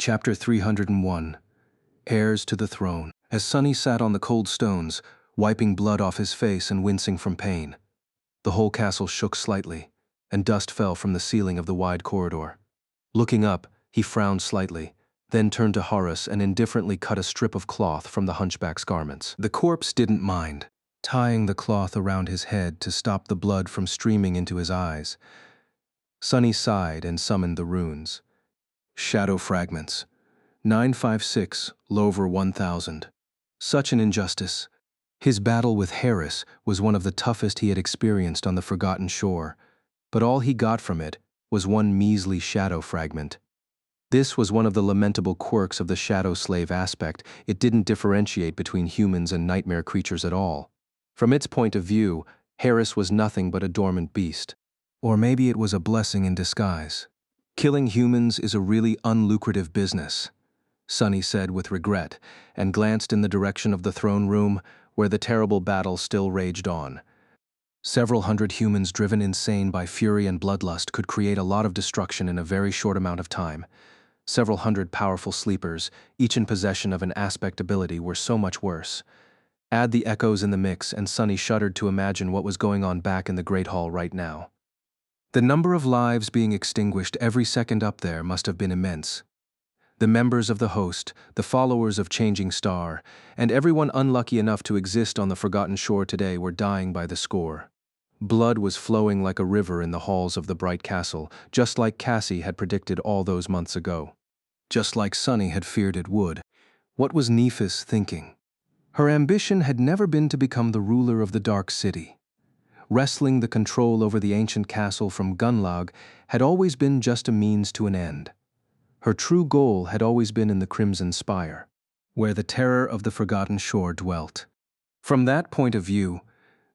Chapter 301 Heirs to the Throne. As Sonny sat on the cold stones, wiping blood off his face and wincing from pain, the whole castle shook slightly, and dust fell from the ceiling of the wide corridor. Looking up, he frowned slightly, then turned to Horace and indifferently cut a strip of cloth from the hunchback's garments. The corpse didn't mind, tying the cloth around his head to stop the blood from streaming into his eyes. Sonny sighed and summoned the runes. Shadow fragments. 956, Lover 1000. Such an injustice. His battle with Harris was one of the toughest he had experienced on the Forgotten Shore, but all he got from it was one measly shadow fragment. This was one of the lamentable quirks of the shadow slave aspect. It didn't differentiate between humans and nightmare creatures at all. From its point of view, Harris was nothing but a dormant beast. Or maybe it was a blessing in disguise. Killing humans is a really unlucrative business, Sonny said with regret, and glanced in the direction of the throne room, where the terrible battle still raged on. Several hundred humans driven insane by fury and bloodlust could create a lot of destruction in a very short amount of time. Several hundred powerful sleepers, each in possession of an aspect ability, were so much worse. Add the echoes in the mix, and Sonny shuddered to imagine what was going on back in the Great Hall right now. The number of lives being extinguished every second up there must have been immense. The members of the host, the followers of Changing Star, and everyone unlucky enough to exist on the Forgotten Shore today were dying by the score. Blood was flowing like a river in the halls of the Bright Castle, just like Cassie had predicted all those months ago. Just like Sonny had feared it would. What was Nephis thinking? Her ambition had never been to become the ruler of the Dark City. Wresting the control over the ancient castle from Gunlag had always been just a means to an end. Her true goal had always been in the Crimson Spire, where the terror of the Forgotten Shore dwelt. From that point of view,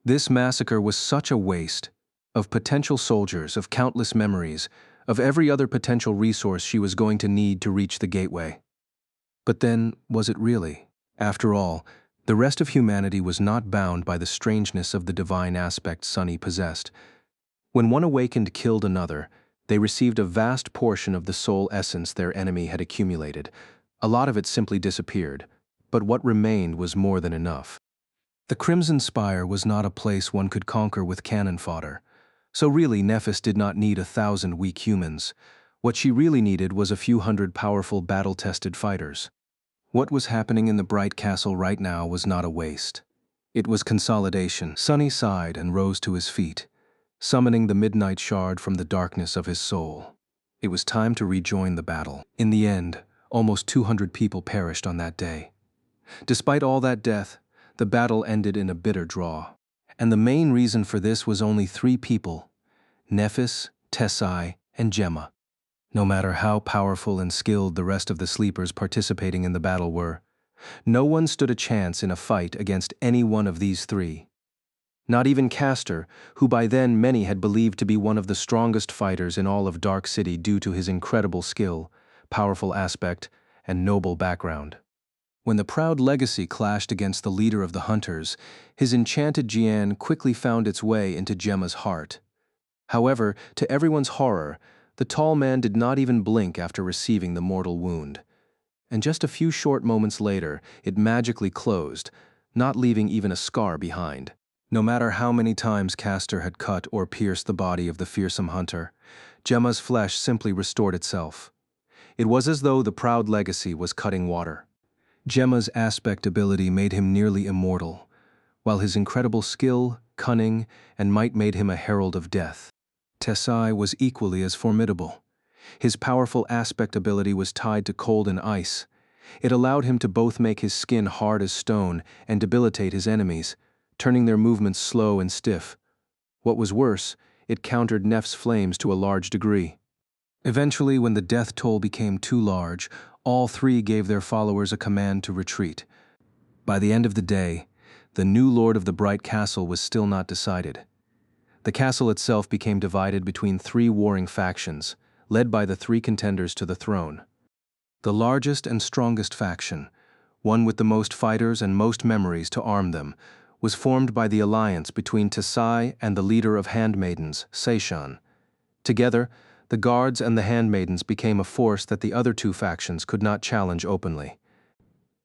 this massacre was such a waste of potential soldiers, of countless memories, of every other potential resource she was going to need to reach the gateway. But then, was it really? After all, the rest of humanity was not bound by the strangeness of the divine aspect Sonny possessed. When one awakened killed another, they received a vast portion of the soul essence their enemy had accumulated. A lot of it simply disappeared, but what remained was more than enough. The Crimson Spire was not a place one could conquer with cannon fodder, so really Nephis did not need 1,000 weak humans. What she really needed was a few hundred powerful battle-tested fighters. What was happening in the Bright Castle right now was not a waste. It was consolidation. Sonny sighed and rose to his feet, summoning the midnight shard from the darkness of his soul. It was time to rejoin the battle. In the end, almost 200 people perished on that day. Despite all that death, the battle ended in a bitter draw. And the main reason for this was only 3 people: Nephis, Tessai, and Gemma. No matter how powerful and skilled the rest of the sleepers participating in the battle were, no one stood a chance in a fight against any one of these 3. Not even Castor, who by then many had believed to be one of the strongest fighters in all of Dark City due to his incredible skill, powerful aspect, and noble background. When the proud legacy clashed against the leader of the hunters, his enchanted Jian quickly found its way into Gemma's heart. However, to everyone's horror, the tall man did not even blink after receiving the mortal wound. And just a few short moments later, it magically closed, not leaving even a scar behind. No matter how many times Castor had cut or pierced the body of the fearsome hunter, Gemma's flesh simply restored itself. It was as though the proud legacy was cutting water. Gemma's aspect ability made him nearly immortal, while his incredible skill, cunning, and might made him a herald of death. Tessai was equally as formidable. His powerful aspect ability was tied to cold and ice. It allowed him to both make his skin hard as stone and debilitate his enemies, turning their movements slow and stiff. What was worse, it countered Neph's flames to a large degree. Eventually, when the death toll became too large, all 3 gave their followers a command to retreat. By the end of the day, the new lord of the Bright Castle was still not decided. The castle itself became divided between 3 warring factions, led by the 3 contenders to the throne. The largest and strongest faction, one with the most fighters and most memories to arm them, was formed by the alliance between Tessai and the leader of handmaidens, Seishan. Together, The guards and the handmaidens became a force that the other two factions could not challenge openly.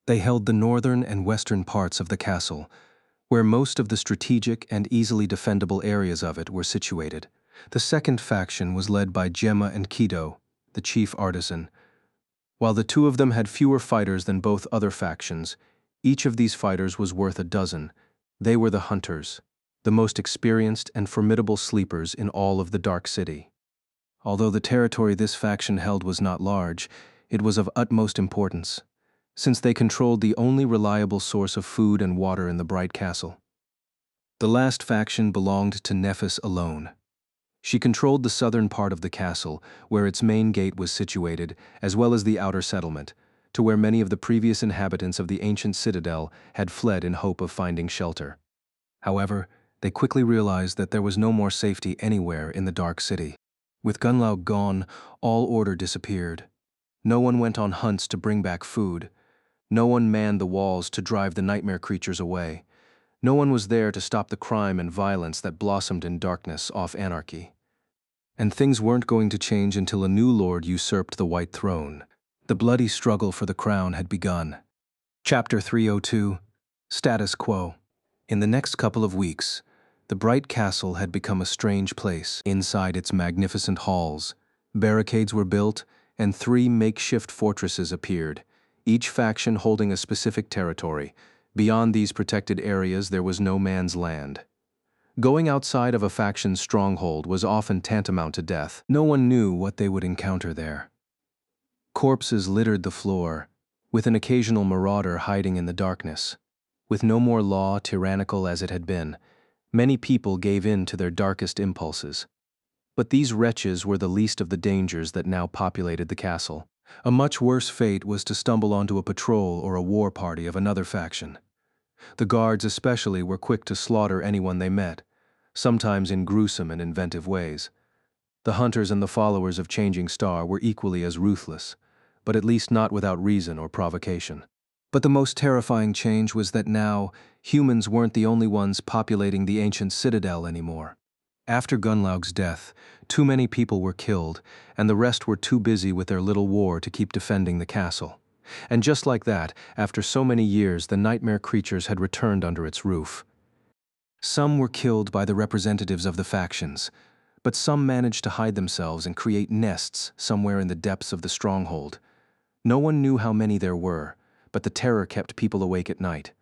They held the northern and western parts of the castle, where most of the strategic and easily defendable areas of it were situated. The second faction was led by Gemma and Kido, the chief artisan. While the two of them had fewer fighters than both other factions, each of these fighters was worth a dozen. They were the hunters, the most experienced and formidable sleepers in all of the Dark City. Although the territory this faction held was not large, it was of utmost importance, since they controlled the only reliable source of food and water in the Bright Castle. The last faction belonged to Nephis alone. She controlled the southern part of the castle, where its main gate was situated, as well as the outer settlement, to where many of the previous inhabitants of the ancient citadel had fled in hope of finding shelter. However, they quickly realized that there was no more safety anywhere in the Dark City. With Gunlaug gone, all order disappeared. No one went on hunts to bring back food. No one manned the walls to drive the nightmare creatures away. No one was there to stop the crime and violence that blossomed in darkness off anarchy. And things weren't going to change until a new lord usurped the White Throne. The bloody struggle for the crown had begun. Chapter 302, Status Quo. In the next couple of weeks, the Bright Castle had become a strange place. Inside its magnificent halls, barricades were built, and 3 makeshift fortresses appeared, each faction holding a specific territory. Beyond these protected areas, there was no man's land. Going outside of a faction's stronghold was often tantamount to death. No one knew what they would encounter there. Corpses littered the floor, with an occasional marauder hiding in the darkness. With no more law, tyrannical as it had been, many people gave in to their darkest impulses. But these wretches were the least of the dangers that now populated the castle. A much worse fate was to stumble onto a patrol or a war party of another faction. The guards especially were quick to slaughter anyone they met, sometimes in gruesome and inventive ways. The hunters and the followers of Changing Star were equally as ruthless, but at least not without reason or provocation. But the most terrifying change was that now, humans weren't the only ones populating the ancient citadel anymore. After Gunlaug's death, too many people were killed, and the rest were too busy with their little war to keep defending the castle. And just like that, after so many years, the nightmare creatures had returned under its roof. Some were killed by the representatives of the factions, but some managed to hide themselves and create nests somewhere in the depths of the stronghold. No one knew how many there were, but the terror kept people awake at night.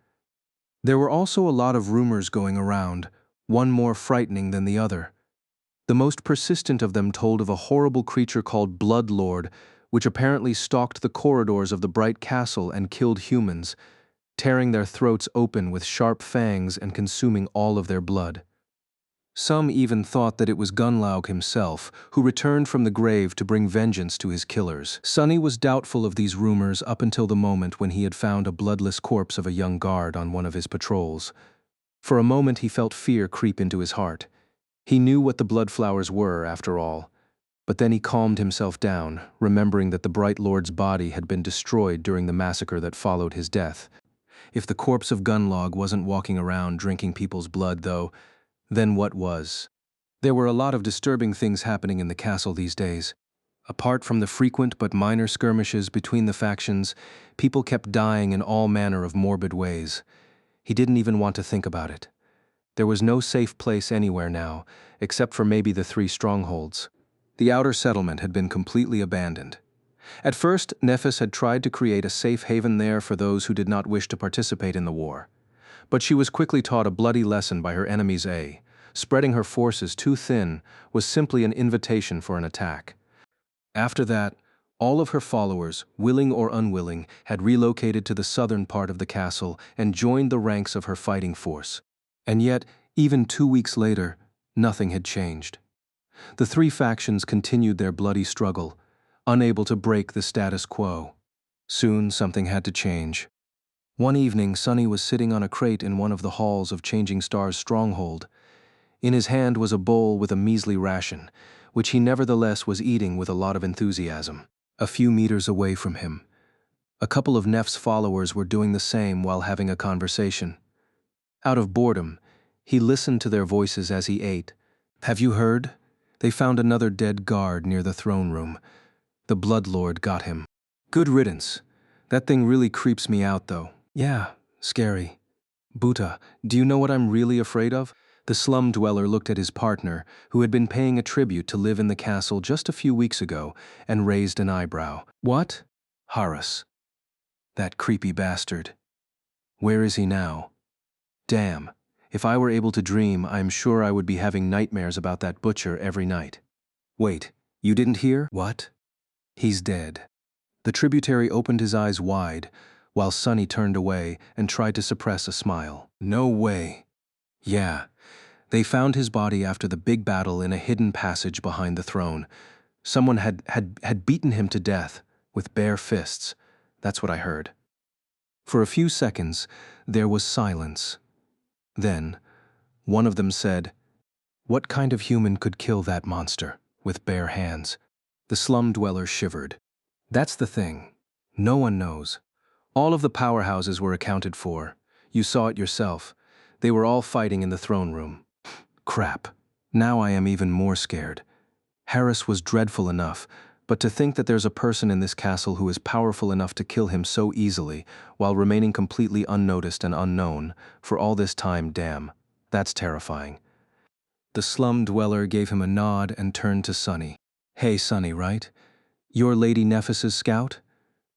There were also a lot of rumors going around, one more frightening than the other. The most persistent of them told of a horrible creature called Bloodlord, which apparently stalked the corridors of the Bright Castle and killed humans, tearing their throats open with sharp fangs and consuming all of their blood. Some even thought that it was Gunlaug himself, who returned from the grave to bring vengeance to his killers. Sunny was doubtful of these rumors up until the moment when he had found a bloodless corpse of a young guard on one of his patrols. For a moment he felt fear creep into his heart. He knew what the blood flowers were, after all. But then he calmed himself down, remembering that the Bright Lord's body had been destroyed during the massacre that followed his death. If the corpse of Gunlaug wasn't walking around drinking people's blood, though, then what was? There were a lot of disturbing things happening in the castle these days. Apart from the frequent but minor skirmishes between the factions, people kept dying in all manner of morbid ways. He didn't even want to think about it. There was no safe place anywhere now, except for maybe the 3 strongholds. The outer settlement had been completely abandoned. At first, Nephis had tried to create a safe haven there for those who did not wish to participate in the war. But she was quickly taught a bloody lesson by her enemies. Spreading her forces too thin was simply an invitation for an attack. After that, all of her followers, willing or unwilling, had relocated to the southern part of the castle and joined the ranks of her fighting force. And yet, even 2 weeks later, nothing had changed. The 3 factions continued their bloody struggle, unable to break the status quo. Soon, something had to change. One evening, Sunny was sitting on a crate in one of the halls of Changing Star's stronghold. In his hand was a bowl with a measly ration, which he nevertheless was eating with a lot of enthusiasm. A few meters away from him, a couple of Neff's followers were doing the same while having a conversation. Out of boredom, he listened to their voices as he ate. "Have you heard? They found another dead guard near the throne room. The Bloodlord got him. Good riddance. That thing really creeps me out, though. Yeah, scary. Buta, do you know what I'm really afraid of? The slum dweller looked at his partner, who had been paying a tribute to live in the castle just a few weeks ago, and raised an eyebrow. What? Horus. That creepy bastard. Where is he now? Damn. If I were able to dream, I'm sure I would be having nightmares about that butcher every night. Wait, you didn't hear? What? He's dead. The tributary opened his eyes wide, while Sonny turned away and tried to suppress a smile. No way. Yeah. They found his body after the big battle in a hidden passage behind the throne. Someone had beaten him to death with bare fists. That's what I heard. For a few seconds, there was silence. Then, one of them said, "What kind of human could kill that monster with bare hands?" The slum dweller shivered. That's the thing. No one knows. All of the powerhouses were accounted for. You saw it yourself. They were all fighting in the throne room. Crap. Now I am even more scared. Harris was dreadful enough, but to think that there's a person in this castle who is powerful enough to kill him so easily, while remaining completely unnoticed and unknown, for all this time, damn. That's terrifying. The slum dweller gave him a nod and turned to Sonny. Hey, Sonny, right? You're Lady Nephis' scout?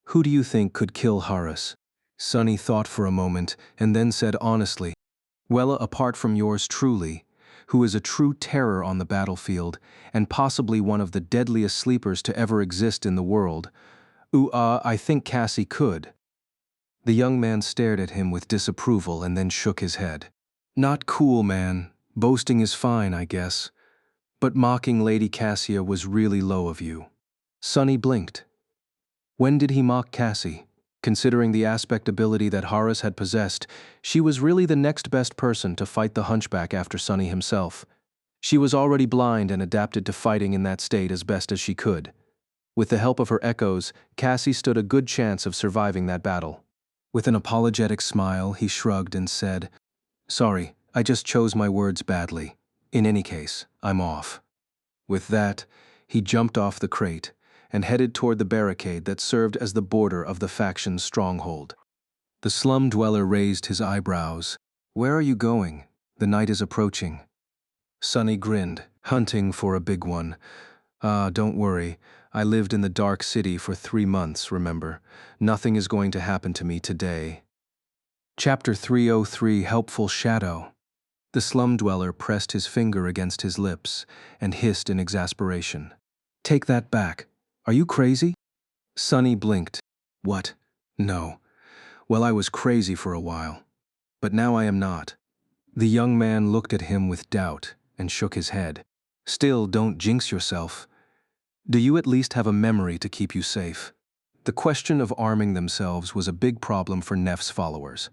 Who do you think could kill Horus? Sonny thought for a moment and then said honestly, well, apart from yours truly, who is a true terror on the battlefield and possibly one of the deadliest sleepers to ever exist in the world. I think Cassie could. The young man stared at him with disapproval and then shook his head. Not cool, man. Boasting is fine, I guess. But mocking Lady Cassia was really low of you. Sonny blinked. When did he mock Cassie? Considering the aspect ability that Horus had possessed, she was really the next best person to fight the hunchback after Sonny himself. She was already blind and adapted to fighting in that state as best as she could. With the help of her echoes, Cassie stood a good chance of surviving that battle. With an apologetic smile, he shrugged and said, Sorry, I just chose my words badly. In any case, I'm off. With that, he jumped off the crate and headed toward the barricade that served as the border of the faction's stronghold. The slum dweller raised his eyebrows. Where are you going? The night is approaching. Sonny grinned, hunting for a big one. Don't worry. I lived in the dark city for 3 months, remember. Nothing is going to happen to me today. Chapter 303, Helpful Shadow. The slum dweller pressed his finger against his lips and hissed in exasperation. Take that back. Are you crazy? Sonny blinked. What? No. Well, I was crazy for a while. But now I am not. The young man looked at him with doubt and shook his head. Still, don't jinx yourself. Do you at least have a memory to keep you safe? The question of arming themselves was a big problem for Neff's followers.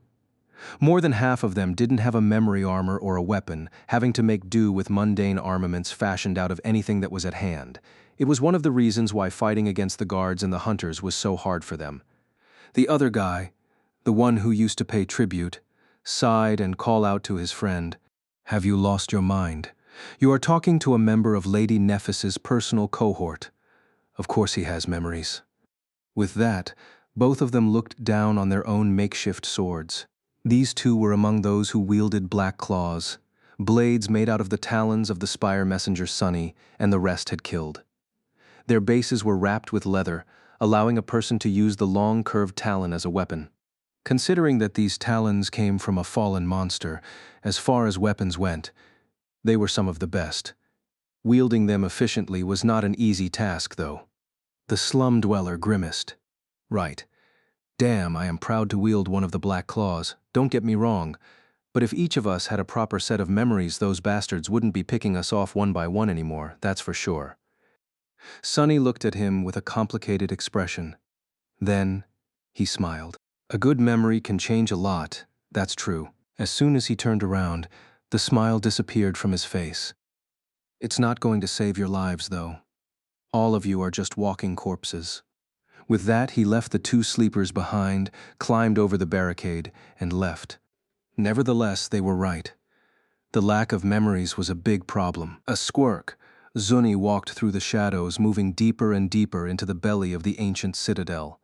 More than half of them didn't have a memory armor or a weapon, having to make do with mundane armaments fashioned out of anything that was at hand. It was one of the reasons why fighting against the guards and the hunters was so hard for them. The other guy, the one who used to pay tribute, sighed and called out to his friend, Have you lost your mind? You are talking to a member of Lady Nephis's personal cohort. Of course he has memories. With that, both of them looked down on their own makeshift swords. These two were among those who wielded black claws, blades made out of the talons of the spire messenger Sonny, and the rest had killed. Their bases were wrapped with leather, allowing a person to use the long curved talon as a weapon. Considering that these talons came from a fallen monster, as far as weapons went, they were some of the best. Wielding them efficiently was not an easy task, though. The slum dweller grimaced. Right. Damn, I am proud to wield one of the black claws, don't get me wrong, but if each of us had a proper set of memories, those bastards wouldn't be picking us off one by one anymore, that's for sure. Sonny looked at him with a complicated expression. Then, he smiled. A good memory can change a lot, that's true. As soon as he turned around, the smile disappeared from his face. It's not going to save your lives, though. All of you are just walking corpses. With that, he left the two sleepers behind, climbed over the barricade, and left. Nevertheless, they were right. The lack of memories was a big problem. A squirk, Zuni walked through the shadows, moving deeper and deeper into the belly of the ancient citadel.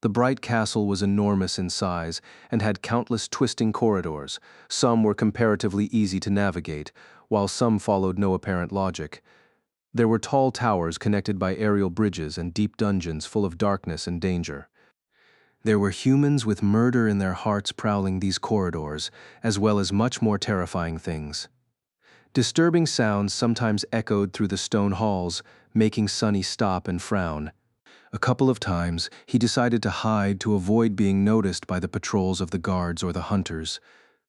The bright castle was enormous in size and had countless twisting corridors. Some were comparatively easy to navigate, while some followed no apparent logic. There were tall towers connected by aerial bridges and deep dungeons full of darkness and danger. There were humans with murder in their hearts prowling these corridors, as well as much more terrifying things. Disturbing sounds sometimes echoed through the stone halls, making Sunny stop and frown. A couple of times, he decided to hide to avoid being noticed by the patrols of the guards or the hunters.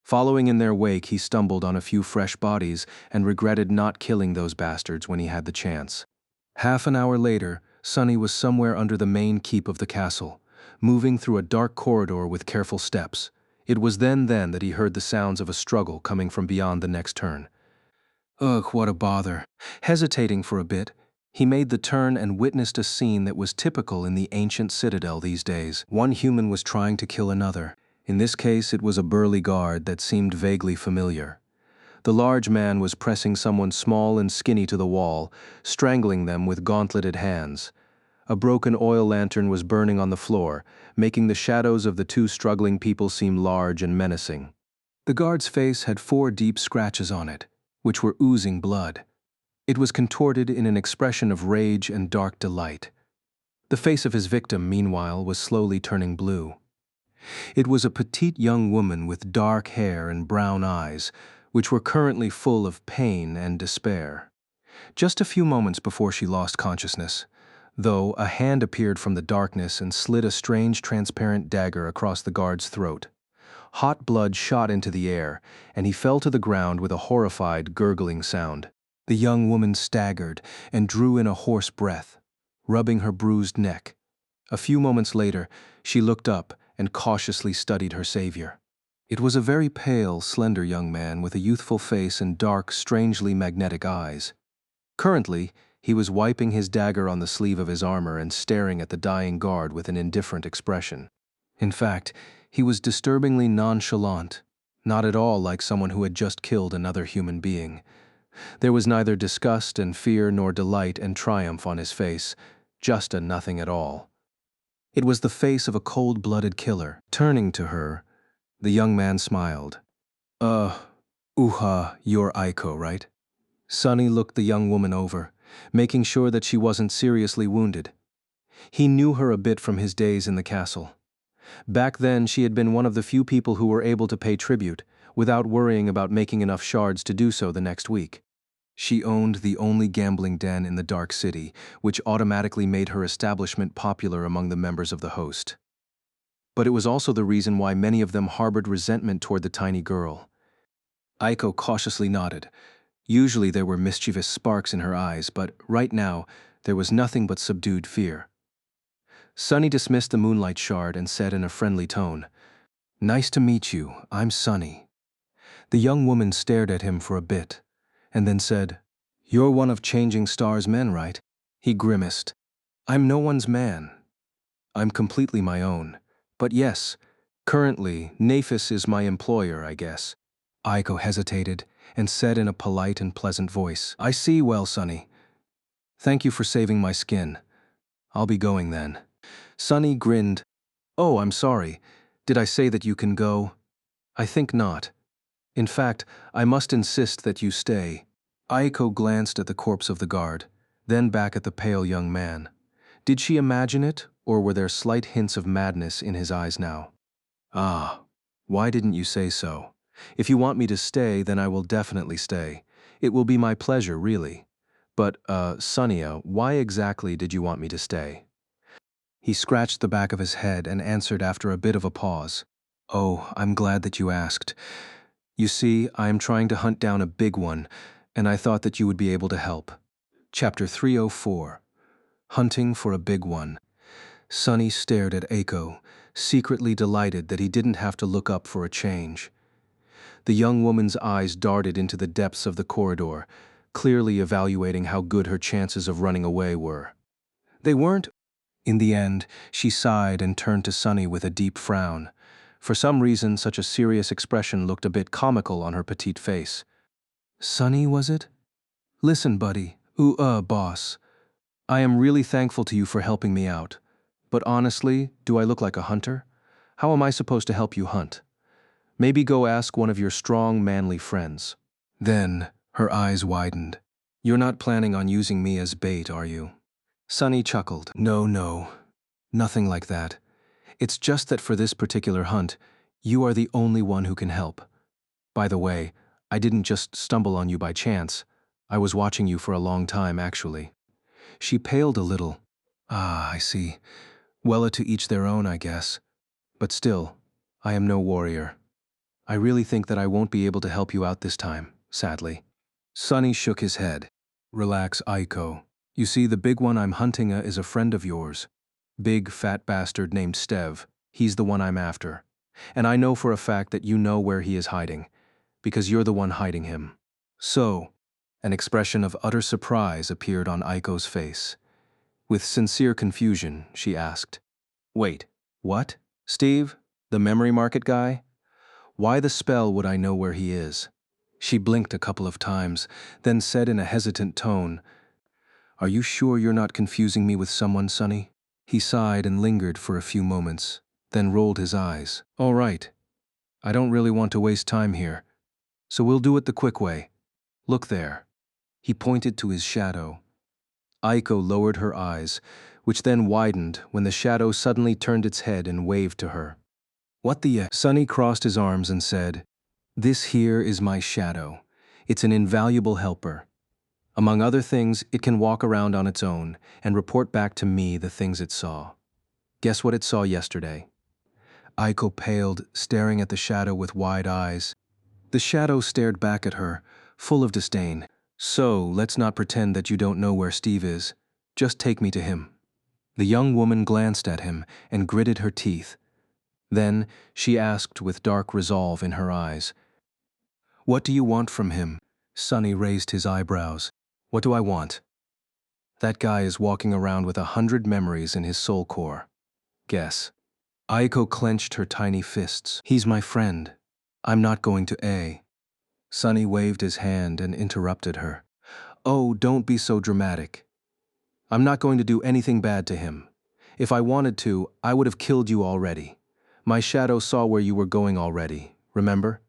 Following in their wake, he stumbled on a few fresh bodies and regretted not killing those bastards when he had the chance. Half an hour later, Sunny was somewhere under the main keep of the castle, moving through a dark corridor with careful steps. It was then that he heard the sounds of a struggle coming from beyond the next turn. Ugh, what a bother. Hesitating for a bit, he made the turn and witnessed a scene that was typical in the ancient citadel these days. One human was trying to kill another. In this case, it was a burly guard that seemed vaguely familiar. The large man was pressing someone small and skinny to the wall, strangling them with gauntleted hands. A broken oil lantern was burning on the floor, making the shadows of the two struggling people seem large and menacing. The guard's face had 4 deep scratches on it, which were oozing blood. It was contorted in an expression of rage and dark delight. The face of his victim, meanwhile, was slowly turning blue. It was a petite young woman with dark hair and brown eyes, which were currently full of pain and despair. Just a few moments before she lost consciousness, though, a hand appeared from the darkness and slid a strange transparent dagger across the guard's throat. Hot blood shot into the air, and he fell to the ground with a horrified, gurgling sound. The young woman staggered and drew in a hoarse breath, rubbing her bruised neck. A few moments later, she looked up and cautiously studied her savior. It was a very pale, slender young man with a youthful face and dark, strangely magnetic eyes. Currently, he was wiping his dagger on the sleeve of his armor and staring at the dying guard with an indifferent expression. In fact, he was disturbingly nonchalant, not at all like someone who had just killed another human being. There was neither disgust and fear nor delight and triumph on his face, just a nothing at all. It was the face of a cold-blooded killer. Turning to her, the young man smiled. You're Aiko, right? Sunny looked the young woman over, making sure that she wasn't seriously wounded. He knew her a bit from his days in the castle. Back then, she had been one of the few people who were able to pay tribute, without worrying about making enough shards to do so the next week. She owned the only gambling den in the Dark City, which automatically made her establishment popular among the members of the host. But it was also the reason why many of them harbored resentment toward the tiny girl. Aiko cautiously nodded. Usually there were mischievous sparks in her eyes, but right now there was nothing but subdued fear. Sunny dismissed the moonlight shard and said in a friendly tone, "Nice to meet you, I'm Sunny." The young woman stared at him for a bit, and then said, "You're one of Changing Star's men, right?" He grimaced. "I'm no one's man. I'm completely my own. But yes, currently, Naphis is my employer, I guess." Aiko hesitated and said in a polite and pleasant voice, "I see well, Sunny. Thank you for saving my skin. I'll be going then." Sunny grinned. "Oh, I'm sorry. Did I say that you can go? I think not. In fact, I must insist that you stay." Aiko glanced at the corpse of the guard, then back at the pale young man. Did she imagine it, or were there slight hints of madness in his eyes now? "Ah, why didn't you say so? If you want me to stay, then I will definitely stay. It will be my pleasure, really. But, Sonia, why exactly did you want me to stay?" He scratched the back of his head and answered after a bit of a pause. "Oh, I'm glad that you asked. You see, I am trying to hunt down a big one, and I thought that you would be able to help." Chapter 304. Hunting for a Big One. Sunny stared at Aiko, secretly delighted that he didn't have to look up for a change. The young woman's eyes darted into the depths of the corridor, clearly evaluating how good her chances of running away were. They weren't. In the end, she sighed and turned to Sunny with a deep frown. For some reason, such a serious expression looked a bit comical on her petite face. "Sunny, was it? Listen, buddy, Boss. I am really thankful to you for helping me out. But honestly, do I look like a hunter? How am I supposed to help you hunt? Maybe go ask one of your strong, manly friends. Then, her eyes widened. You're not planning on using me as bait, are you? Sunny chuckled. No, nothing like that. It's just that for this particular hunt, you are the only one who can help. By the way, I didn't just stumble on you by chance. I was watching you for a long time, actually. She paled a little. Ah, I see. Well, to each their own, I guess. But still, I am no warrior. I really think that I won't be able to help you out this time, sadly. Sunny shook his head. Relax, Aiko. You see, the big one I'm hunting is a friend of yours. Big, fat bastard named Stev. He's the one I'm after. And I know for a fact that you know where he is hiding, because you're the one hiding him. So, an expression of utter surprise appeared on Aiko's face. With sincere confusion, she asked, Wait, what? Steve? The memory market guy? Why the spell would I know where he is? She blinked a couple of times, then said in a hesitant tone, Are you sure you're not confusing me with someone, Sonny? He sighed and lingered for a few moments, then rolled his eyes. All right. I don't really want to waste time here, so we'll do it the quick way. Look there. He pointed to his shadow. Aiko lowered her eyes, which then widened when the shadow suddenly turned its head and waved to her. What the Sonny crossed his arms and said, This here is my shadow. It's an invaluable helper. Among other things, it can walk around on its own and report back to me the things it saw. Guess what it saw yesterday? Aiko paled, staring at the shadow with wide eyes. The shadow stared back at her, full of disdain. So, let's not pretend that you don't know where Steve is. Just take me to him. The young woman glanced at him and gritted her teeth. Then, she asked with dark resolve in her eyes, What do you want from him? Sonny raised his eyebrows. What do I want? That guy is walking around with 100 memories in his soul core. Guess. Aiko clenched her tiny fists. He's my friend. I'm not going to A. Sonny waved his hand and interrupted her. Oh, don't be so dramatic. I'm not going to do anything bad to him. If I wanted to, I would have killed you already. My shadow saw where you were going already, remember?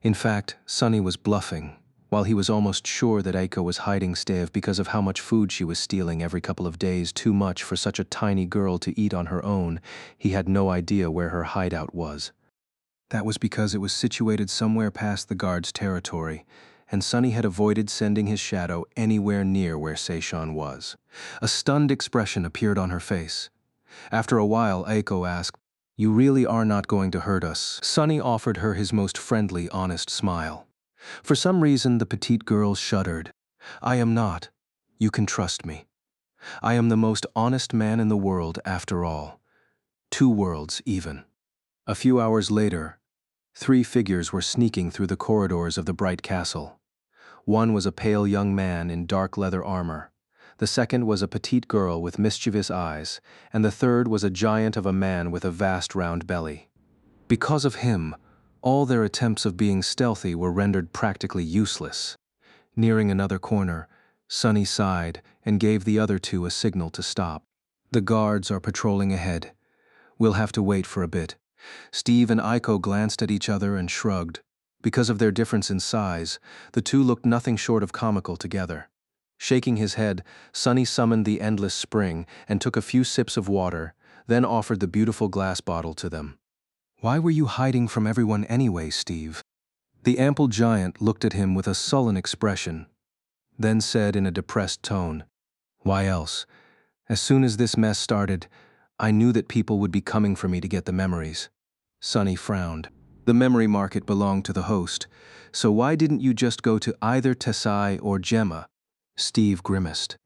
In fact, Sonny was bluffing, while he was almost sure that Aiko was hiding Steve because of how much food she was stealing every couple of days, too much for such a tiny girl to eat on her own. He had no idea where her hideout was. That was because it was situated somewhere past the guard's territory, and Sonny had avoided sending his shadow anywhere near where Seishan was. A stunned expression appeared on her face. After a while, Aiko asked, You really are not going to hurt us? Sonny offered her his most friendly, honest smile. For some reason, the petite girl shuddered. I am not. You can trust me. I am the most honest man in the world, after all. 2 worlds, even. A few hours later, 3 figures were sneaking through the corridors of the bright castle. One was a pale young man in dark leather armor. The second was a petite girl with mischievous eyes, and the third was a giant of a man with a vast round belly. Because of him, all their attempts of being stealthy were rendered practically useless. Nearing another corner, Sonny sighed and gave the other 2 a signal to stop. The guards are patrolling ahead. We'll have to wait for a bit. Steve and Aiko glanced at each other and shrugged. Because of their difference in size, the 2 looked nothing short of comical together. Shaking his head, Sonny summoned the endless spring and took a few sips of water, then offered the beautiful glass bottle to them. Why were you hiding from everyone anyway, Steve? The ample giant looked at him with a sullen expression, then said in a depressed tone, Why else? As soon as this mess started, I knew that people would be coming for me to get the memories. Sonny frowned. The memory market belonged to the host, so why didn't you just go to either Tessai or Gemma? Steve grimaced.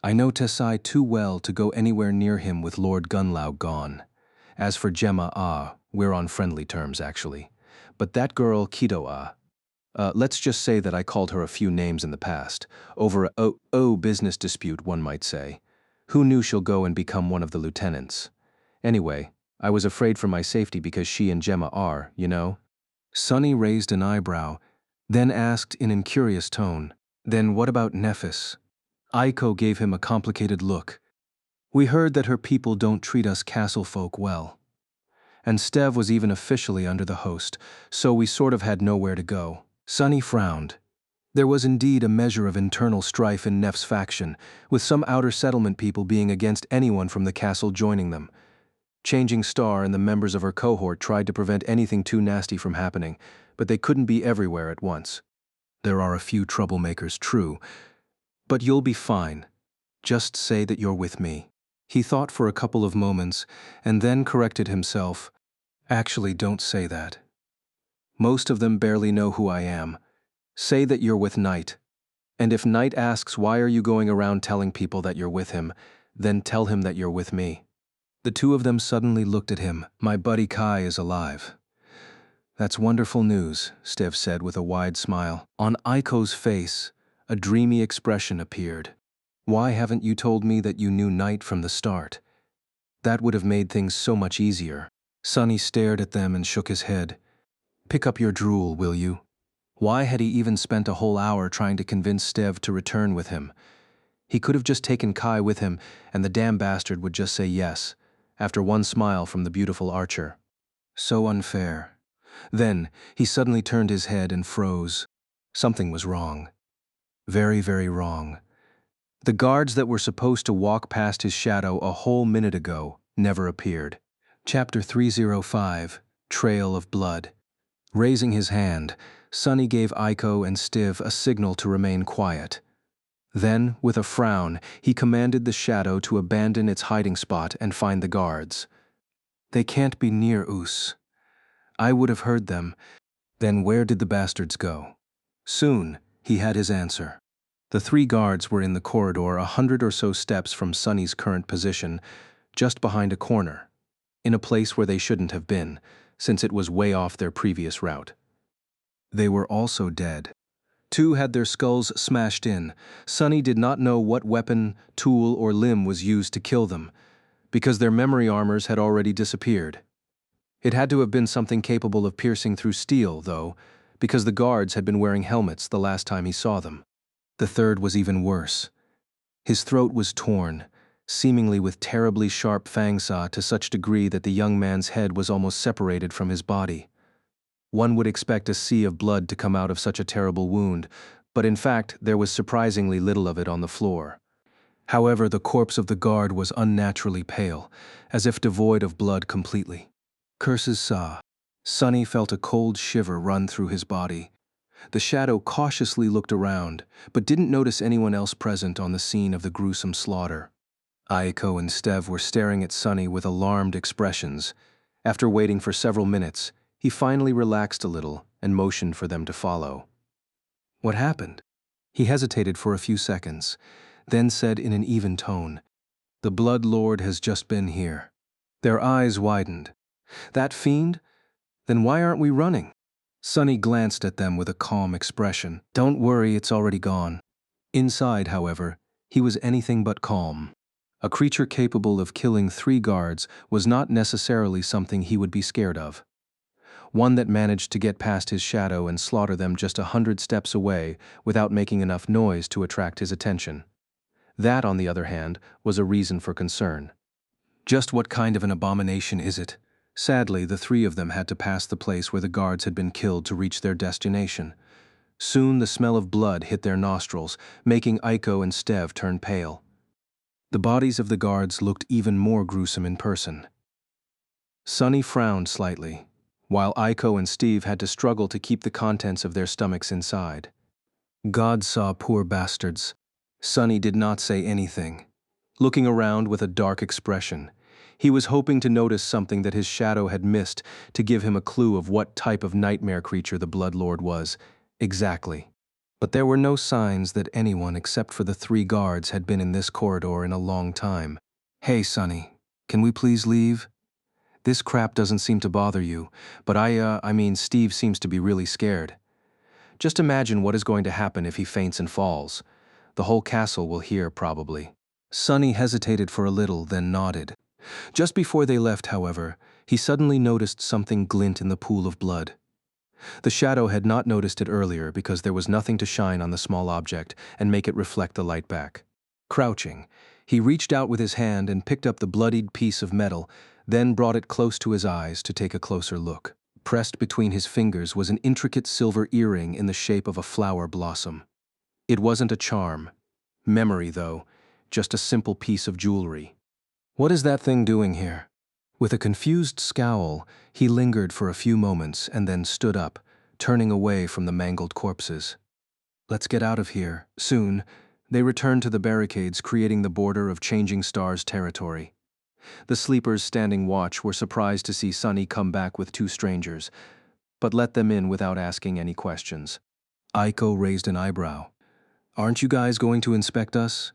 I know Tessai too well to go anywhere near him with Lord Gunlau gone. As for Gemma, we're on friendly terms, actually. But that girl, Kido, let's just say that I called her a few names in the past, over a business dispute, one might say. Who knew she'll go and become one of the lieutenants? Anyway, I was afraid for my safety because she and Gemma are, you know? Sonny raised an eyebrow, then asked in an incurious tone, Then what about Nephis? Aiko gave him a complicated look. We heard that her people don't treat us castle folk well. And Stev was even officially under the host, so we sort of had nowhere to go. Sunny frowned. There was indeed a measure of internal strife in Nef's faction, with some outer settlement people being against anyone from the castle joining them. Changing Star and the members of her cohort tried to prevent anything too nasty from happening, but they couldn't be everywhere at once. There are a few troublemakers, true, but you'll be fine. Just say that you're with me. He thought for a couple of moments, and then corrected himself. Actually, don't say that. Most of them barely know who I am. Say that you're with Knight. And if Knight asks why are you going around telling people that you're with him, then tell him that you're with me. The two of them suddenly looked at him. My buddy Kai is alive. That's wonderful news, Stev said with a wide smile. On Aiko's face, a dreamy expression appeared. Why haven't you told me that you knew Knight from the start? That would have made things so much easier. Sunny stared at them and shook his head. Pick up your drool, will you? Why had he even spent a whole hour trying to convince Stev to return with him? He could have just taken Kai with him, and the damn bastard would just say yes, after one smile from the beautiful archer. So unfair. Then, he suddenly turned his head and froze. Something was wrong. Very, very wrong. The guards that were supposed to walk past his shadow a whole minute ago never appeared. Chapter 305, Trail of Blood. Raising his hand, Sunny gave Aiko and Stiv a signal to remain quiet. Then, with a frown, he commanded the shadow to abandon its hiding spot and find the guards. They can't be near Us. I would have heard them. Then where did the bastards go? Soon, he had his answer. The three guards were in the corridor 100 or so steps from Sunny's current position, just behind a corner, in a place where they shouldn't have been, since it was way off their previous route. They were also dead. Two had their skulls smashed in. Sunny did not know what weapon, tool, or limb was used to kill them, because their memory armors had already disappeared. It had to have been something capable of piercing through steel, though, because the guards had been wearing helmets the last time he saw them. The third was even worse. His throat was torn, seemingly with terribly sharp fangsaw to such degree that the young man's head was almost separated from his body. One would expect a sea of blood to come out of such a terrible wound, but in fact there was surprisingly little of it on the floor. However, the corpse of the guard was unnaturally pale, as if devoid of blood completely. Curses saw. Sunny felt a cold shiver run through his body. The shadow cautiously looked around, but didn't notice anyone else present on the scene of the gruesome slaughter. Aiko and Stev were staring at Sunny with alarmed expressions. After waiting for several minutes, he finally relaxed a little and motioned for them to follow. What happened? He hesitated for a few seconds, then said in an even tone, "The Blood Lord has just been here." Their eyes widened. That fiend? Then why aren't we running? Sunny glanced at them with a calm expression. Don't worry, it's already gone. Inside, however, he was anything but calm. A creature capable of killing 3 guards was not necessarily something he would be scared of. One that managed to get past his shadow and slaughter them just 100 steps away without making enough noise to attract his attention. That, on the other hand, was a reason for concern. Just what kind of an abomination is it? Sadly, the 3 of them had to pass the place where the guards had been killed to reach their destination. Soon the smell of blood hit their nostrils, making Aiko and Stev turn pale. The bodies of the guards looked even more gruesome in person. Sunny frowned slightly, while Aiko and Steve had to struggle to keep the contents of their stomachs inside. God saw poor bastards. Sunny did not say anything, looking around with a dark expression. He was hoping to notice something that his shadow had missed to give him a clue of what type of nightmare creature the Bloodlord was, exactly. But there were no signs that anyone except for the 3 guards had been in this corridor in a long time. Hey, Sunny, can we please leave? This crap doesn't seem to bother you, but I mean, Steve seems to be really scared. Just imagine what is going to happen if he faints and falls. The whole castle will hear, probably. Sunny hesitated for a little, then nodded. Just before they left, however, he suddenly noticed something glint in the pool of blood. The shadow had not noticed it earlier because there was nothing to shine on the small object and make it reflect the light back. Crouching, he reached out with his hand and picked up the bloodied piece of metal, then brought it close to his eyes to take a closer look. Pressed between his fingers was an intricate silver earring in the shape of a flower blossom. It wasn't a charm, memory though, just a simple piece of jewelry. What is that thing doing here? With a confused scowl, he lingered for a few moments and then stood up, turning away from the mangled corpses. Let's get out of here. Soon, they returned to the barricades, creating the border of Changing Stars territory. The sleepers standing watch were surprised to see Sunny come back with two strangers, but let them in without asking any questions. Aiko raised an eyebrow. Aren't you guys going to inspect us?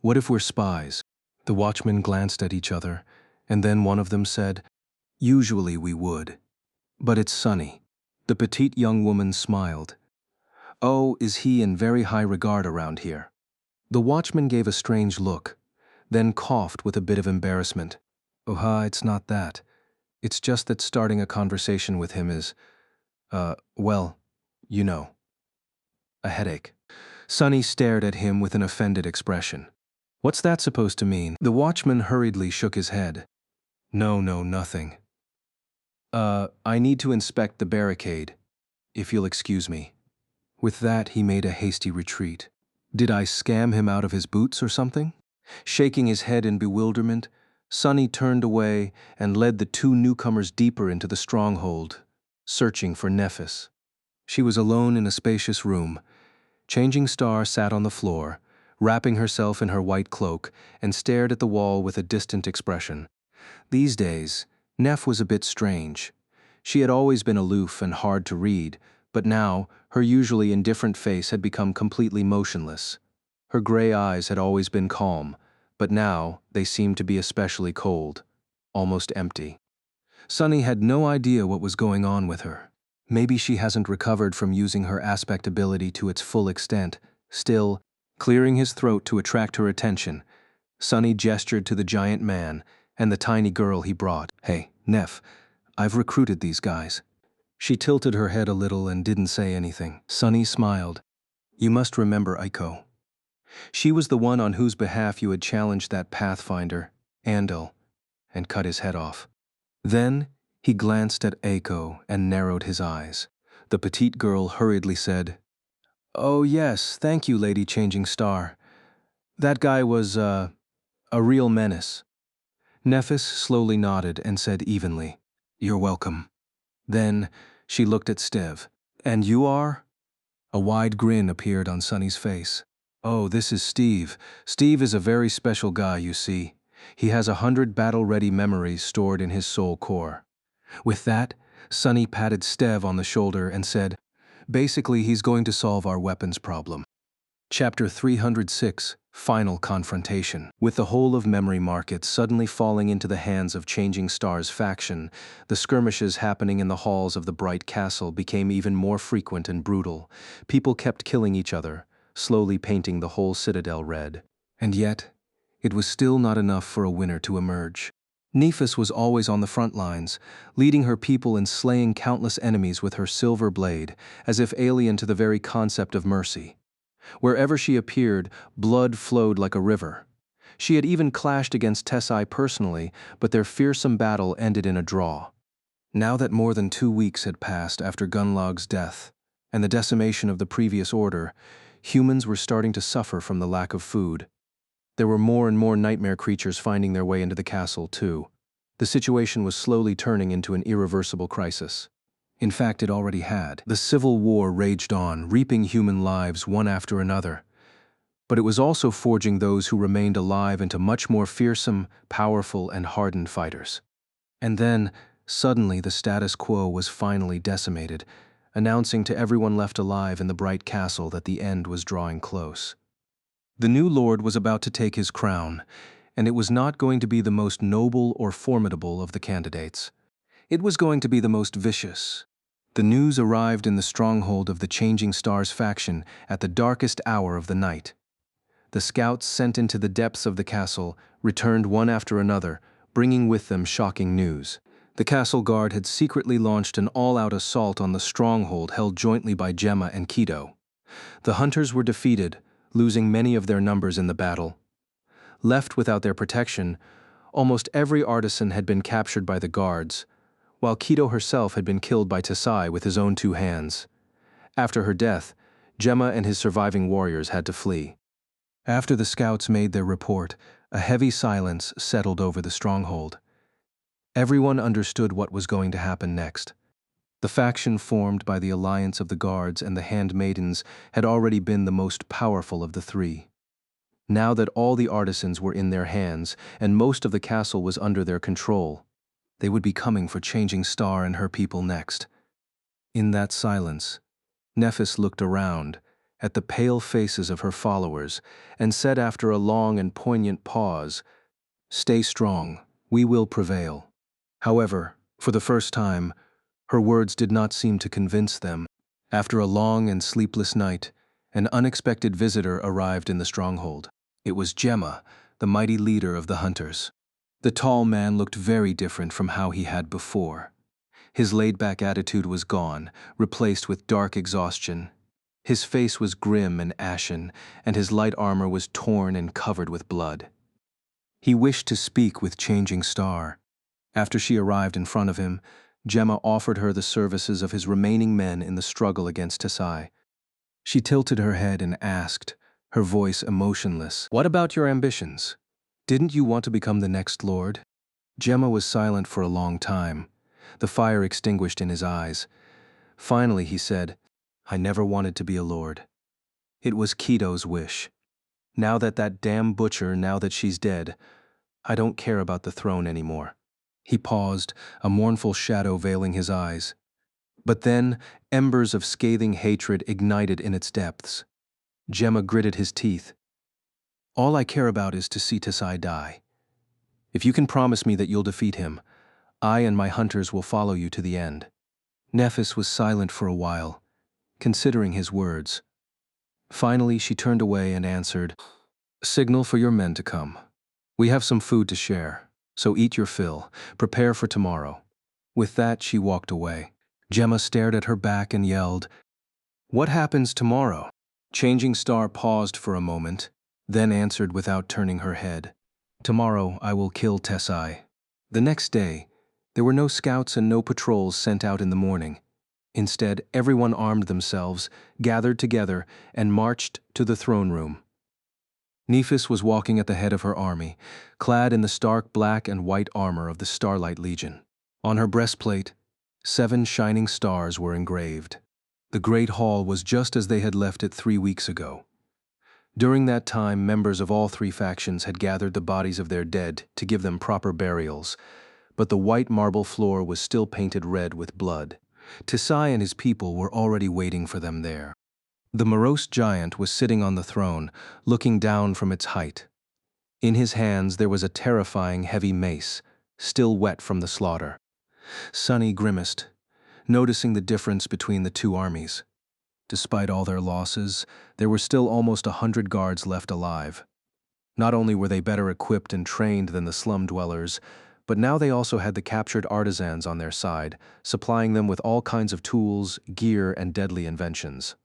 What if we're spies? The watchmen glanced at each other, and then one of them said, Usually we would. But it's Sunny. The petite young woman smiled. Oh, is he in very high regard around here? The watchman gave a strange look, then coughed with a bit of embarrassment. It's not that. It's just that starting a conversation with him is, well, you know, a headache. Sunny stared at him with an offended expression. What's that supposed to mean? The watchman hurriedly shook his head. No, nothing. I need to inspect the barricade, if you'll excuse me. With that, he made a hasty retreat. Did I scam him out of his boots or something? Shaking his head in bewilderment, Sunny turned away and led the two newcomers deeper into the stronghold, searching for Nephis. She was alone in a spacious room. Changing Star sat on the floor, wrapping herself in her white cloak, and stared at the wall with a distant expression. These days, Neph was a bit strange. She had always been aloof and hard to read, but now her usually indifferent face had become completely motionless. Her gray eyes had always been calm, but now they seemed to be especially cold, almost empty. Sunny had no idea what was going on with her. Maybe she hasn't recovered from using her aspect ability to its full extent. Still, clearing his throat to attract her attention, Sunny gestured to the giant man and the tiny girl he brought. Hey, Neph, I've recruited these guys. She tilted her head a little and didn't say anything. Sunny smiled. You must remember Aiko. She was the one on whose behalf you had challenged that pathfinder, Andal, and cut his head off. Then he glanced at Aiko and narrowed his eyes. The petite girl hurriedly said, Oh yes, thank you, Lady Changing Star. That guy was, a real menace. Nephis slowly nodded and said evenly, You're welcome. Then she looked at Stev. And you are? A wide grin appeared on Sunny's face. Oh, this is Steve. Steve is a very special guy, you see. He has 100 battle-ready memories stored in his soul core. With that, Sunny patted Stev on the shoulder and said, Basically, he's going to solve our weapons problem. Chapter 306, Final Confrontation. With the whole of Memory Market suddenly falling into the hands of Changing Stars faction, the skirmishes happening in the halls of the Bright Castle became even more frequent and brutal. People kept killing each other, slowly painting the whole citadel red. And yet, it was still not enough for a winner to emerge. Nephis was always on the front lines, leading her people and slaying countless enemies with her silver blade, as if alien to the very concept of mercy. Wherever she appeared, blood flowed like a river. She had even clashed against Tessai personally, but their fearsome battle ended in a draw. Now that more than 2 weeks had passed after Gunlog's death and the decimation of the previous order, humans were starting to suffer from the lack of food. There were more and more nightmare creatures finding their way into the castle, too. The situation was slowly turning into an irreversible crisis. In fact, it already had. The civil war raged on, reaping human lives one after another. But it was also forging those who remained alive into much more fearsome, powerful, and hardened fighters. And then, suddenly, the status quo was finally decimated, announcing to everyone left alive in the Bright Castle that the end was drawing close. The new lord was about to take his crown, and it was not going to be the most noble or formidable of the candidates. It was going to be the most vicious. The news arrived in the stronghold of the Changing Stars faction at the darkest hour of the night. The scouts sent into the depths of the castle returned one after another, bringing with them shocking news. The castle guard had secretly launched an all-out assault on the stronghold held jointly by Gemma and Kido. The hunters were defeated, losing many of their numbers in the battle. Left without their protection, almost every artisan had been captured by the guards, while Kido herself had been killed by Tesai with his own 2 hands. After her death, Gemma and his surviving warriors had to flee. After the scouts made their report, a heavy silence settled over the stronghold. Everyone understood what was going to happen next. The faction formed by the alliance of the guards and the handmaidens had already been the most powerful of the three. Now that all the artisans were in their hands and most of the castle was under their control, they would be coming for Changing Star and her people next. In that silence, Nephis looked around at the pale faces of her followers and said after a long and poignant pause, "Stay strong, we will prevail." However, for the first time, her words did not seem to convince them. After a long and sleepless night, an unexpected visitor arrived in the stronghold. It was Gemma, the mighty leader of the hunters. The tall man looked very different from how he had before. His laid-back attitude was gone, replaced with dark exhaustion. His face was grim and ashen, and his light armor was torn and covered with blood. He wished to speak with Changing Star. After she arrived in front of him, Gemma offered her the services of his remaining men in the struggle against Tesai. She tilted her head and asked, her voice emotionless, "What about your ambitions? Didn't you want to become the next lord?" Gemma was silent for a long time, the fire extinguished in his eyes. Finally he said, "I never wanted to be a lord. It was Kido's wish. Now that damn butcher, now that she's dead, I don't care about the throne anymore." He paused, a mournful shadow veiling his eyes. But then, embers of scathing hatred ignited in its depths. Gemma gritted his teeth. "All I care about is to see Tesai die. If you can promise me that you'll defeat him, I and my hunters will follow you to the end." Nephis was silent for a while, considering his words. Finally, she turned away and answered, "Signal for your men to come. We have some food to share, so eat your fill. Prepare for tomorrow." With that, she walked away. Gemma stared at her back and yelled, "What happens tomorrow?" Changing Star paused for a moment, then answered without turning her head, "Tomorrow I will kill Tesai." The next day, there were no scouts and no patrols sent out in the morning. Instead, everyone armed themselves, gathered together, and marched to the throne room. Nephis was walking at the head of her army, clad in the stark black and white armor of the Starlight Legion. On her breastplate, 7 shining stars were engraved. The Great Hall was just as they had left it 3 weeks ago. During that time, members of all 3 factions had gathered the bodies of their dead to give them proper burials, but the white marble floor was still painted red with blood. Tesai and his people were already waiting for them there. The morose giant was sitting on the throne, looking down from its height. In his hands there was a terrifying heavy mace, still wet from the slaughter. Sunny grimaced, noticing the difference between the 2 armies. Despite all their losses, there were still almost 100 guards left alive. Not only were they better equipped and trained than the slum dwellers, but now they also had the captured artisans on their side, supplying them with all kinds of tools, gear, and deadly inventions.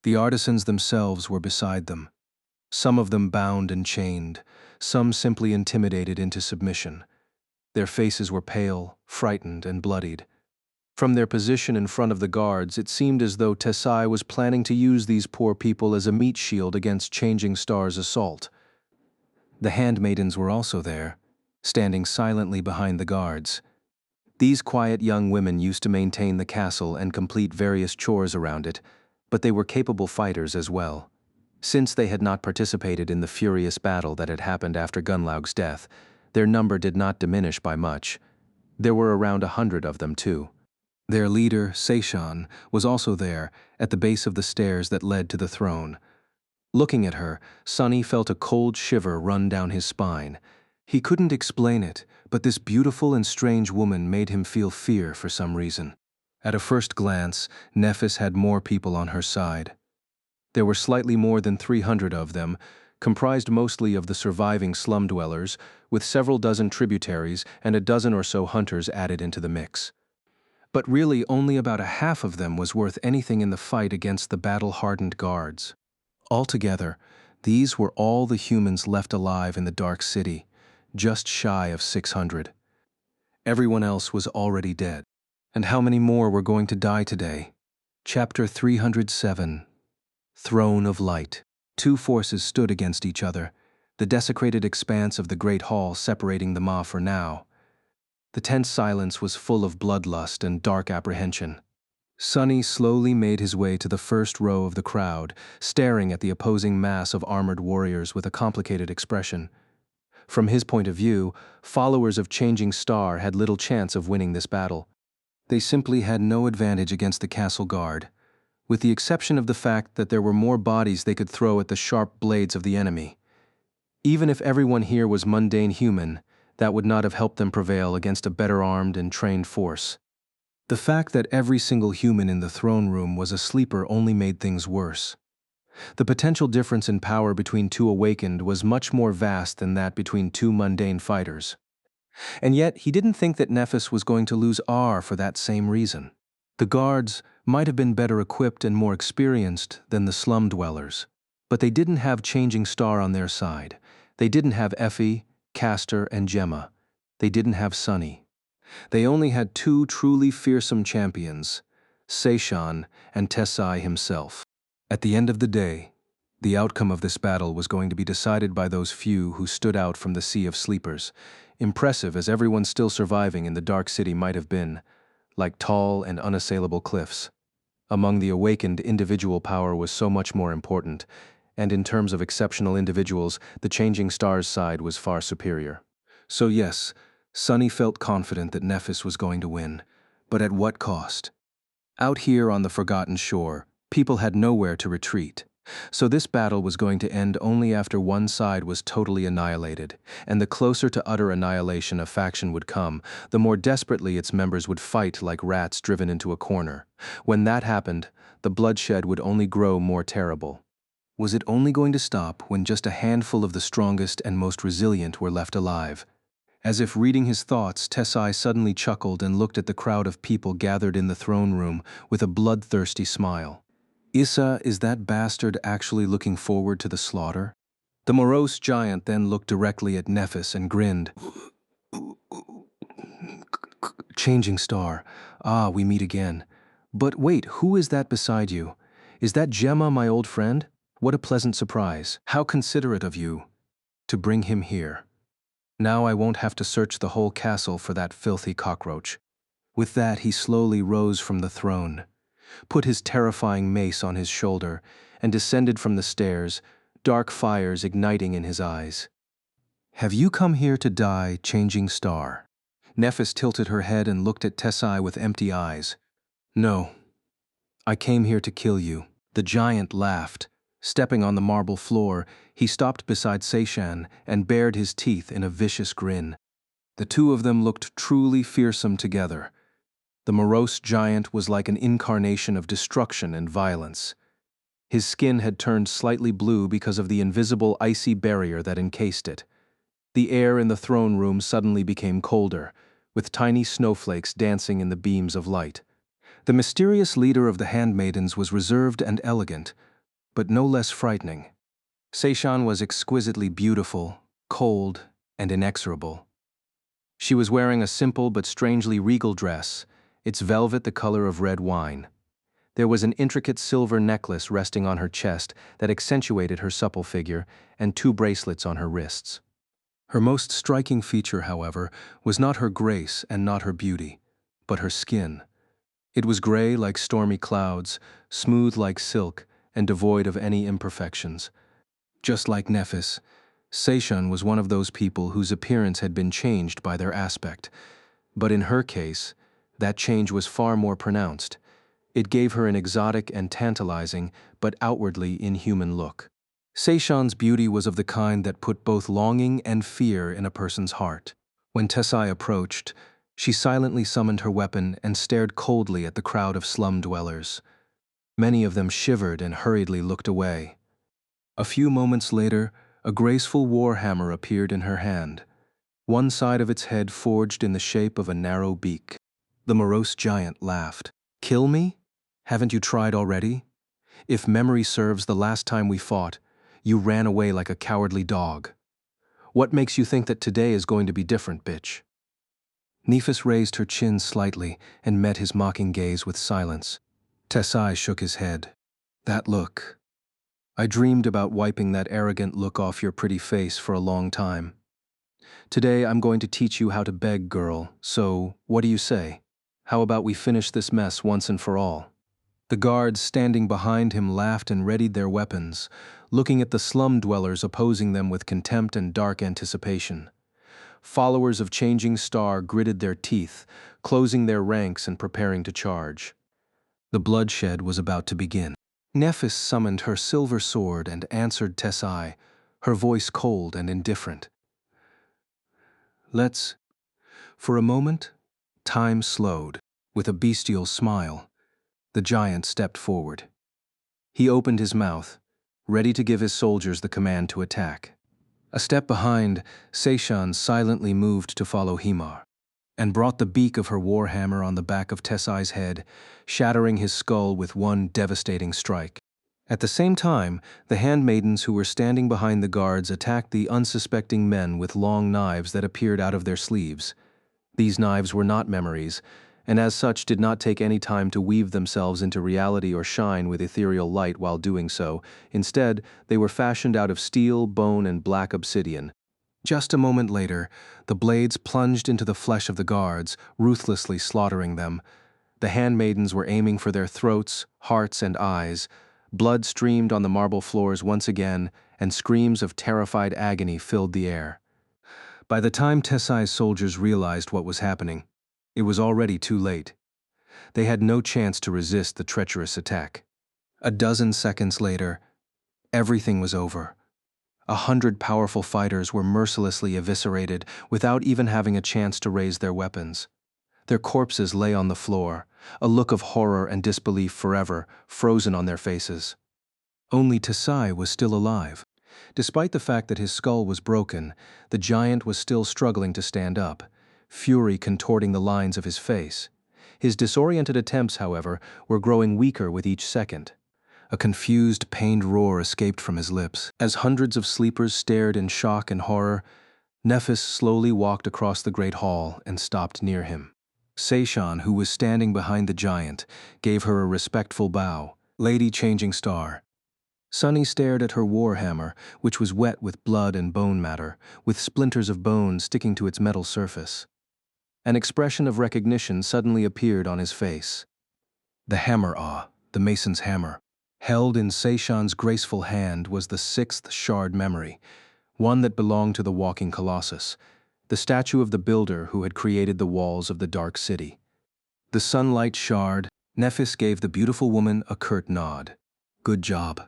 The artisans themselves were beside them, some of them bound and chained, some simply intimidated into submission. Their faces were pale, frightened, and bloodied. From their position in front of the guards, it seemed as though Tesai was planning to use these poor people as a meat shield against Changing Star's assault. The handmaidens were also there, standing silently behind the guards. These quiet young women used to maintain the castle and complete various chores around it, but they were capable fighters as well. Since they had not participated in the furious battle that had happened after Gunlaug's death, their number did not diminish by much. There were around 100 of them too. Their leader, Seishan, was also there, at the base of the stairs that led to the throne. Looking at her, Sunny felt a cold shiver run down his spine. He couldn't explain it, but this beautiful and strange woman made him feel fear for some reason. At a first glance, Nephis had more people on her side. There were slightly more than 300 of them, comprised mostly of the surviving slum dwellers, with several dozen tributaries and a dozen or so hunters added into the mix. But really only about a half of them was worth anything in the fight against the battle-hardened guards. Altogether, these were all the humans left alive in the Dark City, just shy of 600. Everyone else was already dead. And how many more were going to die today? Chapter 307. Throne of Light. Two forces stood against each other, the desecrated expanse of the Great Hall separating the Ma for now. The tense silence was full of bloodlust and dark apprehension. Sunny slowly made his way to the first row of the crowd, staring at the opposing mass of armored warriors with a complicated expression. From his point of view, followers of Changing Star had little chance of winning this battle. They simply had no advantage against the castle guard, with the exception of the fact that there were more bodies they could throw at the sharp blades of the enemy. Even if everyone here was mundane human, that would not have helped them prevail against a better armed and trained force. The fact that every single human in the throne room was a sleeper only made things worse. The potential difference in power between two awakened was much more vast than that between two mundane fighters. And yet, he didn't think that Nephis was going to lose R for that same reason. The guards might have been better equipped and more experienced than the slum dwellers, but they didn't have Changing Star on their side. They didn't have Effie, Castor, and Gemma. They didn't have Sunny. They only had two truly fearsome champions, Seishan and Tessai himself. At the end of the day, the outcome of this battle was going to be decided by those few who stood out from the sea of sleepers, impressive as everyone still surviving in the Dark City might have been, like tall and unassailable cliffs. Among the awakened, individual power was so much more important, and in terms of exceptional individuals, the Changing Star's side was far superior. So yes, Sunny felt confident that Nephis was going to win, but at what cost? Out here on the Forgotten Shore, people had nowhere to retreat, so this battle was going to end only after one side was totally annihilated, and the closer to utter annihilation a faction would come, the more desperately its members would fight like rats driven into a corner. When that happened, the bloodshed would only grow more terrible. Was it only going to stop when just a handful of the strongest and most resilient were left alive? As if reading his thoughts, Tessai suddenly chuckled and looked at the crowd of people gathered in the throne room with a bloodthirsty smile. Issa, is that bastard actually looking forward to the slaughter? The morose giant then looked directly at Nephis and grinned. Changing Star. Ah, we meet again. But wait, who is that beside you? Is that Gemma, my old friend? What a pleasant surprise. How considerate of you to bring him here. Now I won't have to search the whole castle for that filthy cockroach. With that, he slowly rose from the throne, put his terrifying mace on his shoulder, and descended from the stairs, dark fires igniting in his eyes. Have you come here to die, Changing Star? Nephis tilted her head and looked at Tessai with empty eyes. No, I came here to kill you. The giant laughed. Stepping on the marble floor, he stopped beside Seishan and bared his teeth in a vicious grin. The two of them looked truly fearsome together. The morose giant was like an incarnation of destruction and violence. His skin had turned slightly blue because of the invisible icy barrier that encased it. The air in the throne room suddenly became colder, with tiny snowflakes dancing in the beams of light. The mysterious leader of the handmaidens was reserved and elegant, but no less frightening. Seishan was exquisitely beautiful, cold, and inexorable. She was wearing a simple but strangely regal dress, its velvet the color of red wine. There was an intricate silver necklace resting on her chest that accentuated her supple figure, and two bracelets on her wrists. Her most striking feature, however, was not her grace and not her beauty, but her skin. It was gray like stormy clouds, smooth like silk, and devoid of any imperfections. Just like Nephis, Seishan was one of those people whose appearance had been changed by their aspect. But in her case, that change was far more pronounced. It gave her an exotic and tantalizing, but outwardly inhuman look. Seishan's beauty was of the kind that put both longing and fear in a person's heart. When Tessai approached, she silently summoned her weapon and stared coldly at the crowd of slum dwellers. Many of them shivered and hurriedly looked away. A few moments later, a graceful warhammer appeared in her hand, one side of its head forged in the shape of a narrow beak. The morose giant laughed. Kill me? Haven't you tried already? If memory serves, the last time we fought, you ran away like a cowardly dog. What makes you think that today is going to be different, bitch?" Nephis raised her chin slightly and met his mocking gaze with silence. Tessai shook his head. "That look. I dreamed about wiping that arrogant look off your pretty face for a long time. Today I'm going to teach you how to beg, girl, so what do you say? How about we finish this mess once and for all?" The guards standing behind him laughed and readied their weapons, looking at the slum dwellers opposing them with contempt and dark anticipation. Followers of Changing Star gritted their teeth, closing their ranks and preparing to charge. The bloodshed was about to begin. Nephis summoned her silver sword and answered Tessai, her voice cold and indifferent. "Let's—" For a moment, time slowed. With a bestial smile, the giant stepped forward. He opened his mouth, ready to give his soldiers the command to attack. A step behind, Seishan silently moved to follow Himar, and brought the beak of her warhammer on the back of Tessai's head, shattering his skull with one devastating strike. At the same time, the handmaidens who were standing behind the guards attacked the unsuspecting men with long knives that appeared out of their sleeves. These knives were not memories, and as such did not take any time to weave themselves into reality or shine with ethereal light while doing so. Instead, they were fashioned out of steel, bone, and black obsidian. Just a moment later, the blades plunged into the flesh of the guards, ruthlessly slaughtering them. The handmaidens were aiming for their throats, hearts, and eyes. Blood streamed on the marble floors once again, and screams of terrified agony filled the air. By the time Tessai's soldiers realized what was happening, it was already too late. They had no chance to resist the treacherous attack. A dozen seconds later, everything was over. 100 powerful fighters were mercilessly eviscerated without even having a chance to raise their weapons. Their corpses lay on the floor, a look of horror and disbelief forever frozen on their faces. Only Tessai was still alive. Despite the fact that his skull was broken, the giant was still struggling to stand up, fury contorting the lines of his face. His disoriented attempts, however, were growing weaker with each second. A confused, pained roar escaped from his lips. As hundreds of sleepers stared in shock and horror, Nephis slowly walked across the great hall and stopped near him. Seishan, who was standing behind the giant, gave her a respectful bow. "Lady Changing Star." Sunny stared at her warhammer, which was wet with blood and bone matter, with splinters of bone sticking to its metal surface. An expression of recognition suddenly appeared on his face. The hammer the mason's hammer. Held in Seishan's graceful hand was the 6th shard memory, one that belonged to the walking colossus, the statue of the builder who had created the walls of the dark city. The sunlight shard, Nephis gave the beautiful woman a curt nod. "Good job."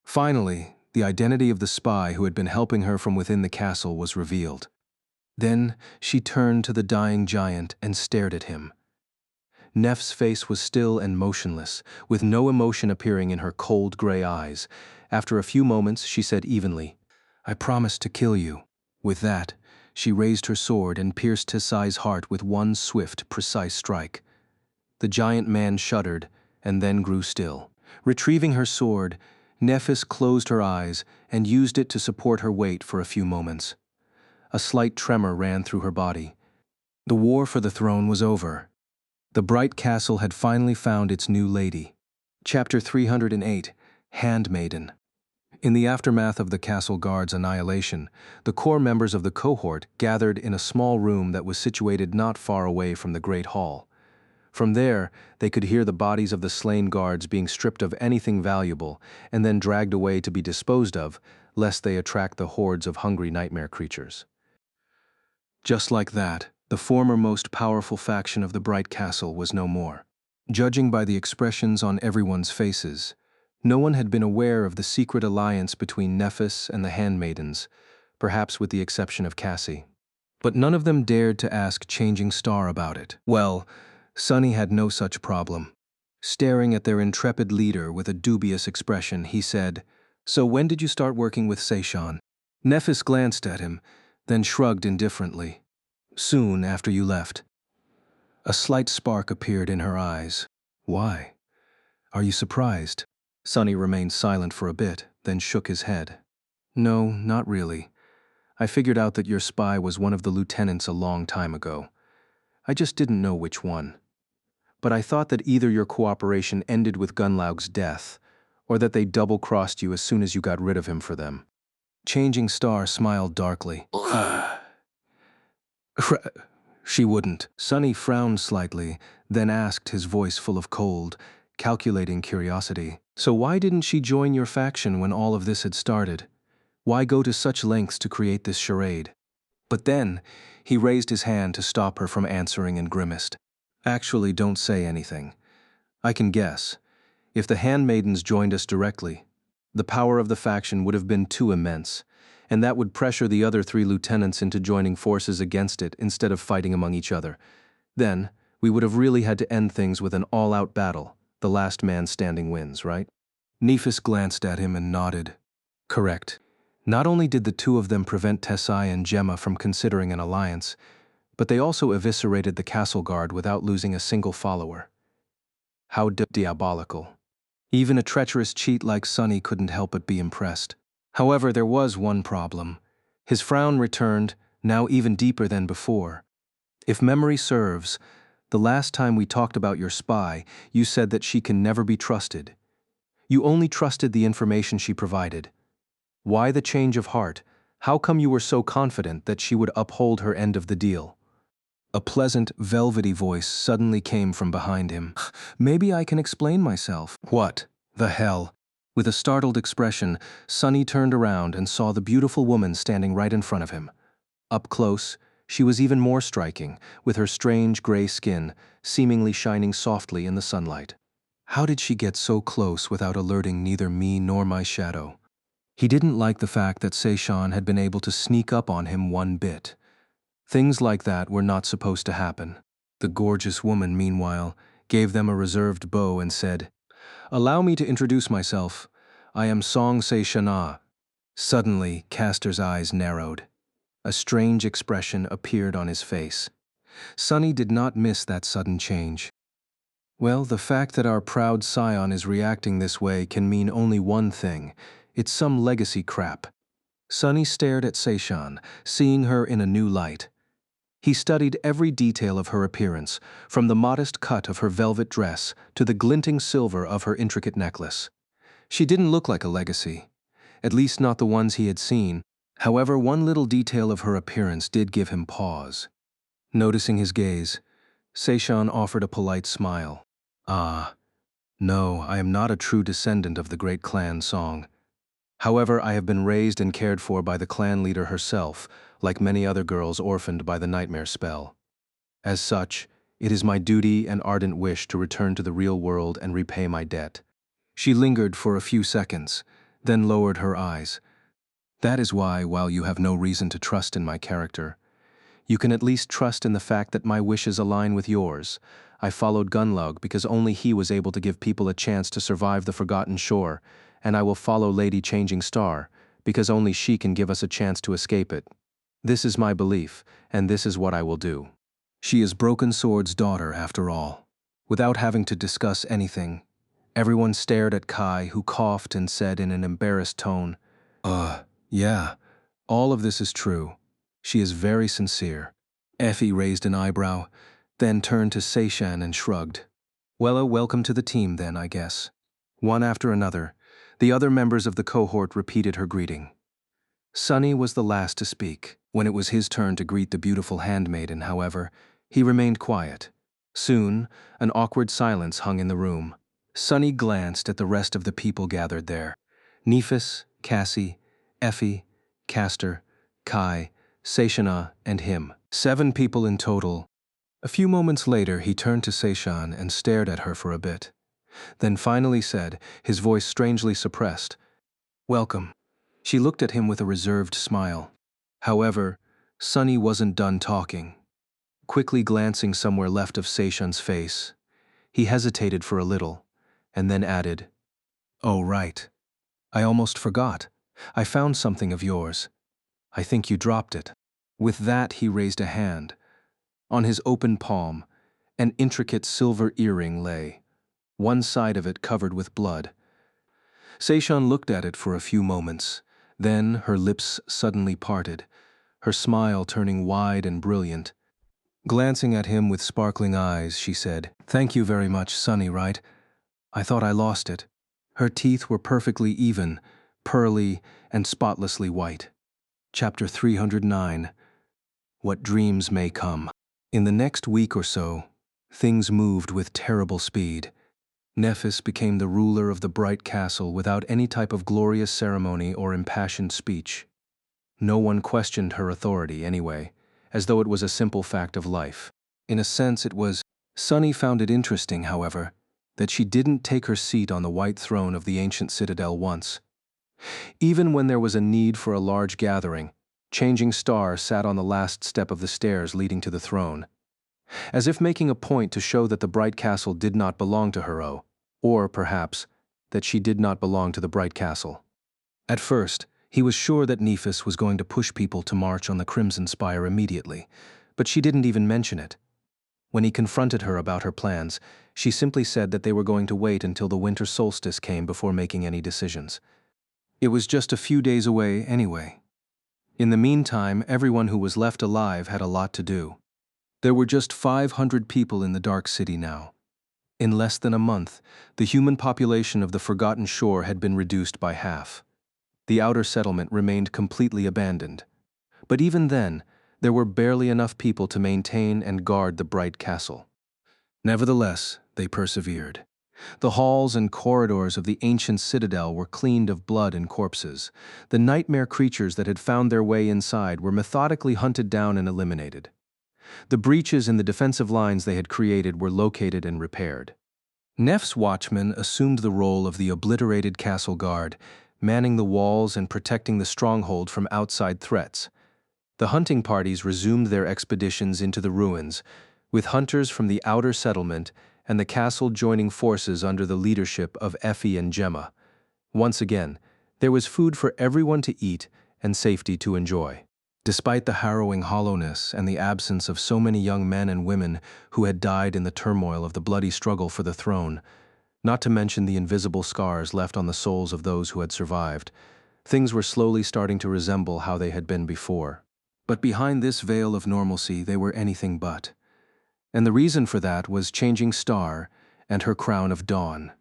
Finally, the identity of the spy who had been helping her from within the castle was revealed. Then she turned to the dying giant and stared at him. Neff's face was still and motionless, with no emotion appearing in her cold gray eyes. After a few moments, she said evenly, "I promised to kill you." With that, she raised her sword and pierced Tessai's heart with one swift, precise strike. The giant man shuddered and then grew still. Retrieving her sword, Nephis closed her eyes and used it to support her weight for a few moments. A slight tremor ran through her body. The war for the throne was over. The bright castle had finally found its new lady. Chapter 308, Handmaiden. In the aftermath of the castle guard's annihilation, the core members of the cohort gathered in a small room that was situated not far away from the Great Hall. From there, they could hear the bodies of the slain guards being stripped of anything valuable and then dragged away to be disposed of, lest they attract the hordes of hungry nightmare creatures. Just like that, the former most powerful faction of the Bright Castle was no more. Judging by the expressions on everyone's faces, no one had been aware of the secret alliance between Nephis and the handmaidens, perhaps with the exception of Cassie. But none of them dared to ask Changing Star about it. Well, Sunny had no such problem. Staring at their intrepid leader with a dubious expression, he said, "So when did you start working with Seishan?" Nephis glanced at him, then shrugged indifferently. "Soon after you left." A slight spark appeared in her eyes. "Why? Are you surprised?" Sunny remained silent for a bit, then shook his head. No, not really. I figured out that your spy was one of the lieutenants a long time ago. I just didn't know which one. But I thought that either your cooperation ended with Gunlaug's death, or that they double-crossed you as soon as you got rid of him for them. Changing Star smiled darkly. She wouldn't. Sunny frowned slightly, then asked, his voice full of cold, calculating curiosity. So why didn't she join your faction when all of this had started? Why go to such lengths to create this charade? But then, he raised his hand to stop her from answering and grimaced. Actually, don't say anything. I can guess. If the handmaidens joined us directly, the power of the faction would have been too immense, and that would pressure the other 3 lieutenants into joining forces against it instead of fighting among each other. Then, we would have really had to end things with an all-out battle. The last man standing wins, right? Nephis glanced at him and nodded. Correct. Not only did the 2 of them prevent Tessai and Gemma from considering an alliance, but they also eviscerated the castle guard without losing a single follower. How diabolical. Even a treacherous cheat like Sunny couldn't help but be impressed. However, there was one problem. His frown returned, now even deeper than before. If memory serves, the last time we talked about your spy, you said that she can never be trusted. You only trusted the information she provided. Why the change of heart? How come you were so confident that she would uphold her end of the deal? A pleasant, velvety voice suddenly came from behind him. Maybe I can explain myself. What the hell? With a startled expression, Sunny turned around and saw the beautiful woman standing right in front of him. Up close, she was even more striking, with her strange gray skin seemingly shining softly in the sunlight. How did she get so close without alerting neither me nor my shadow? He didn't like the fact that Seishan had been able to sneak up on him one bit. Things like that were not supposed to happen. The gorgeous woman, meanwhile, gave them a reserved bow and said, "Allow me to introduce myself. I am Song Seishana." Suddenly, Castor's eyes narrowed. A strange expression appeared on his face. Sunny did not miss that sudden change. Well, the fact that our proud scion is reacting this way can mean only one thing. It's some legacy crap. Sunny stared at Seishan, seeing her in a new light. He studied every detail of her appearance, from the modest cut of her velvet dress to the glinting silver of her intricate necklace. She didn't look like a legacy, at least not the ones he had seen. However, one little detail of her appearance did give him pause. Noticing his gaze, Seishan offered a polite smile. Ah, no, I am not a true descendant of the great clan Song. However, I have been raised and cared for by the clan leader herself, like many other girls orphaned by the nightmare spell. As such, it is my duty and ardent wish to return to the real world and repay my debt. She lingered for a few seconds, then lowered her eyes. That is why, while you have no reason to trust in my character, you can at least trust in the fact that my wishes align with yours. I followed Gunlaug because only he was able to give people a chance to survive the Forgotten Shore, and I will follow Lady Changing Star because only she can give us a chance to escape it. This is my belief, and this is what I will do. She is Broken Sword's daughter, after all. Without having to discuss anything, everyone stared at Kai, who coughed and said in an embarrassed tone, yeah, all of this is true. She is very sincere." Effie raised an eyebrow, then turned to Seishan and shrugged. "Well, welcome to the team then, I guess." One after another, the other members of the cohort repeated her greeting. Sunny was the last to speak. When it was his turn to greet the beautiful handmaiden, however, he remained quiet. Soon, an awkward silence hung in the room. Sunny glanced at the rest of the people gathered there. Nephis, Cassie, Effie, Castor, Kai, Seishana, and him. 7 people in total. A few moments later, he turned to Seishan and stared at her for a bit. Then finally said, his voice strangely suppressed, "Welcome." She looked at him with a reserved smile. However, Sunny wasn't done talking. Quickly glancing somewhere left of Seishan's face, he hesitated for a little, and then added, "Oh, right. I almost forgot. I found something of yours. I think you dropped it." With that, he raised a hand. On his open palm, an intricate silver earring lay, one side of it covered with blood. Seishan looked at it for a few moments. Then her lips suddenly parted, her smile turning wide and brilliant. Glancing at him with sparkling eyes, she said, "Thank you very much, Sunny, right? I thought I lost it." Her teeth were perfectly even, pearly, and spotlessly white. Chapter 309. What Dreams May Come. In the next week or so, things moved with terrible speed. Nephis became the ruler of the bright castle without any type of glorious ceremony or impassioned speech. No one questioned her authority anyway, as though it was a simple fact of life. In a sense, it was. Sunny found it interesting, however, that she didn't take her seat on the white throne of the ancient citadel once. Even when there was a need for a large gathering, Changing Star sat on the last step of the stairs leading to the throne, as if making a point to show that the bright castle did not belong to her, or, perhaps, that she did not belong to the bright castle. At first, he was sure that Nephis was going to push people to march on the Crimson Spire immediately, but she didn't even mention it. When he confronted her about her plans, she simply said that they were going to wait until the winter solstice came before making any decisions. It was just a few days away anyway. In the meantime, everyone who was left alive had a lot to do. There were just 500 people in the Dark City now. In less than a month, the human population of the Forgotten Shore had been reduced by half. The outer settlement remained completely abandoned. But even then, there were barely enough people to maintain and guard the bright castle. Nevertheless, they persevered. The halls and corridors of the ancient citadel were cleaned of blood and corpses. The nightmare creatures that had found their way inside were methodically hunted down and eliminated. The breaches in the defensive lines they had created were located and repaired. Neff's watchmen assumed the role of the obliterated castle guard, manning the walls and protecting the stronghold from outside threats. The hunting parties resumed their expeditions into the ruins, with hunters from the outer settlement and the castle joining forces under the leadership of Effie and Gemma. Once again, there was food for everyone to eat and safety to enjoy. Despite the harrowing hollowness and the absence of so many young men and women who had died in the turmoil of the bloody struggle for the throne, not to mention the invisible scars left on the souls of those who had survived, things were slowly starting to resemble how they had been before. But behind this veil of normalcy, they were anything but. And the reason for that was Changing Star and her crown of dawn.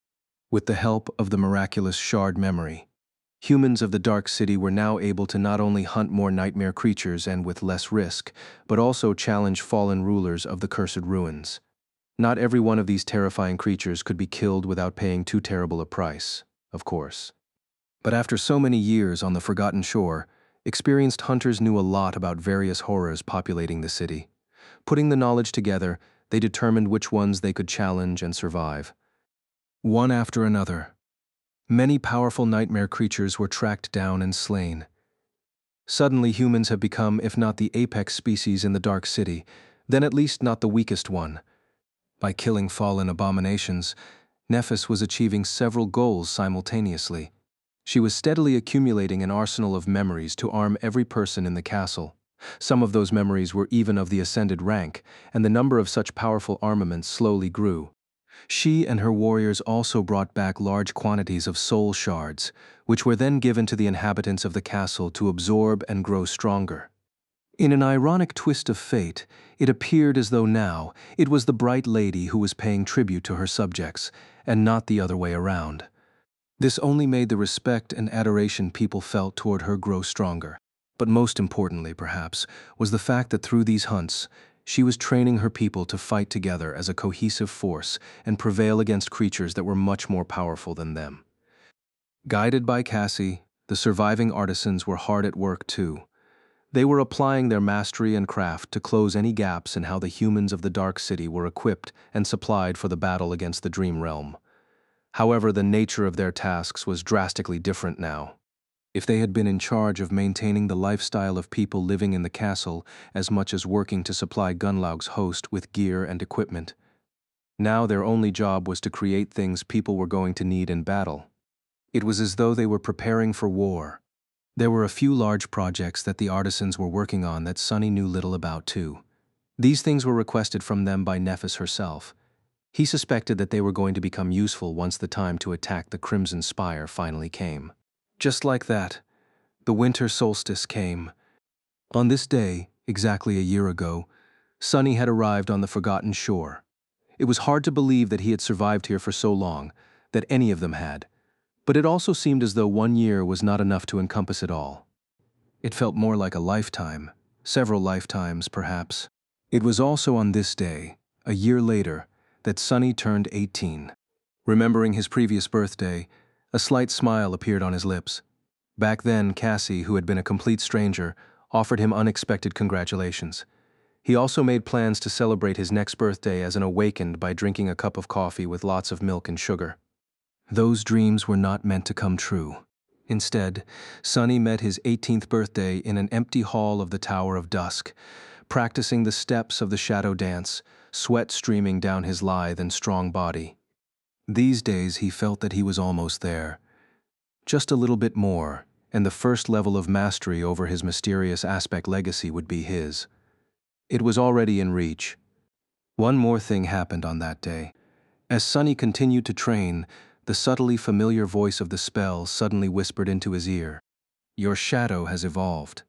With the help of the miraculous shard memory, humans of the Dark City were now able to not only hunt more nightmare creatures and with less risk, but also challenge fallen rulers of the cursed ruins. Not every one of these terrifying creatures could be killed without paying too terrible a price, of course. But after so many years on the Forgotten Shore, experienced hunters knew a lot about various horrors populating the city. Putting the knowledge together, they determined which ones they could challenge and survive. One after another, many powerful nightmare creatures were tracked down and slain. Suddenly, humans have become, if not the apex species in the Dark City, then at least not the weakest one. By killing fallen abominations, Nephis was achieving several goals simultaneously. She was steadily accumulating an arsenal of memories to arm every person in the castle. Some of those memories were even of the ascended rank, and the number of such powerful armaments slowly grew. She and her warriors also brought back large quantities of soul shards, which were then given to the inhabitants of the castle to absorb and grow stronger. In an ironic twist of fate, it appeared as though now it was the Bright Lady who was paying tribute to her subjects, and not the other way around. This only made the respect and adoration people felt toward her grow stronger. But most importantly, perhaps, was the fact that through these hunts, she was training her people to fight together as a cohesive force and prevail against creatures that were much more powerful than them. Guided by Cassie, the surviving artisans were hard at work too. They were applying their mastery and craft to close any gaps in how the humans of the Dark City were equipped and supplied for the battle against the Dream Realm. However, the nature of their tasks was drastically different now. If they had been in charge of maintaining the lifestyle of people living in the castle as much as working to supply Gunlaug's host with gear and equipment, now their only job was to create things people were going to need in battle. It was as though they were preparing for war. There were a few large projects that the artisans were working on that Sunny knew little about too. These things were requested from them by Nephis herself. He suspected that they were going to become useful once the time to attack the Crimson Spire finally came. Just like that, the winter solstice came. On this day, exactly a year ago, Sunny had arrived on the forgotten shore. It was hard to believe that he had survived here for so long, that any of them had, but it also seemed as though 1 year was not enough to encompass it all. It felt more like a lifetime, several lifetimes perhaps. It was also on this day, a year later, that Sunny turned 18. Remembering his previous birthday, a slight smile appeared on his lips. Back then, Cassie, who had been a complete stranger, offered him unexpected congratulations. He also made plans to celebrate his next birthday as an awakened by drinking a cup of coffee with lots of milk and sugar. Those dreams were not meant to come true. Instead, Sunny met his 18th birthday in an empty hall of the Tower of Dusk, practicing the steps of the shadow dance, sweat streaming down his lithe and strong body. These days he felt that he was almost there. Just a little bit more, and the first level of mastery over his mysterious aspect legacy would be his. It was already in reach. One more thing happened on that day. As Sunny continued to train, the subtly familiar voice of the spell suddenly whispered into his ear, "Your shadow has evolved."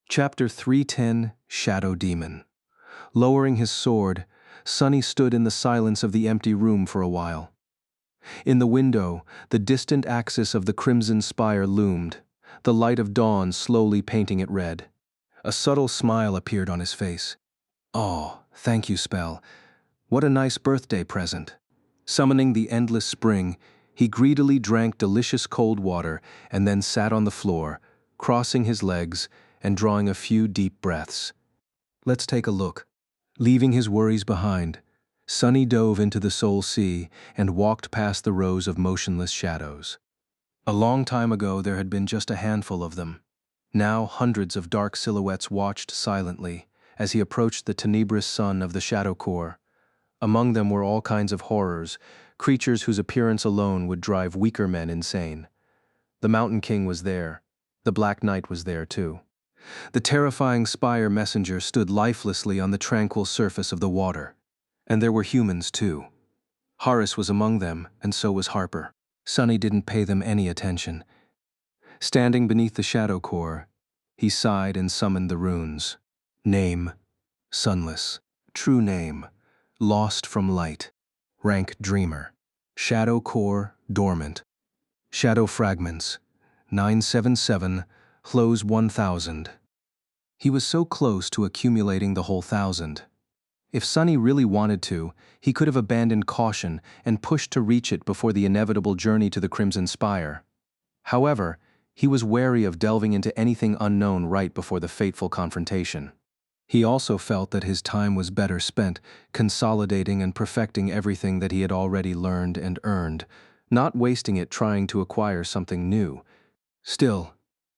Chapter 310, Shadow Demon. Lowering his sword, Sunny stood in the silence of the empty room for a while. In the window, the distant axis of the Crimson Spire loomed, the light of dawn slowly painting it red. A subtle smile appeared on his face. "Oh, thank you, spell. What a nice birthday present." Summoning the endless spring, he greedily drank delicious cold water and then sat on the floor, crossing his legs and drawing a few deep breaths. Let's take a look. Leaving his worries behind, Sunny dove into the Soul Sea and walked past the rows of motionless shadows. A long time ago there had been just a handful of them. Now hundreds of dark silhouettes watched silently as he approached the tenebrous sun of the Shadow Core. Among them were all kinds of horrors, creatures whose appearance alone would drive weaker men insane. The Mountain King was there. The Black Knight was there too. The terrifying Spire Messenger stood lifelessly on the tranquil surface of the water. And there were humans too. Horace was among them, and so was Harper. Sunny didn't pay them any attention. Standing beneath the Shadow Core, he sighed and summoned the runes. Name, Sunless. True name, Lost from Light. Rank Dreamer. Shadow Core, Dormant. Shadow Fragments, 977, close 1000. He was so close to accumulating the whole 1,000. If Sunny really wanted to, he could have abandoned caution and pushed to reach it before the inevitable journey to the Crimson Spire. However, he was wary of delving into anything unknown right before the fateful confrontation. He also felt that his time was better spent consolidating and perfecting everything that he had already learned and earned, not wasting it trying to acquire something new. Still,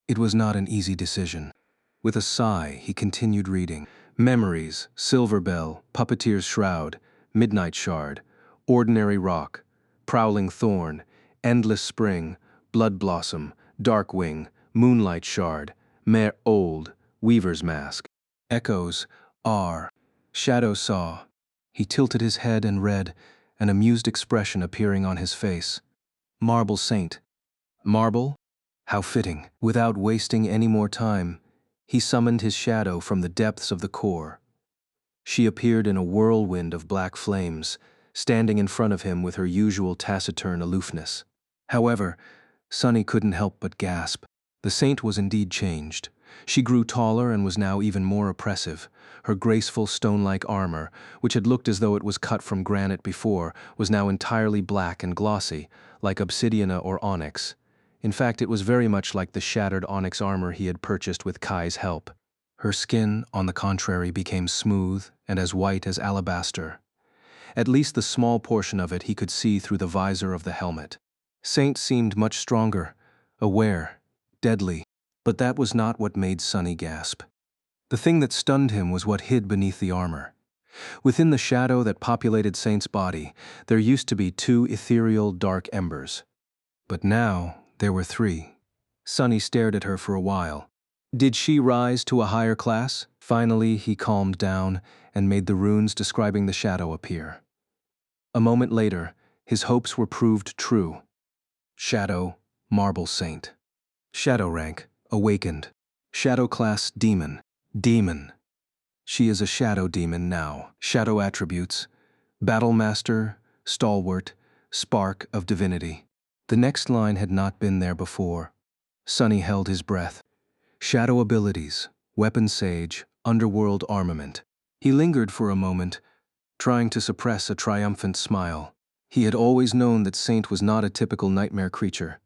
it was not an easy decision. With a sigh, he continued reading. Memories, Silver Bell, Puppeteer's Shroud, Midnight Shard, Ordinary Rock, Prowling Thorn, Endless Spring, Blood Blossom, Darkwing, Moonlight Shard, Mare Old, Weaver's Mask. Echoes, R. Shadow Saw. He tilted his head and read, an amused expression appearing on his face. Marble Saint. Marble? How fitting. Without wasting any more time, he summoned his shadow from the depths of the core. She appeared in a whirlwind of black flames, standing in front of him with her usual taciturn aloofness. However, Sunny couldn't help but gasp. The saint was indeed changed. She grew taller and was now even more oppressive. Her graceful stone-like armor, which had looked as though it was cut from granite before, was now entirely black and glossy, like obsidiana or onyx. In fact, it was very much like the shattered onyx armor he had purchased with Kai's help. Her skin, on the contrary, became smooth and as white as alabaster. At least the small portion of it he could see through the visor of the helmet. Saint seemed much stronger, aware, deadly, but that was not what made Sunny gasp. The thing that stunned him was what hid beneath the armor. Within the shadow that populated Saint's body, there used to be 2 ethereal dark embers. But now, there were 3. Sunny stared at her for a while. Did she rise to a higher class? Finally, he calmed down and made the runes describing the shadow appear. A moment later, his hopes were proved true. Shadow, Marble Saint. Shadow rank, awakened. Shadow class, demon. Demon. She is a shadow demon now. Shadow attributes: Battle Master, Stalwart, Spark of Divinity. The next line had not been there before. Sunny held his breath. Shadow abilities: Weapon Sage, Underworld Armament. He lingered for a moment, trying to suppress a triumphant smile. He had always known that Saint was not a typical nightmare creature.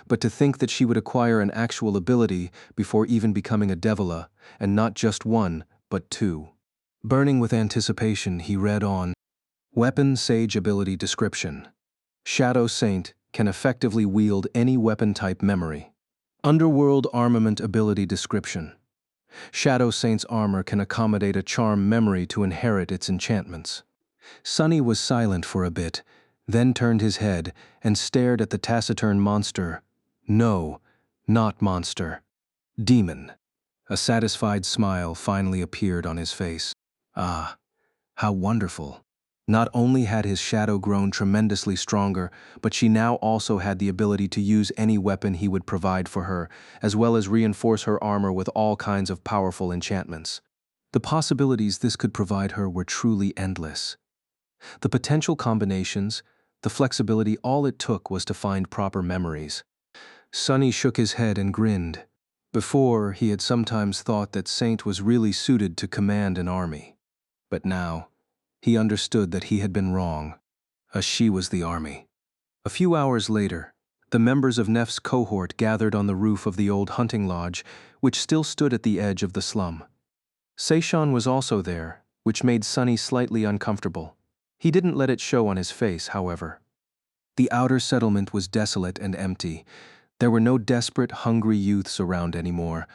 But to think that she would acquire an actual ability before even becoming a Devila, and not just one, but two. Burning with anticipation, he read on. Weapon Sage Ability Description. Shadow Saint can effectively wield any weapon type memory. Underworld Armament Ability Description. Shadow Saint's armor can accommodate a charm memory to inherit its enchantments. Sunny was silent for a bit, then turned his head and stared at the taciturn monster. No, not monster. Demon. A satisfied smile finally appeared on his face. Ah, how wonderful. Not only had his shadow grown tremendously stronger, but she now also had the ability to use any weapon he would provide for her, as well as reinforce her armor with all kinds of powerful enchantments. The possibilities this could provide her were truly endless. The potential combinations, the flexibility, all it took was to find proper memories. Sunny shook his head and grinned. Before, he had sometimes thought that Saint was really suited to command an army. But now, he understood that he had been wrong. She was the army. A few hours later, the members of Nef's cohort gathered on the roof of the old hunting lodge, which still stood at the edge of the slum. Seishan was also there, which made Sunny slightly uncomfortable. He didn't let it show on his face, however. The outer settlement was desolate and empty. There were no desperate, hungry youths around anymore.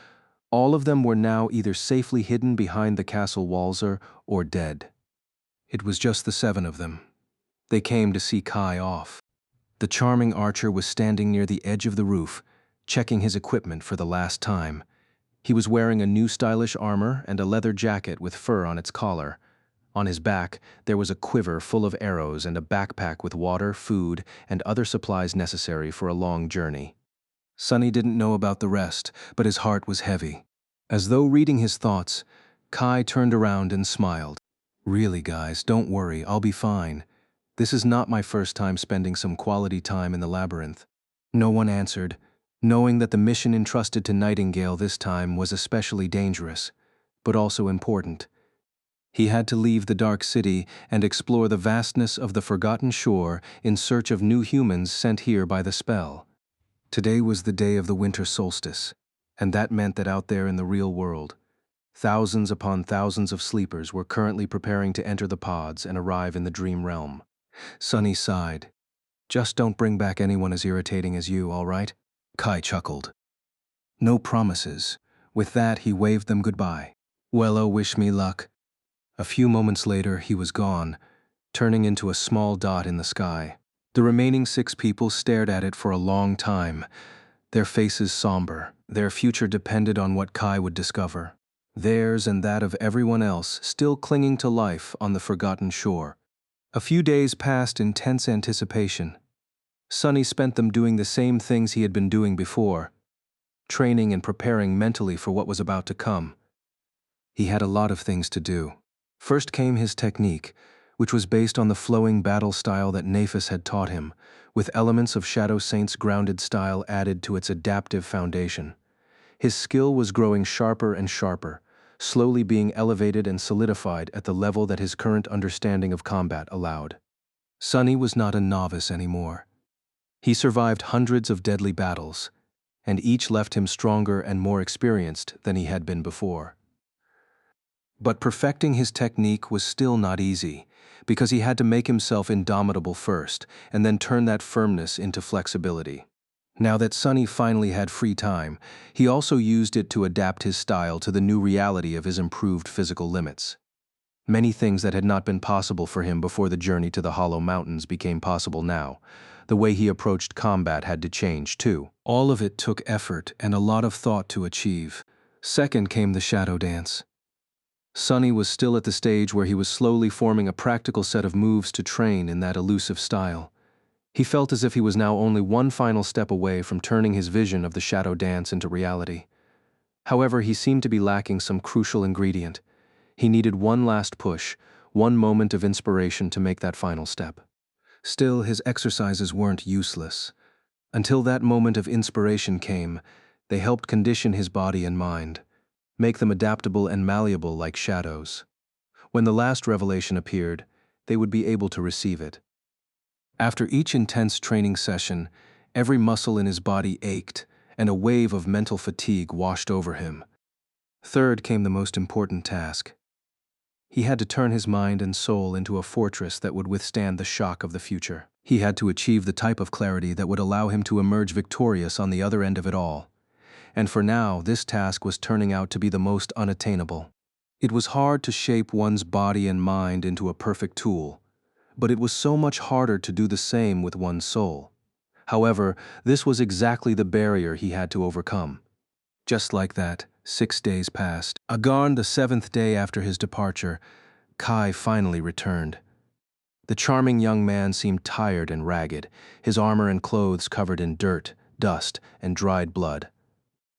All of them were now either safely hidden behind the castle walls or dead. It was just the 7 of them. They came to see Kai off. The charming archer was standing near the edge of the roof, checking his equipment for the last time. He was wearing a new stylish armor and a leather jacket with fur on its collar. On his back, there was a quiver full of arrows and a backpack with water, food, and other supplies necessary for a long journey. Sunny didn't know about the rest, but his heart was heavy. As though reading his thoughts, Kai turned around and smiled. Really, guys, don't worry, I'll be fine. This is not my first time spending some quality time in the labyrinth. No one answered, knowing that the mission entrusted to Nightingale this time was especially dangerous, but also important. He had to leave the Dark City and explore the vastness of the Forgotten Shore in search of new humans sent here by the spell. Today was the day of the winter solstice, and that meant that out there in the real world, thousands upon thousands of sleepers were currently preparing to enter the pods and arrive in the dream realm. Sunny sighed. Just don't bring back anyone as irritating as you, all right? Kai chuckled. No promises. With that, he waved them goodbye. Well, oh, wish me luck. A few moments later, he was gone, turning into a small dot in the sky. The remaining 6 people stared at it for a long time, their faces somber. Their future depended on what Kai would discover. Theirs and that of everyone else still clinging to life on the Forgotten Shore. A few days passed in tense anticipation. Sunny spent them doing the same things he had been doing before, training and preparing mentally for what was about to come. He had a lot of things to do. First came his technique, which was based on the flowing battle style that Naphis had taught him, with elements of Shadow Saint's grounded style added to its adaptive foundation. His skill was growing sharper and sharper, slowly being elevated and solidified at the level that his current understanding of combat allowed. Sunny was not a novice anymore. He survived hundreds of deadly battles, and each left him stronger and more experienced than he had been before. But perfecting his technique was still not easy, because he had to make himself indomitable first, and then turn that firmness into flexibility. Now that Sunny finally had free time, he also used it to adapt his style to the new reality of his improved physical limits. Many things that had not been possible for him before the journey to the Hollow Mountains became possible now. The way he approached combat had to change, too. All of it took effort and a lot of thought to achieve. Second came the shadow dance. Sunny was still at the stage where he was slowly forming a practical set of moves to train in that elusive style. He felt as if he was now only one final step away from turning his vision of the shadow dance into reality. However, he seemed to be lacking some crucial ingredient. He needed one last push, one moment of inspiration to make that final step. Still, his exercises weren't useless. Until that moment of inspiration came, they helped condition his body and mind, make them adaptable and malleable like shadows. When the last revelation appeared, they would be able to receive it. After each intense training session, every muscle in his body ached, and a wave of mental fatigue washed over him. Third came the most important task. He had to turn his mind and soul into a fortress that would withstand the shock of the future. He had to achieve the type of clarity that would allow him to emerge victorious on the other end of it all. And for now, this task was turning out to be the most unattainable. It was hard to shape one's body and mind into a perfect tool, but it was so much harder to do the same with one's soul. However, this was exactly the barrier he had to overcome. Just like that, 6 days passed. The 7th day after his departure, Kai finally returned. The charming young man seemed tired and ragged, his armor and clothes covered in dirt, dust, and dried blood.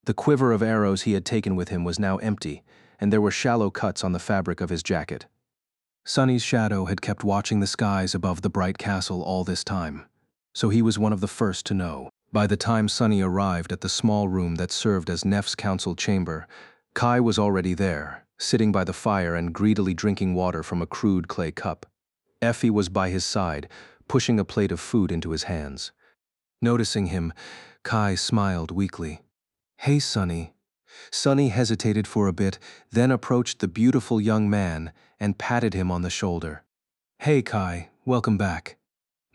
The quiver of arrows he had taken with him was now empty, and there were shallow cuts on the fabric of his jacket. Sunny's shadow had kept watching the skies above the bright castle all this time, so he was one of the first to know. By the time Sunny arrived at the small room that served as Nef's council chamber, Kai was already there, sitting by the fire and greedily drinking water from a crude clay cup. Effie was by his side, pushing a plate of food into his hands. Noticing him, Kai smiled weakly. "Hey, Sunny." Sunny hesitated for a bit, then approached the beautiful young man and patted him on the shoulder. "Hey, Kai, welcome back."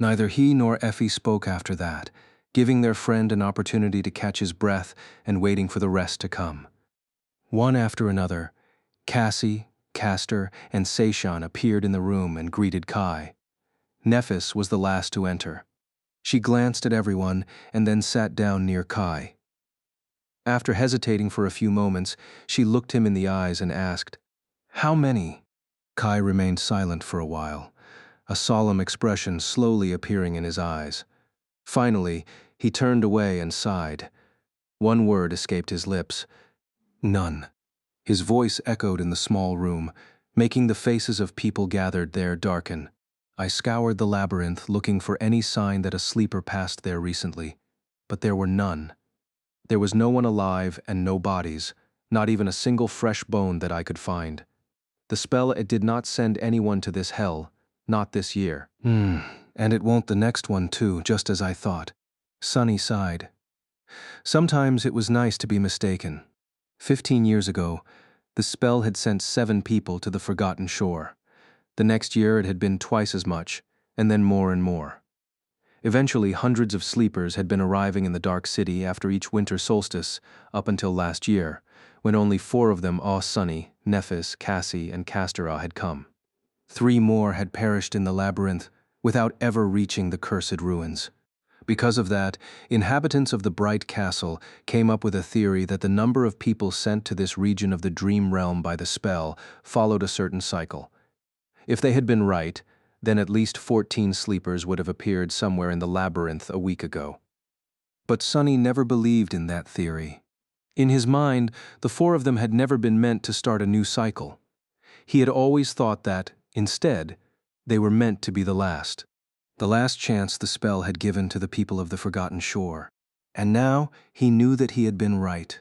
Neither he nor Effie spoke after that, giving their friend an opportunity to catch his breath and waiting for the rest to come. One after another, Cassie, Castor, and Seishan appeared in the room and greeted Kai. Nephis was the last to enter. She glanced at everyone and then sat down near Kai. After hesitating for a few moments, she looked him in the eyes and asked, "How many?" Kai remained silent for a while, a solemn expression slowly appearing in his eyes. Finally, he turned away and sighed. One word escaped his lips: "None." His voice echoed in the small room, making the faces of people gathered there darken. I scoured the labyrinth looking for any sign that a sleeper passed there recently, but there were none. There was no one alive and no bodies, not even a single fresh bone that I could find. The spell, it did not send anyone to this hell, not this year. And it won't the next one too, just as I thought. Sunny sighed. Sometimes it was nice to be mistaken. 15 years ago, the spell had sent 7 people to the Forgotten Shore. The next year it had been twice as much, and then more and more. Eventually, hundreds of sleepers had been arriving in the Dark City after each winter solstice, up until last year, when only 4 of them, Sunny, Nephis, Cassie, and Castora, had come. 3 more had perished in the labyrinth without ever reaching the cursed ruins. Because of that, inhabitants of the Bright Castle came up with a theory that the number of people sent to this region of the dream realm by the spell followed a certain cycle. If they had been right, then at least 14 sleepers would have appeared somewhere in the labyrinth a week ago. But Sunny never believed in that theory. In his mind, the 4 of them had never been meant to start a new cycle. He had always thought that, instead, they were meant to be the last chance the spell had given to the people of the Forgotten Shore. And now he knew that he had been right.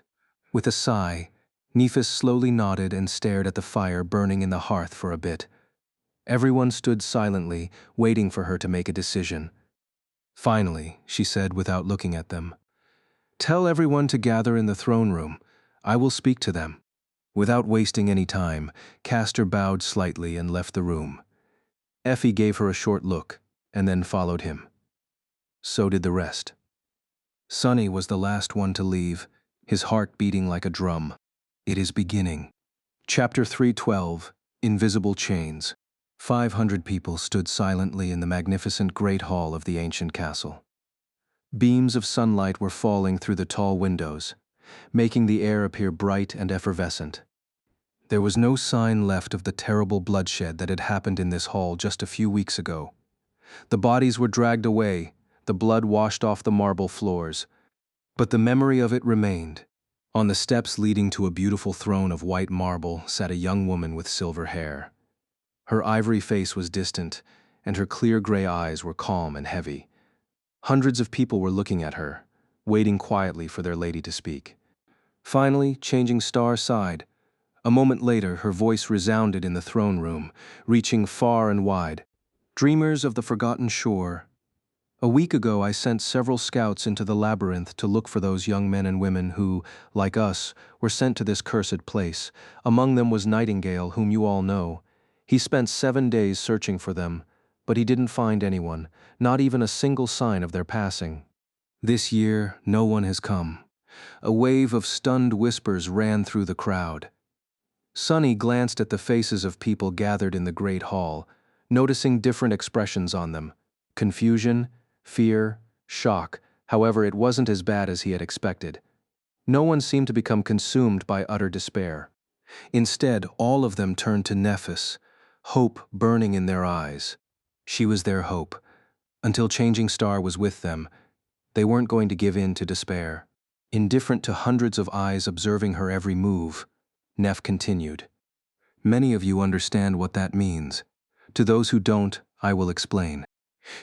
With a sigh, Nephis slowly nodded and stared at the fire burning in the hearth for a bit. Everyone stood silently, waiting for her to make a decision. Finally, she said without looking at them, "Tell everyone to gather in the throne room. I will speak to them." Without wasting any time, Castor bowed slightly and left the room. Effie gave her a short look, and then followed him. So did the rest. Sunny was the last one to leave, his heart beating like a drum. It is beginning. Chapter 312, Invisible Chains. 500 people stood silently in the magnificent great hall of the ancient castle. Beams of sunlight were falling through the tall windows, making the air appear bright and effervescent. There was no sign left of the terrible bloodshed that had happened in this hall just a few weeks ago. The bodies were dragged away, the blood washed off the marble floors, but the memory of it remained. On the steps leading to a beautiful throne of white marble sat a young woman with silver hair. Her ivory face was distant, and her clear gray eyes were calm and heavy. Hundreds of people were looking at her, waiting quietly for their lady to speak. Finally, Changing Star sighed. A moment later, her voice resounded in the throne room, reaching far and wide. Dreamers of the forgotten shore. A week ago, I sent several scouts into the labyrinth to look for those young men and women who, like us, were sent to this cursed place. Among them was Nightingale, whom you all know. He spent 7 days searching for them, but he didn't find anyone, not even a single sign of their passing. This year, no one has come. A wave of stunned whispers ran through the crowd. Sunny glanced at the faces of people gathered in the great hall, noticing different expressions on them: confusion, fear, shock. However, it wasn't as bad as he had expected. No one seemed to become consumed by utter despair. Instead, all of them turned to Nephis, hope burning in their eyes. She was their hope. Until Changing Star was with them, they weren't going to give in to despair. Indifferent to hundreds of eyes observing her every move, Neph continued. Many of you understand what that means. To those who don't, I will explain.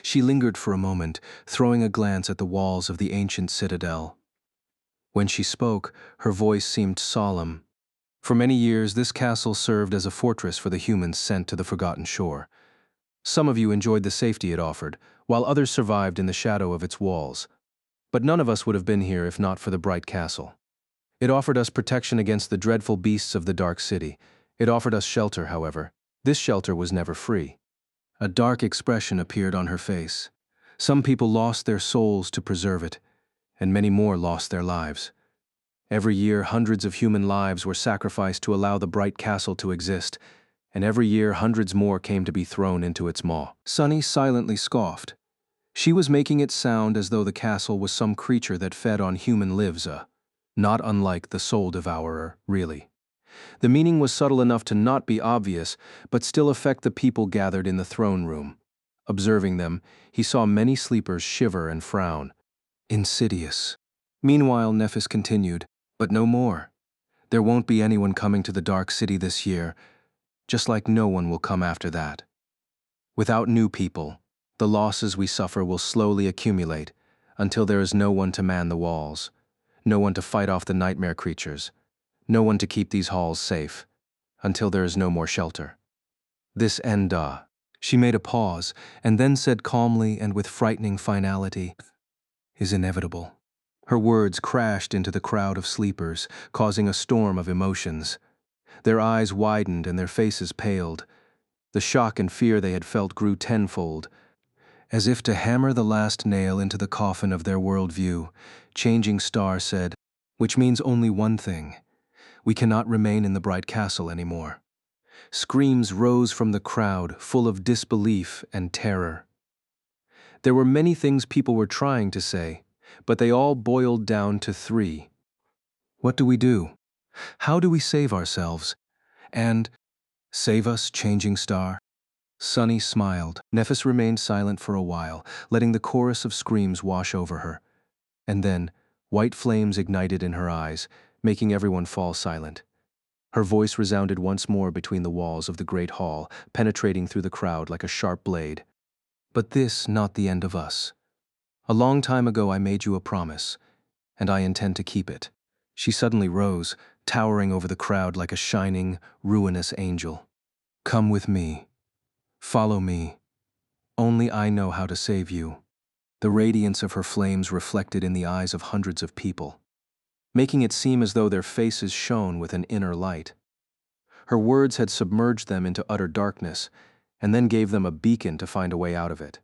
She lingered for a moment, throwing a glance at the walls of the ancient citadel. When she spoke, her voice seemed solemn. For many years, this castle served as a fortress for the humans sent to the Forgotten Shore. Some of you enjoyed the safety it offered, while others survived in the shadow of its walls. But none of us would have been here if not for the bright castle. It offered us protection against the dreadful beasts of the Dark City. It offered us shelter, however. This shelter was never free. A dark expression appeared on her face. Some people lost their souls to preserve it, and many more lost their lives. Every year, hundreds of human lives were sacrificed to allow the bright castle to exist, and every year hundreds more came to be thrown into its maw. Sunny silently scoffed. She was making it sound as though the castle was some creature that fed on human lives, not unlike the soul devourer, really. The meaning was subtle enough to not be obvious, but still affect the people gathered in the throne room. Observing them, he saw many sleepers shiver and frown. Insidious. Meanwhile, Nephis continued, but no more. There won't be anyone coming to the Dark City this year, just like no one will come after that. Without new people, the losses we suffer will slowly accumulate until there is no one to man the walls, no one to fight off the nightmare creatures, no one to keep these halls safe, until there is no more shelter. This Enda. She made a pause, and then said calmly and with frightening finality, is inevitable. Her words crashed into the crowd of sleepers, causing a storm of emotions. Their eyes widened and their faces paled. The shock and fear they had felt grew tenfold. As if to hammer the last nail into the coffin of their worldview, Changing Star said, which means only one thing. We cannot remain in the bright castle anymore. Screams rose from the crowd, full of disbelief and terror. There were many things people were trying to say, but they all boiled down to 3. What do we do? How do we save ourselves? And, save us, Changing Star? Sunny smiled. Nephis remained silent for a while, letting the chorus of screams wash over her. And then, white flames ignited in her eyes, making everyone fall silent. Her voice resounded once more between the walls of the great hall, penetrating through the crowd like a sharp blade. But this not the end of us. A long time ago I made you a promise, and I intend to keep it. She suddenly rose, towering over the crowd like a shining, ruinous angel. Come with me. Follow me. Only I know how to save you. The radiance of her flames reflected in the eyes of hundreds of people, making it seem as though their faces shone with an inner light. Her words had submerged them into utter darkness, and then gave them a beacon to find a way out of it.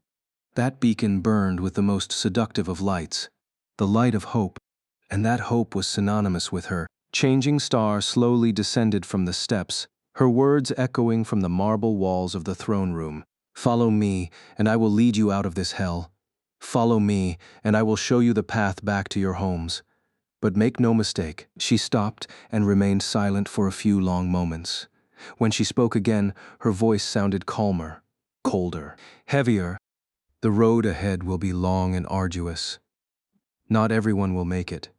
That beacon burned with the most seductive of lights, the light of hope, and that hope was synonymous with her. Changing Star slowly descended from the steps, her words echoing from the marble walls of the throne room. Follow me, and I will lead you out of this hell. Follow me, and I will show you the path back to your homes. But make no mistake, she stopped and remained silent for a few long moments. When she spoke again, her voice sounded calmer, colder, heavier. The road ahead will be long and arduous. Not everyone will make it.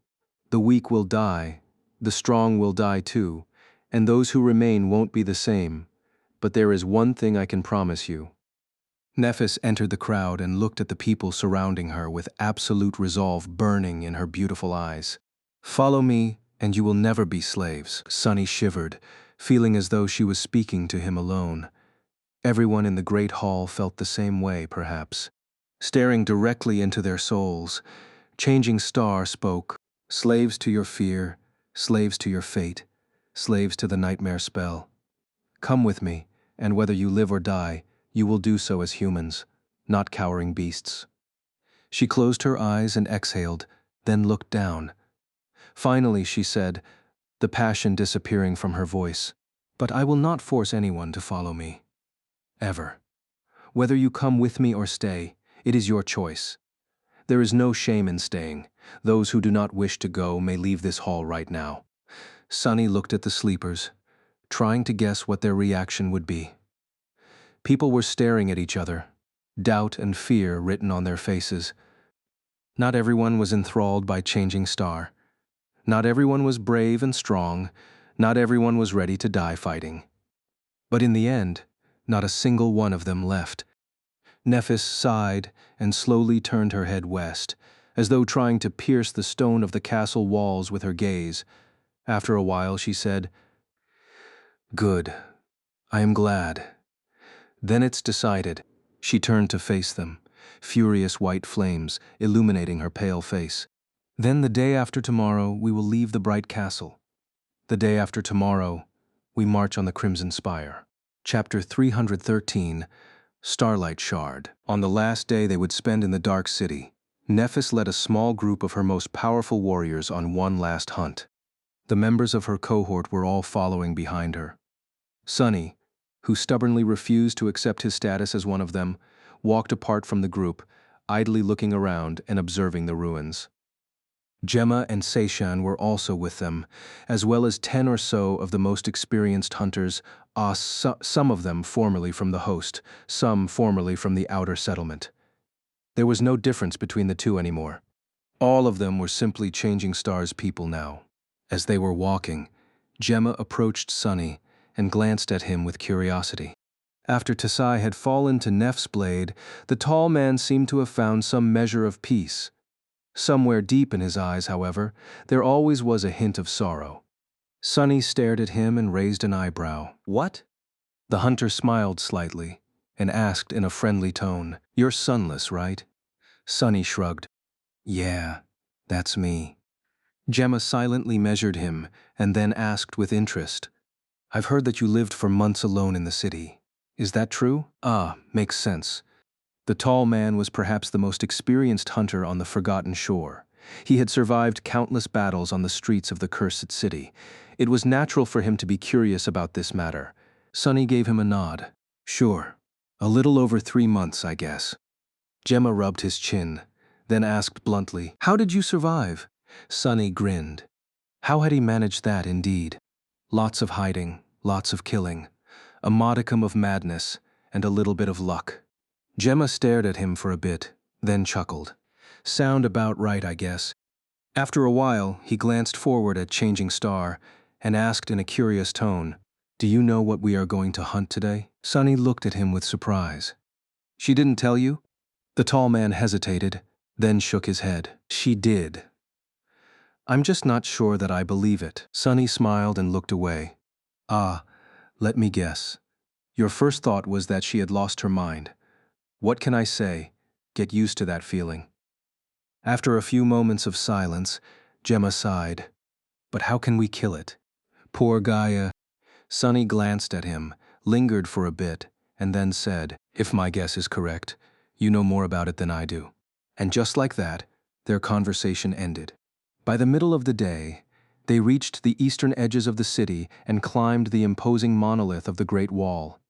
The weak will die, the strong will die too, and those who remain won't be the same. But there is one thing I can promise you. Nephis entered the crowd and looked at the people surrounding her with absolute resolve burning in her beautiful eyes. Follow me, and you will never be slaves. Sunny shivered, feeling as though she was speaking to him alone. Everyone in the great hall felt the same way, perhaps. Staring directly into their souls, Changing Star spoke, "Slaves to your fear, slaves to your fate, slaves to the nightmare spell. Come with me, and whether you live or die, you will do so as humans, not cowering beasts." She closed her eyes and exhaled, then looked down. Finally she said, the passion disappearing from her voice, "But I will not force anyone to follow me. Ever. Whether you come with me or stay, it is your choice. There is no shame in staying. Those who do not wish to go may leave this hall right now." Sunny looked at the sleepers, trying to guess what their reaction would be. People were staring at each other, doubt and fear written on their faces. Not everyone was enthralled by Changing Star. Not everyone was brave and strong. Not everyone was ready to die fighting. But in the end, not a single one of them left. Nephis sighed and slowly turned her head west, as though trying to pierce the stone of the castle walls with her gaze. After a while she said, "Good. I am glad. Then it's decided." She turned to face them, furious white flames illuminating her pale face. "Then the day after tomorrow we will leave the bright castle. The day after tomorrow we march on the Crimson Spire." Chapter 313, Starlight Shard. On the last day they would spend in the Dark City, Nephis led a small group of her most powerful warriors on one last hunt. The members of her cohort were all following behind her. Sunny, who stubbornly refused to accept his status as one of them, walked apart from the group, idly looking around and observing the ruins. Gemma and Seishan were also with them, as well as 10 or so of the most experienced hunters, some of them formerly from the host, some formerly from the outer settlement. There was no difference between the two anymore. All of them were simply Changing Star's people now. As they were walking, Gemma approached Sunny and glanced at him with curiosity. After Tasai had fallen to Nef's blade, the tall man seemed to have found some measure of peace. Somewhere deep in his eyes, however, there always was a hint of sorrow. Sunny stared at him and raised an eyebrow. "What?" The hunter smiled slightly and asked in a friendly tone, "You're sunless, right?" Sunny shrugged. "Yeah, that's me." Gemma silently measured him and then asked with interest, "I've heard that you lived for months alone in the city. Is that true?" "Ah, makes sense." The tall man was perhaps the most experienced hunter on the Forgotten Shore. He had survived countless battles on the streets of the Cursed City. It was natural for him to be curious about this matter. Sunny gave him a nod. "Sure. A little over 3 months, I guess." Gemma rubbed his chin, then asked bluntly, "How did you survive?" Sunny grinned. How had he managed that, indeed? Lots of hiding, lots of killing, a modicum of madness, and a little bit of luck. Gemma stared at him for a bit, then chuckled. "Sound about right, I guess." After a while, he glanced forward at Changing Star and asked in a curious tone, "Do you know what we are going to hunt today?" Sunny looked at him with surprise. "She didn't tell you?" The tall man hesitated, then shook his head. "She did. I'm just not sure that I believe it." Sunny smiled and looked away. "Ah, let me guess. Your first thought was that she had lost her mind. What can I say? Get used to that feeling." After a few moments of silence, Gemma sighed. "But how can we kill it? Poor Gaia." Sunny glanced at him, lingered for a bit, and then said, "If my guess is correct, you know more about it than I do." And just like that, their conversation ended. By the middle of the day, they reached the eastern edges of the city and climbed the imposing monolith of the Great Wall.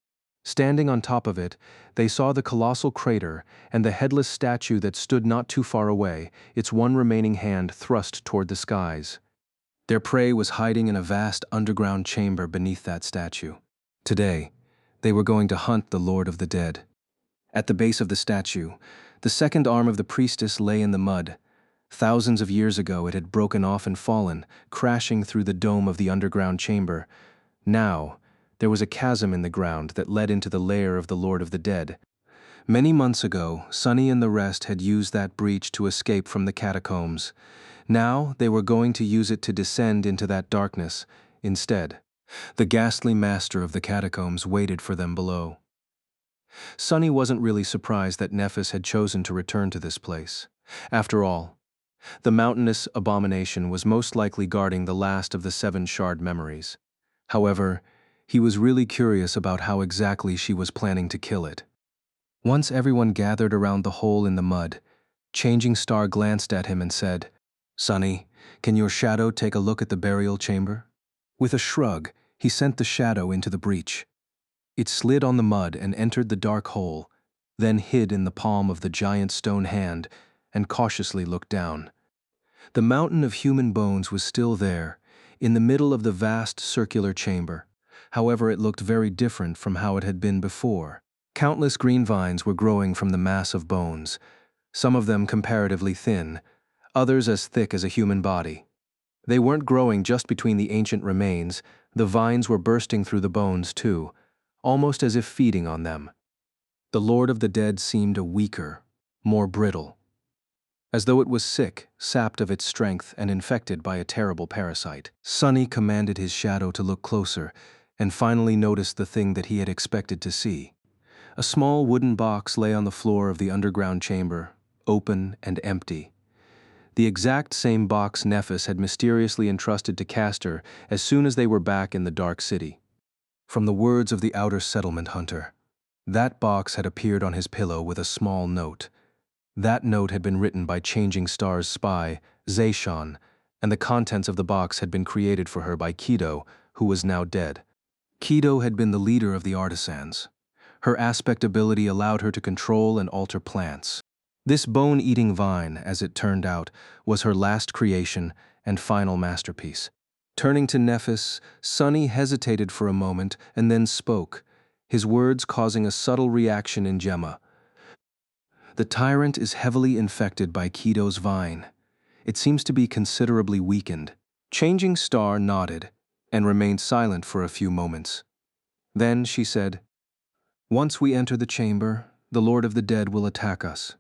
Standing on top of it, they saw the colossal crater and the headless statue that stood not too far away, its one remaining hand thrust toward the skies. Their prey was hiding in a vast underground chamber beneath that statue. Today, they were going to hunt the Lord of the Dead. At the base of the statue, the second arm of the priestess lay in the mud. Thousands of years ago it had broken off and fallen, crashing through the dome of the underground chamber. Now, there was a chasm in the ground that led into the lair of the Lord of the Dead. Many months ago, Sunny and the rest had used that breach to escape from the catacombs. Now they were going to use it to descend into that darkness instead. The ghastly master of the catacombs waited for them below. Sunny wasn't really surprised that Nephis had chosen to return to this place. After all, the mountainous abomination was most likely guarding the last of the 7 shard memories. However, he was really curious about how exactly she was planning to kill it. Once everyone gathered around the hole in the mud, Changing Star glanced at him and said, "Sunny, can your shadow take a look at the burial chamber?" With a shrug, he sent the shadow into the breach. It slid on the mud and entered the dark hole, then hid in the palm of the giant stone hand and cautiously looked down. The mountain of human bones was still there, in the middle of the vast circular chamber. However, it looked very different from how it had been before. Countless green vines were growing from the mass of bones, some of them comparatively thin, others as thick as a human body. They weren't growing just between the ancient remains, the vines were bursting through the bones too, almost as if feeding on them. The Lord of the Dead seemed a weaker, more brittle, as though it was sick, sapped of its strength and infected by a terrible parasite. Sunny commanded his shadow to look closer and finally noticed the thing that he had expected to see. A small wooden box lay on the floor of the underground chamber, open and empty. The exact same box Nephis had mysteriously entrusted to Castor as soon as they were back in the Dark City. From the words of the outer settlement hunter, that box had appeared on his pillow with a small note. That note had been written by Changing Star's spy, Zayshan, and the contents of the box had been created for her by Kido, who was now dead. Kido had been the leader of the artisans. Her aspect ability allowed her to control and alter plants. This bone-eating vine, as it turned out, was her last creation and final masterpiece. Turning to Nephis, Sunny hesitated for a moment and then spoke, his words causing a subtle reaction in Gemma. "The tyrant is heavily infected by Kido's vine. It seems to be considerably weakened." Changing Star nodded and remained silent for a few moments. Then she said, "Once we enter the chamber, the Lord of the Dead will attack us.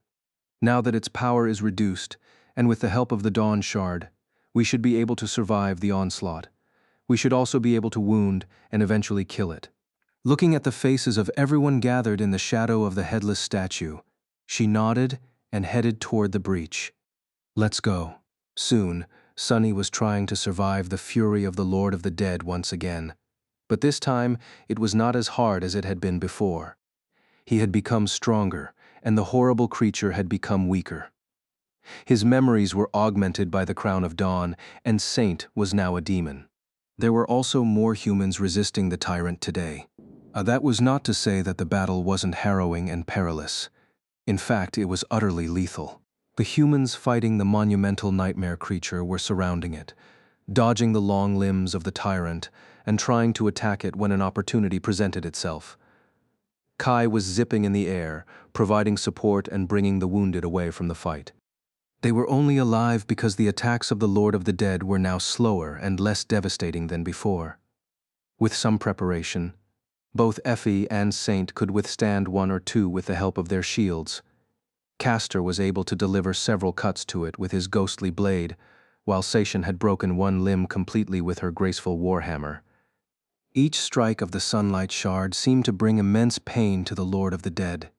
Now that its power is reduced, and with the help of the Dawn Shard, we should be able to survive the onslaught. We should also be able to wound and eventually kill it." Looking at the faces of everyone gathered in the shadow of the headless statue, she nodded and headed toward the breach. "Let's go." Soon, Sunny was trying to survive the fury of the Lord of the Dead once again. But this time, it was not as hard as it had been before. He had become stronger, and the horrible creature had become weaker. His memories were augmented by the Crown of Dawn, and Saint was now a demon. There were also more humans resisting the tyrant today. That was not to say that the battle wasn't harrowing and perilous. In fact, it was utterly lethal. The humans fighting the monumental nightmare creature were surrounding it, dodging the long limbs of the tyrant and trying to attack it when an opportunity presented itself. Kai was zipping in the air, providing support and bringing the wounded away from the fight. They were only alive because the attacks of the Lord of the Dead were now slower and less devastating than before. With some preparation, both Effie and Saint could withstand 1 or 2 with the help of their shields. Castor was able to deliver several cuts to it with his ghostly blade, while Sation had broken 1 limb completely with her graceful warhammer. Each strike of the sunlight shard seemed to bring immense pain to the Lord of the Dead.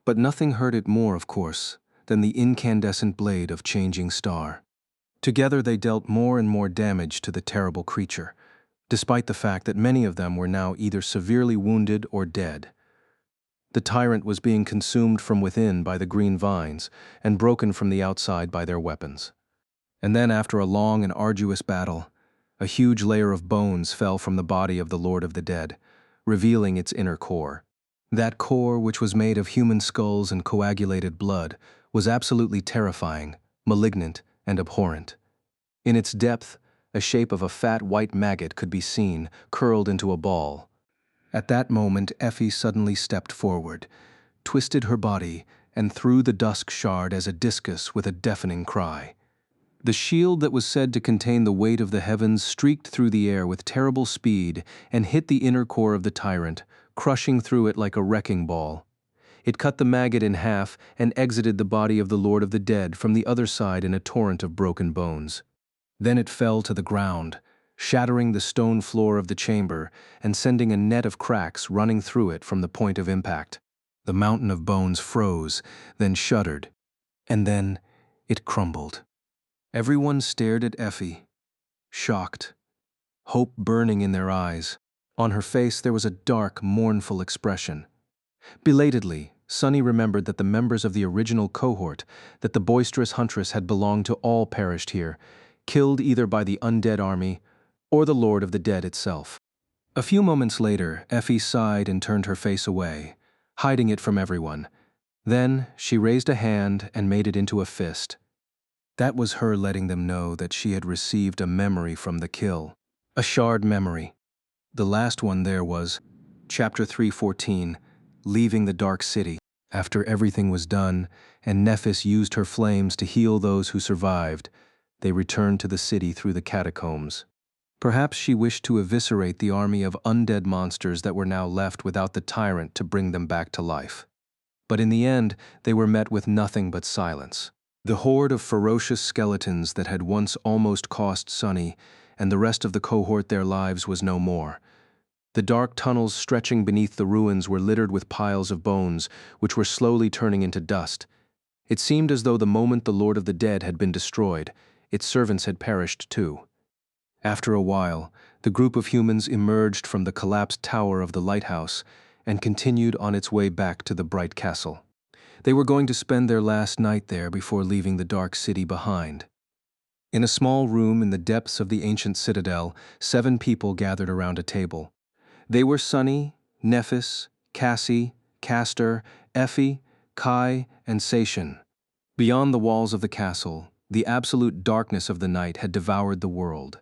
But nothing hurt it more, of course, than the incandescent blade of Changing Star. Together they dealt more and more damage to the terrible creature, despite the fact that many of them were now either severely wounded or dead. The tyrant was being consumed from within by the green vines and broken from the outside by their weapons. And then, after a long and arduous battle, a huge layer of bones fell from the body of the Lord of the Dead, revealing its inner core. That core, which was made of human skulls and coagulated blood, was absolutely terrifying, malignant, and abhorrent. In its depth, a shape of a fat white maggot could be seen, curled into a ball. At that moment, Effie suddenly stepped forward, twisted her body, and threw the dusk shard as a discus with a deafening cry. The shield that was said to contain the weight of the heavens streaked through the air with terrible speed and hit the inner core of the tyrant, crushing through it like a wrecking ball. It cut the maggot in half and exited the body of the Lord of the Dead from the other side in a torrent of broken bones. Then it fell to the ground, shattering the stone floor of the chamber and sending a net of cracks running through it from the point of impact. The mountain of bones froze, then shuddered, and then it crumbled. Everyone stared at Effie, shocked, hope burning in their eyes. On her face there was a dark, mournful expression. Belatedly, Sunny remembered that the members of the original cohort, that the boisterous huntress had belonged to, all perished here, killed either by the undead army or the Lord of the Dead itself. A few moments later, Effie sighed and turned her face away, hiding it from everyone. Then she raised a hand and made it into a fist. That was her letting them know that she had received a memory from the kill. A shard memory. The last one there was Chapter 314, Leaving the Dark City. After everything was done, and Nephis used her flames to heal those who survived, they returned to the city through the catacombs. Perhaps she wished to eviscerate the army of undead monsters that were now left without the tyrant to bring them back to life. But in the end, they were met with nothing but silence. The horde of ferocious skeletons that had once almost cost Sunny and the rest of the cohort their lives was no more. The dark tunnels stretching beneath the ruins were littered with piles of bones, which were slowly turning into dust. It seemed as though the moment the Lord of the Dead had been destroyed, its servants had perished too. After a while, the group of humans emerged from the collapsed tower of the lighthouse and continued on its way back to the bright castle. They were going to spend their last night there before leaving the dark city behind. In a small room in the depths of the ancient citadel, 7 people gathered around a table. They were Sunny, Nephis, Cassie, Castor, Effie, Kai, and Sation. Beyond the walls of the castle, the absolute darkness of the night had devoured the world.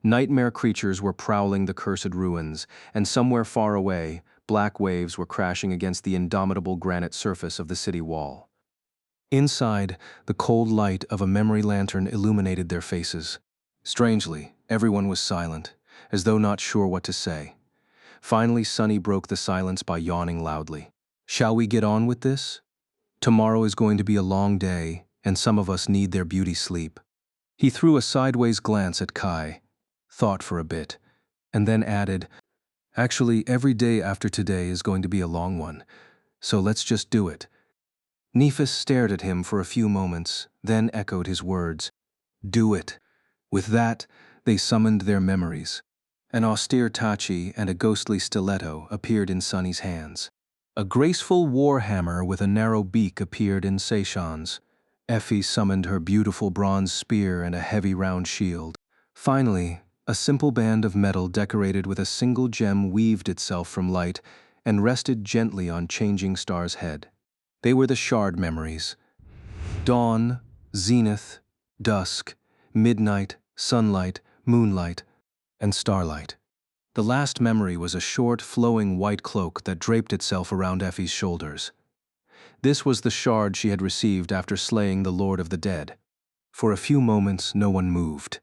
Nightmare creatures were prowling the cursed ruins, and somewhere far away, black waves were crashing against the indomitable granite surface of the city wall. Inside, the cold light of a memory lantern illuminated their faces. Strangely, everyone was silent, as though not sure what to say. Finally, Sunny broke the silence by yawning loudly. "Shall we get on with this? Tomorrow is going to be a long day, and some of us need their beauty sleep." He threw a sideways glance at Kai, thought for a bit, and then added, "Actually, every day after today is going to be a long one, so let's just do it." Nephis stared at him for a few moments, then echoed his words, "Do it." With that, they summoned their memories. An austere tachi and a ghostly stiletto appeared in Sunny's hands. A graceful war hammer with a narrow beak appeared in Seishan's. Effie summoned her beautiful bronze spear and a heavy round shield. Finally, a simple band of metal decorated with a single gem weaved itself from light and rested gently on Changing Star's head. They were the shard memories. Dawn, zenith, dusk, midnight, sunlight, moonlight, and starlight. The last memory was a short, flowing white cloak that draped itself around Effie's shoulders. This was the shard she had received after slaying the Lord of the Dead. For a few moments, no one moved.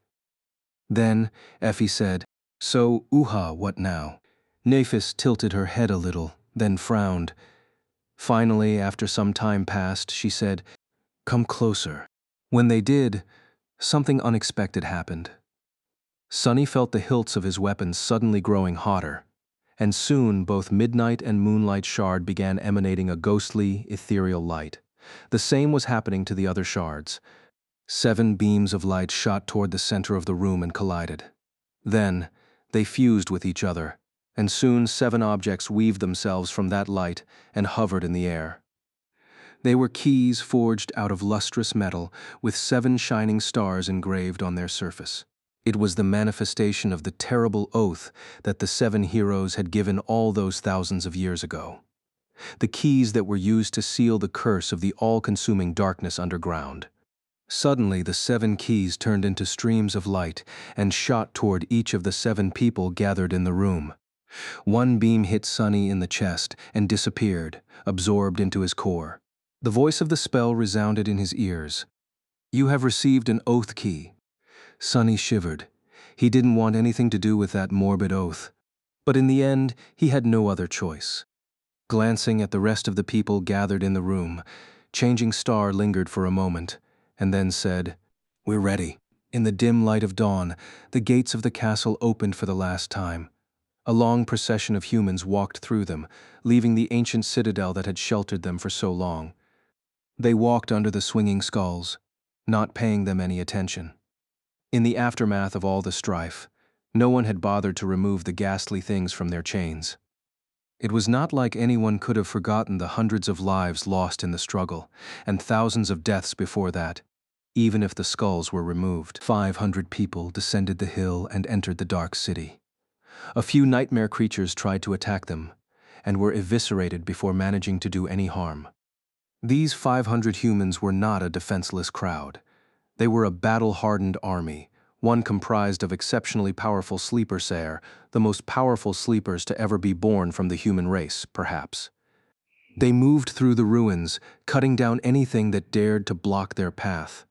Then, Effie said, "So, Uha, what now?" Nephis tilted her head a little, then frowned. Finally, after some time passed, she said, "Come closer." When they did, something unexpected happened. Sunny felt the hilts of his weapons suddenly growing hotter, and soon both Midnight and Moonlight Shard began emanating a ghostly, ethereal light. The same was happening to the other shards. 7 beams of light shot toward the center of the room and collided. Then, they fused with each other, and soon 7 objects weaved themselves from that light and hovered in the air. They were keys forged out of lustrous metal with 7 shining stars engraved on their surface. It was the manifestation of the terrible oath that the 7 heroes had given all those thousands of years ago. the keys that were used to seal the curse of the all-consuming darkness underground. Suddenly, the 7 keys turned into streams of light and shot toward each of the 7 people gathered in the room. One beam hit Sunny in the chest and disappeared, absorbed into his core. The voice of the spell resounded in his ears. "You have received an oath key." Sunny shivered. He didn't want anything to do with that morbid oath. But in the end, he had no other choice. Glancing at the rest of the people gathered in the room, Changing Star lingered for a moment, and then said, "We're ready." In the dim light of dawn, the gates of the castle opened for the last time. A long procession of humans walked through them, leaving the ancient citadel that had sheltered them for so long. They walked under the swinging skulls, not paying them any attention. In the aftermath of all the strife, no one had bothered to remove the ghastly things from their chains. It was not like anyone could have forgotten the hundreds of lives lost in the struggle, and thousands of deaths before that, even if the skulls were removed. 500 people descended the hill and entered the dark city. A few nightmare creatures tried to attack them, and were eviscerated before managing to do any harm. These 500 humans were not a defenseless crowd. They were a battle-hardened army, one comprised of exceptionally powerful sleepers, the most powerful sleepers to ever be born from the human race, perhaps. They moved through the ruins, cutting down anything that dared to block their path.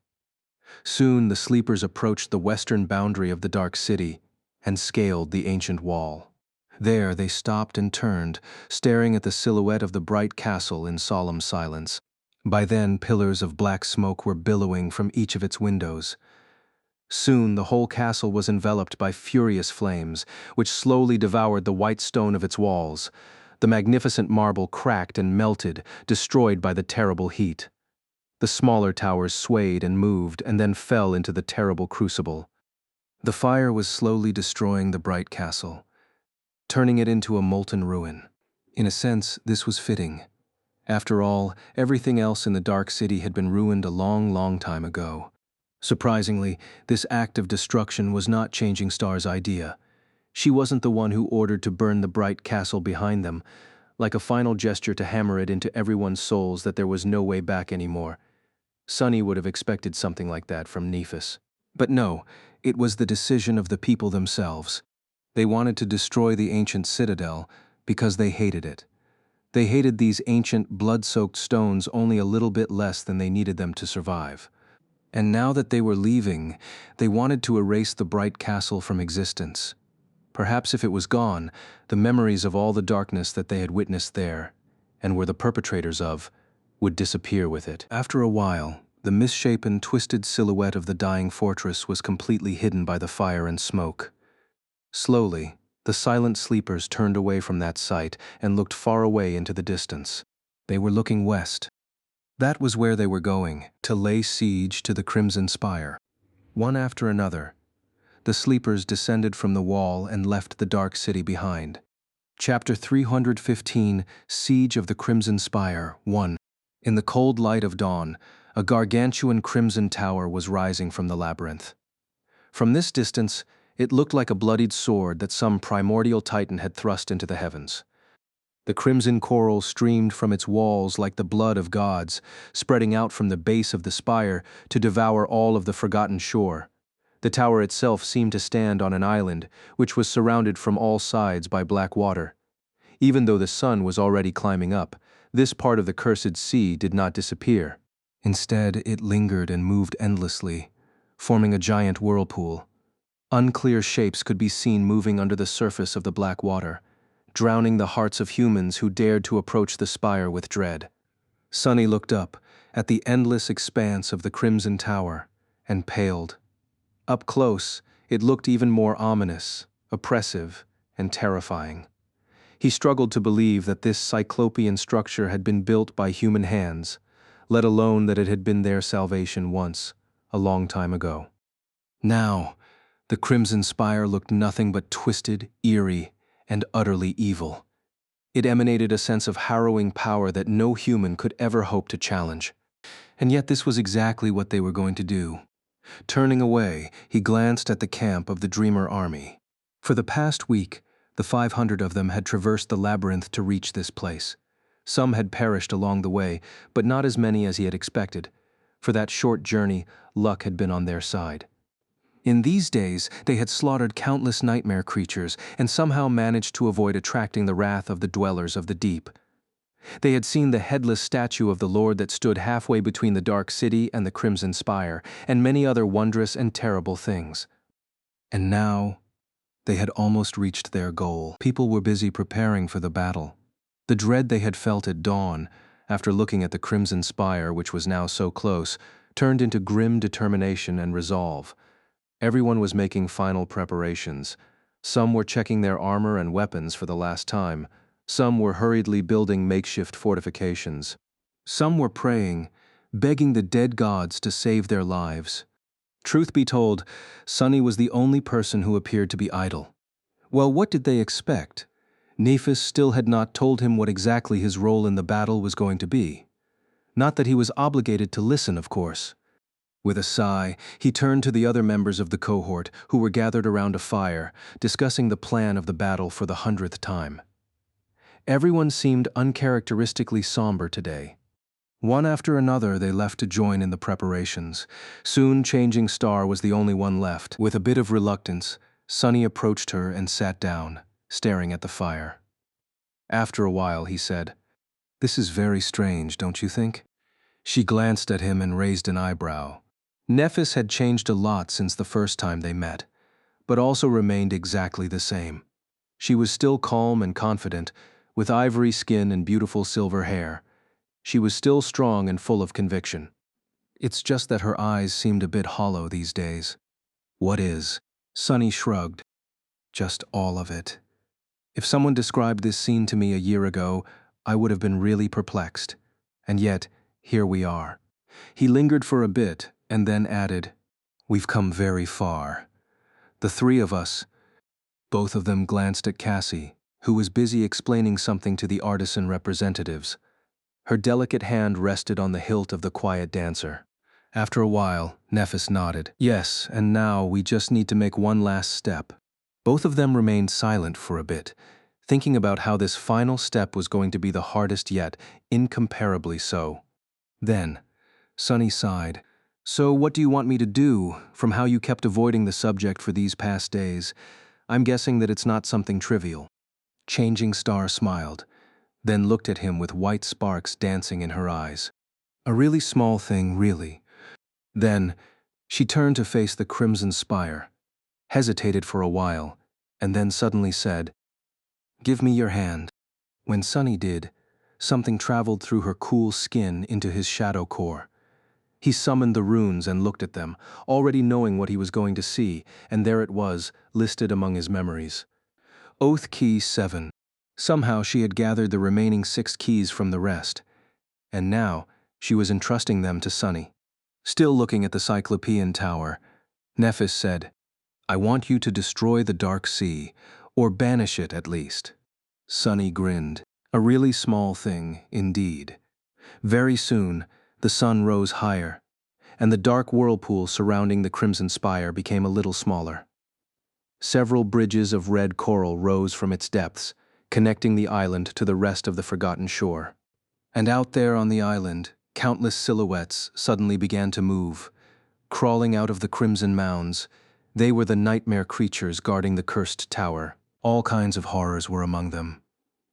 Soon the sleepers approached the western boundary of the dark city and scaled the ancient wall. There they stopped and turned, staring at the silhouette of the bright castle in solemn silence. By then, pillars of black smoke were billowing from each of its windows. Soon the whole castle was enveloped by furious flames, which slowly devoured the white stone of its walls. The magnificent marble cracked and melted, destroyed by the terrible heat. The smaller towers swayed and moved and then fell into the terrible crucible. The fire was slowly destroying the bright castle, turning it into a molten ruin. In a sense, this was fitting. After all, everything else in the dark city had been ruined a long, long time ago. Surprisingly, this act of destruction was not Changing Star's idea. She wasn't the one who ordered to burn the bright castle behind them, like a final gesture to hammer it into everyone's souls that there was no way back anymore. Sunny would have expected something like that from Nephis. But no, it was the decision of the people themselves. They wanted to destroy the ancient citadel because they hated it. They hated these ancient, blood-soaked stones only a little bit less than they needed them to survive. And now that they were leaving, they wanted to erase the bright castle from existence. Perhaps if it was gone, the memories of all the darkness that they had witnessed there, and were the perpetrators of, would disappear with it. After a while, the misshapen, twisted silhouette of the dying fortress was completely hidden by the fire and smoke. Slowly, the silent sleepers turned away from that sight and looked far away into the distance. They were looking west. That was where they were going, to lay siege to the Crimson Spire. One after another, the sleepers descended from the wall and left the dark city behind. Chapter 315, Siege of the Crimson Spire, 1. In the cold light of dawn, a gargantuan crimson tower was rising from the labyrinth. From this distance, it looked like a bloodied sword that some primordial titan had thrust into the heavens. The crimson coral streamed from its walls like the blood of gods, spreading out from the base of the spire to devour all of the forgotten shore. The tower itself seemed to stand on an island, which was surrounded from all sides by black water. Even though the sun was already climbing up, this part of the cursed sea did not disappear. Instead, it lingered and moved endlessly, forming a giant whirlpool. Unclear shapes could be seen moving under the surface of the black water, drowning the hearts of humans who dared to approach the spire with dread. Sunny looked up at the endless expanse of the Crimson Tower and paled. Up close, it looked even more ominous, oppressive, and terrifying. He struggled to believe that this cyclopean structure had been built by human hands, let alone that it had been their salvation once, a long time ago. Now, the Crimson Spire looked nothing but twisted, eerie, and utterly evil. It emanated a sense of harrowing power that no human could ever hope to challenge. And yet this was exactly what they were going to do. Turning away, he glanced at the camp of the Dreamer army. For the past week, the 500 of them had traversed the labyrinth to reach this place. Some had perished along the way, but not as many as he had expected. For that short journey, luck had been on their side. In these days, they had slaughtered countless nightmare creatures and somehow managed to avoid attracting the wrath of the dwellers of the deep. They had seen the headless statue of the Lord that stood halfway between the dark city and the crimson spire, and many other wondrous and terrible things. And now, they had almost reached their goal. People were busy preparing for the battle. The dread they had felt at dawn, after looking at the crimson spire which was now so close, turned into grim determination and resolve. Everyone was making final preparations. Some were checking their armor and weapons for the last time. Some were hurriedly building makeshift fortifications. Some were praying, begging the dead gods to save their lives. Truth be told, Sunny was the only person who appeared to be idle. Well, what did they expect? Nephis still had not told him what exactly his role in the battle was going to be. Not that he was obligated to listen, of course. With a sigh, he turned to the other members of the cohort who were gathered around a fire, discussing the plan of the battle for the 100th time. Everyone seemed uncharacteristically somber today. One after another they left to join in the preparations. Soon Changing Star was the only one left. With a bit of reluctance, Sunny approached her and sat down, staring at the fire. After a while he said, "This is very strange, don't you think?" She glanced at him and raised an eyebrow. Nephis had changed a lot since the first time they met, but also remained exactly the same. She was still calm and confident, with ivory skin and beautiful silver hair. She was still strong and full of conviction. It's just that her eyes seemed a bit hollow these days. "What is?" Sunny shrugged. "Just all of it. If someone described this scene to me a year ago, I would have been really perplexed. And yet, here we are." He lingered for a bit, and then added, "We've come very far. The three of us." Both of them glanced at Cassie, who was busy explaining something to the artisan representatives. Her delicate hand rested on the hilt of the quiet dancer. After a while, Nephis nodded. "Yes, and now we just need to make one last step." Both of them remained silent for a bit, thinking about how this final step was going to be the hardest yet, incomparably so. Then, Sunny sighed. "So what do you want me to do, from how you kept avoiding the subject for these past days? I'm guessing that it's not something trivial." Changing Star smiled, then looked at him with white sparks dancing in her eyes. "A really small thing, really." Then, she turned to face the crimson spire, hesitated for a while, and then suddenly said, "Give me your hand." When Sunny did, something traveled through her cool skin into his shadow core. He summoned the runes and looked at them, already knowing what he was going to see, and there it was, listed among his memories. Oath Key 7. Somehow she had gathered the remaining 6 keys from the rest, and now she was entrusting them to Sunny. Still looking at the Cyclopean Tower, Nephis said, "I want you to destroy the Dark Sea, or banish it at least." Sunny grinned. A really small thing, indeed. Very soon, the sun rose higher, and the dark whirlpool surrounding the crimson spire became a little smaller. Several bridges of red coral rose from its depths, connecting the island to the rest of the forgotten shore. And out there on the island, countless silhouettes suddenly began to move. Crawling out of the crimson mounds, they were the nightmare creatures guarding the cursed tower. All kinds of horrors were among them.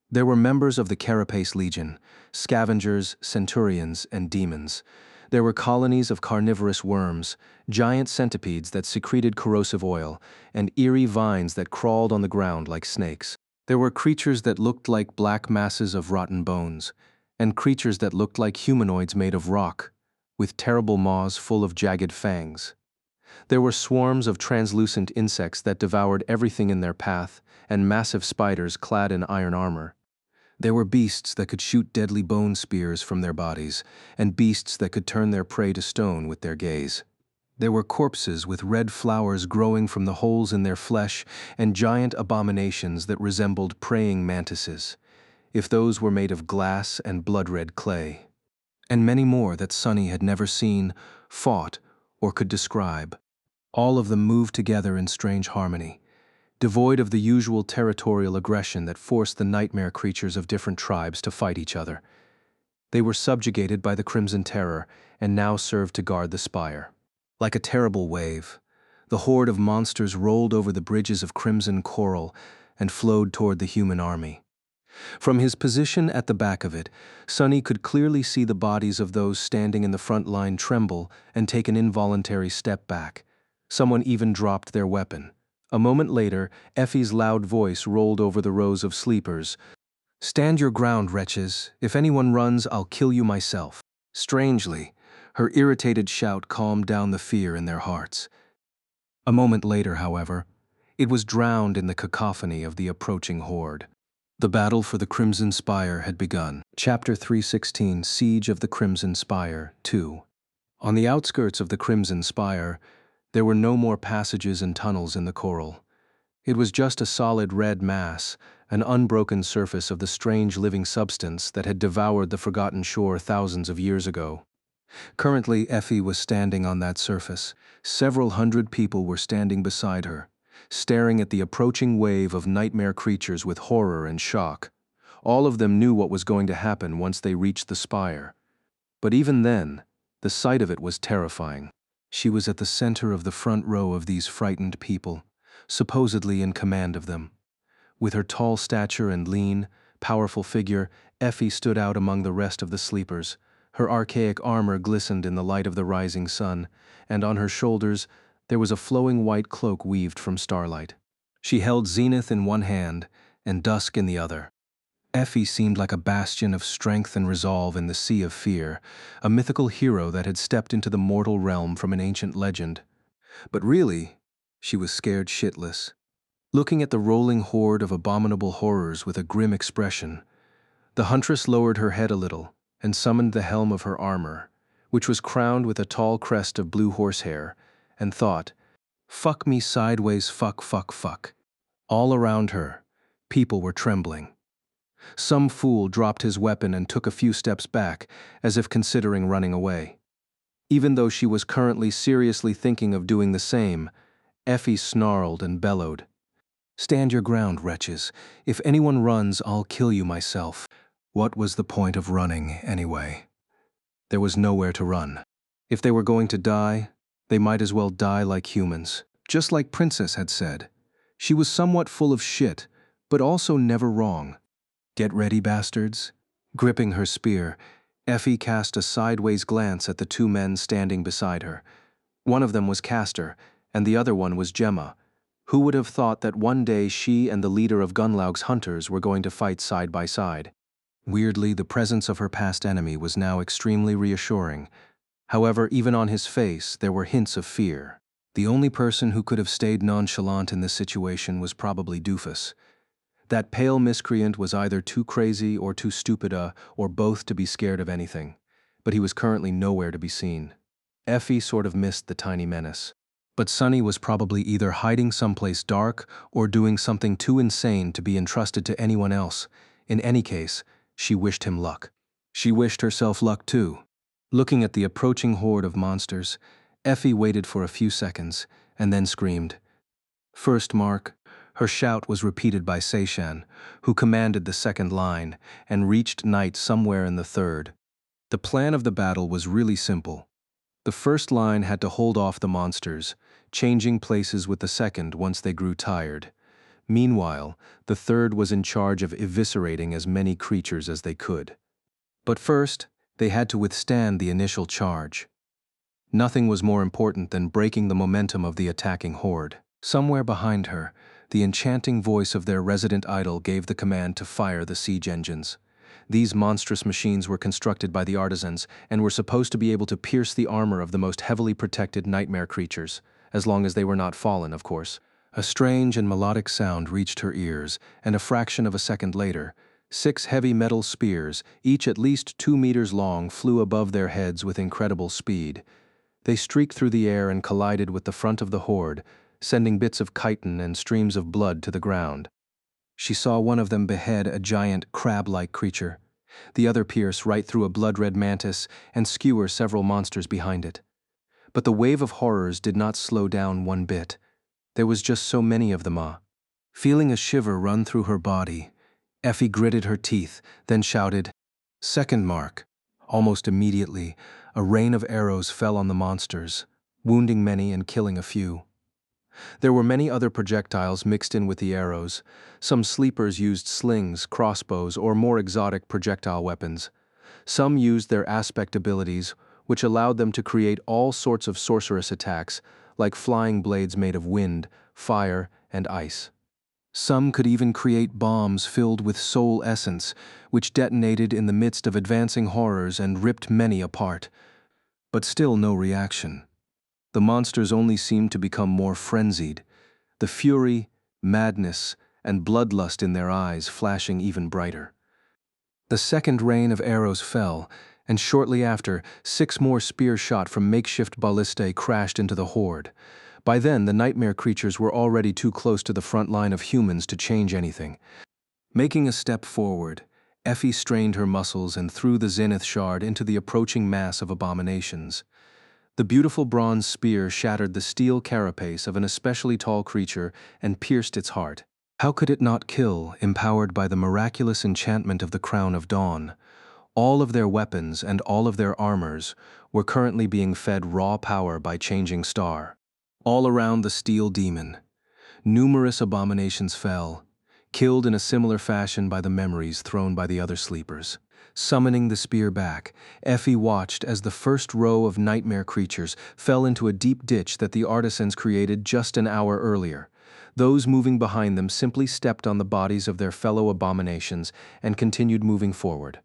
There were members of the Carapace Legion, scavengers, centurions, and demons. There were colonies of carnivorous worms, giant centipedes that secreted corrosive oil, and eerie vines that crawled on the ground like snakes. There were creatures that looked like black masses of rotten bones, and creatures that looked like humanoids made of rock, with terrible maws full of jagged fangs. There were swarms of translucent insects that devoured everything in their path, and massive spiders clad in iron armor. There were beasts that could shoot deadly bone spears from their bodies, and beasts that could turn their prey to stone with their gaze. There were corpses with red flowers growing from the holes in their flesh, and giant abominations that resembled praying mantises, if those were made of glass and blood-red clay. And many more that Sunny had never seen, fought, or could describe. All of them moved together in strange harmony, devoid of the usual territorial aggression that forced the nightmare creatures of different tribes to fight each other. They were subjugated by the Crimson Terror and now served to guard the spire. Like a terrible wave, the horde of monsters rolled over the bridges of crimson coral and flowed toward the human army. From his position at the back of it, Sonny could clearly see the bodies of those standing in the front line tremble and take an involuntary step back. Someone even dropped their weapon. A moment later, Effie's loud voice rolled over the rows of sleepers. "Stand your ground, wretches. If anyone runs, I'll kill you myself." Strangely, her irritated shout calmed down the fear in their hearts. A moment later, however, it was drowned in the cacophony of the approaching horde. The battle for the Crimson Spire had begun. Chapter 316, Siege of the Crimson Spire, 2. On the outskirts of the Crimson Spire, there were no more passages and tunnels in the coral. It was just a solid red mass, an unbroken surface of the strange living substance that had devoured the forgotten shore thousands of years ago. Currently, Effie was standing on that surface. Several hundred people were standing beside her, staring at the approaching wave of nightmare creatures with horror and shock. All of them knew what was going to happen once they reached the spire. But even then, the sight of it was terrifying. She was at the center of the front row of these frightened people, supposedly in command of them. With her tall stature and lean, powerful figure, Effie stood out among the rest of the sleepers. Her archaic armor glistened in the light of the rising sun, and on her shoulders there was a flowing white cloak weaved from starlight. She held zenith in one hand and dusk in the other. Effie seemed like a bastion of strength and resolve in the sea of fear, a mythical hero that had stepped into the mortal realm from an ancient legend. But really, she was scared shitless. Looking at the rolling horde of abominable horrors with a grim expression, the huntress lowered her head a little and summoned the helm of her armor, which was crowned with a tall crest of blue horsehair, and thought, "Fuck me sideways, fuck, fuck, fuck." All around her, people were trembling. Some fool dropped his weapon and took a few steps back, as if considering running away. Even though she was currently seriously thinking of doing the same, Effie snarled and bellowed, "Stand your ground, wretches. If anyone runs, I'll kill you myself." What was the point of running, anyway? There was nowhere to run. If they were going to die, they might as well die like humans. Just like Princess had said. She was somewhat full of shit, but also never wrong. "Get ready, bastards." Gripping her spear, Effie cast a sideways glance at the two men standing beside her. One of them was Castor, and the other one was Gemma. Who would have thought that one day she and the leader of Gunlaug's hunters were going to fight side by side? Weirdly, the presence of her past enemy was now extremely reassuring. However, even on his face, there were hints of fear. The only person who could have stayed nonchalant in this situation was probably Doofus. That pale miscreant was either too crazy or too stupid, or both to be scared of anything. But he was currently nowhere to be seen. Effie sort of missed the tiny menace. But Sonny was probably either hiding someplace dark or doing something too insane to be entrusted to anyone else. In any case, she wished him luck. She wished herself luck too. Looking at the approaching horde of monsters, Effie waited for a few seconds and then screamed, "First mark." Her shout was repeated by Seishan, who commanded the second line, and reached Knight somewhere in the third. The plan of the battle was really simple. The first line had to hold off the monsters, changing places with the second once they grew tired. Meanwhile, the third was in charge of eviscerating as many creatures as they could. But first, they had to withstand the initial charge. Nothing was more important than breaking the momentum of the attacking horde. Somewhere behind her, the enchanting voice of their resident idol gave the command to fire the siege engines. These monstrous machines were constructed by the artisans and were supposed to be able to pierce the armor of the most heavily protected nightmare creatures, as long as they were not fallen, of course. A strange and melodic sound reached her ears, and a fraction of a second later, 6 heavy metal spears, each at least 2 meters long, flew above their heads with incredible speed. They streaked through the air and collided with the front of the horde, sending bits of chitin and streams of blood to the ground. She saw one of them behead a giant crab-like creature, the other pierce right through a blood-red mantis and skewer several monsters behind it. But the wave of horrors did not slow down one bit. There was just so many of them. Feeling a shiver run through her body, Effie gritted her teeth, then shouted, "Second mark." Almost immediately, a rain of arrows fell on the monsters, wounding many and killing a few. There were many other projectiles mixed in with the arrows. Some sleepers used slings, crossbows, or more exotic projectile weapons. Some used their aspect abilities, which allowed them to create all sorts of sorcerous attacks, like flying blades made of wind, fire, and ice. Some could even create bombs filled with soul essence, which detonated in the midst of advancing horrors and ripped many apart. But still no reaction. The monsters only seemed to become more frenzied, the fury, madness, and bloodlust in their eyes flashing even brighter. The second rain of arrows fell, and shortly after, 6 more spear shot from makeshift ballistae crashed into the horde. By then, the nightmare creatures were already too close to the front line of humans to change anything. Making a step forward, Effie strained her muscles and threw the zenith shard into the approaching mass of abominations. The beautiful bronze spear shattered the steel carapace of an especially tall creature and pierced its heart. How could it not kill, empowered by the miraculous enchantment of the Crown of Dawn? All of their weapons and all of their armors were currently being fed raw power by Changing Star. All around the steel demon, numerous abominations fell, killed in a similar fashion by the memories thrown by the other sleepers. Summoning the spear back, Effie watched as the first row of nightmare creatures fell into a deep ditch that the artisans created just an hour earlier. Those moving behind them simply stepped on the bodies of their fellow abominations and continued moving forward.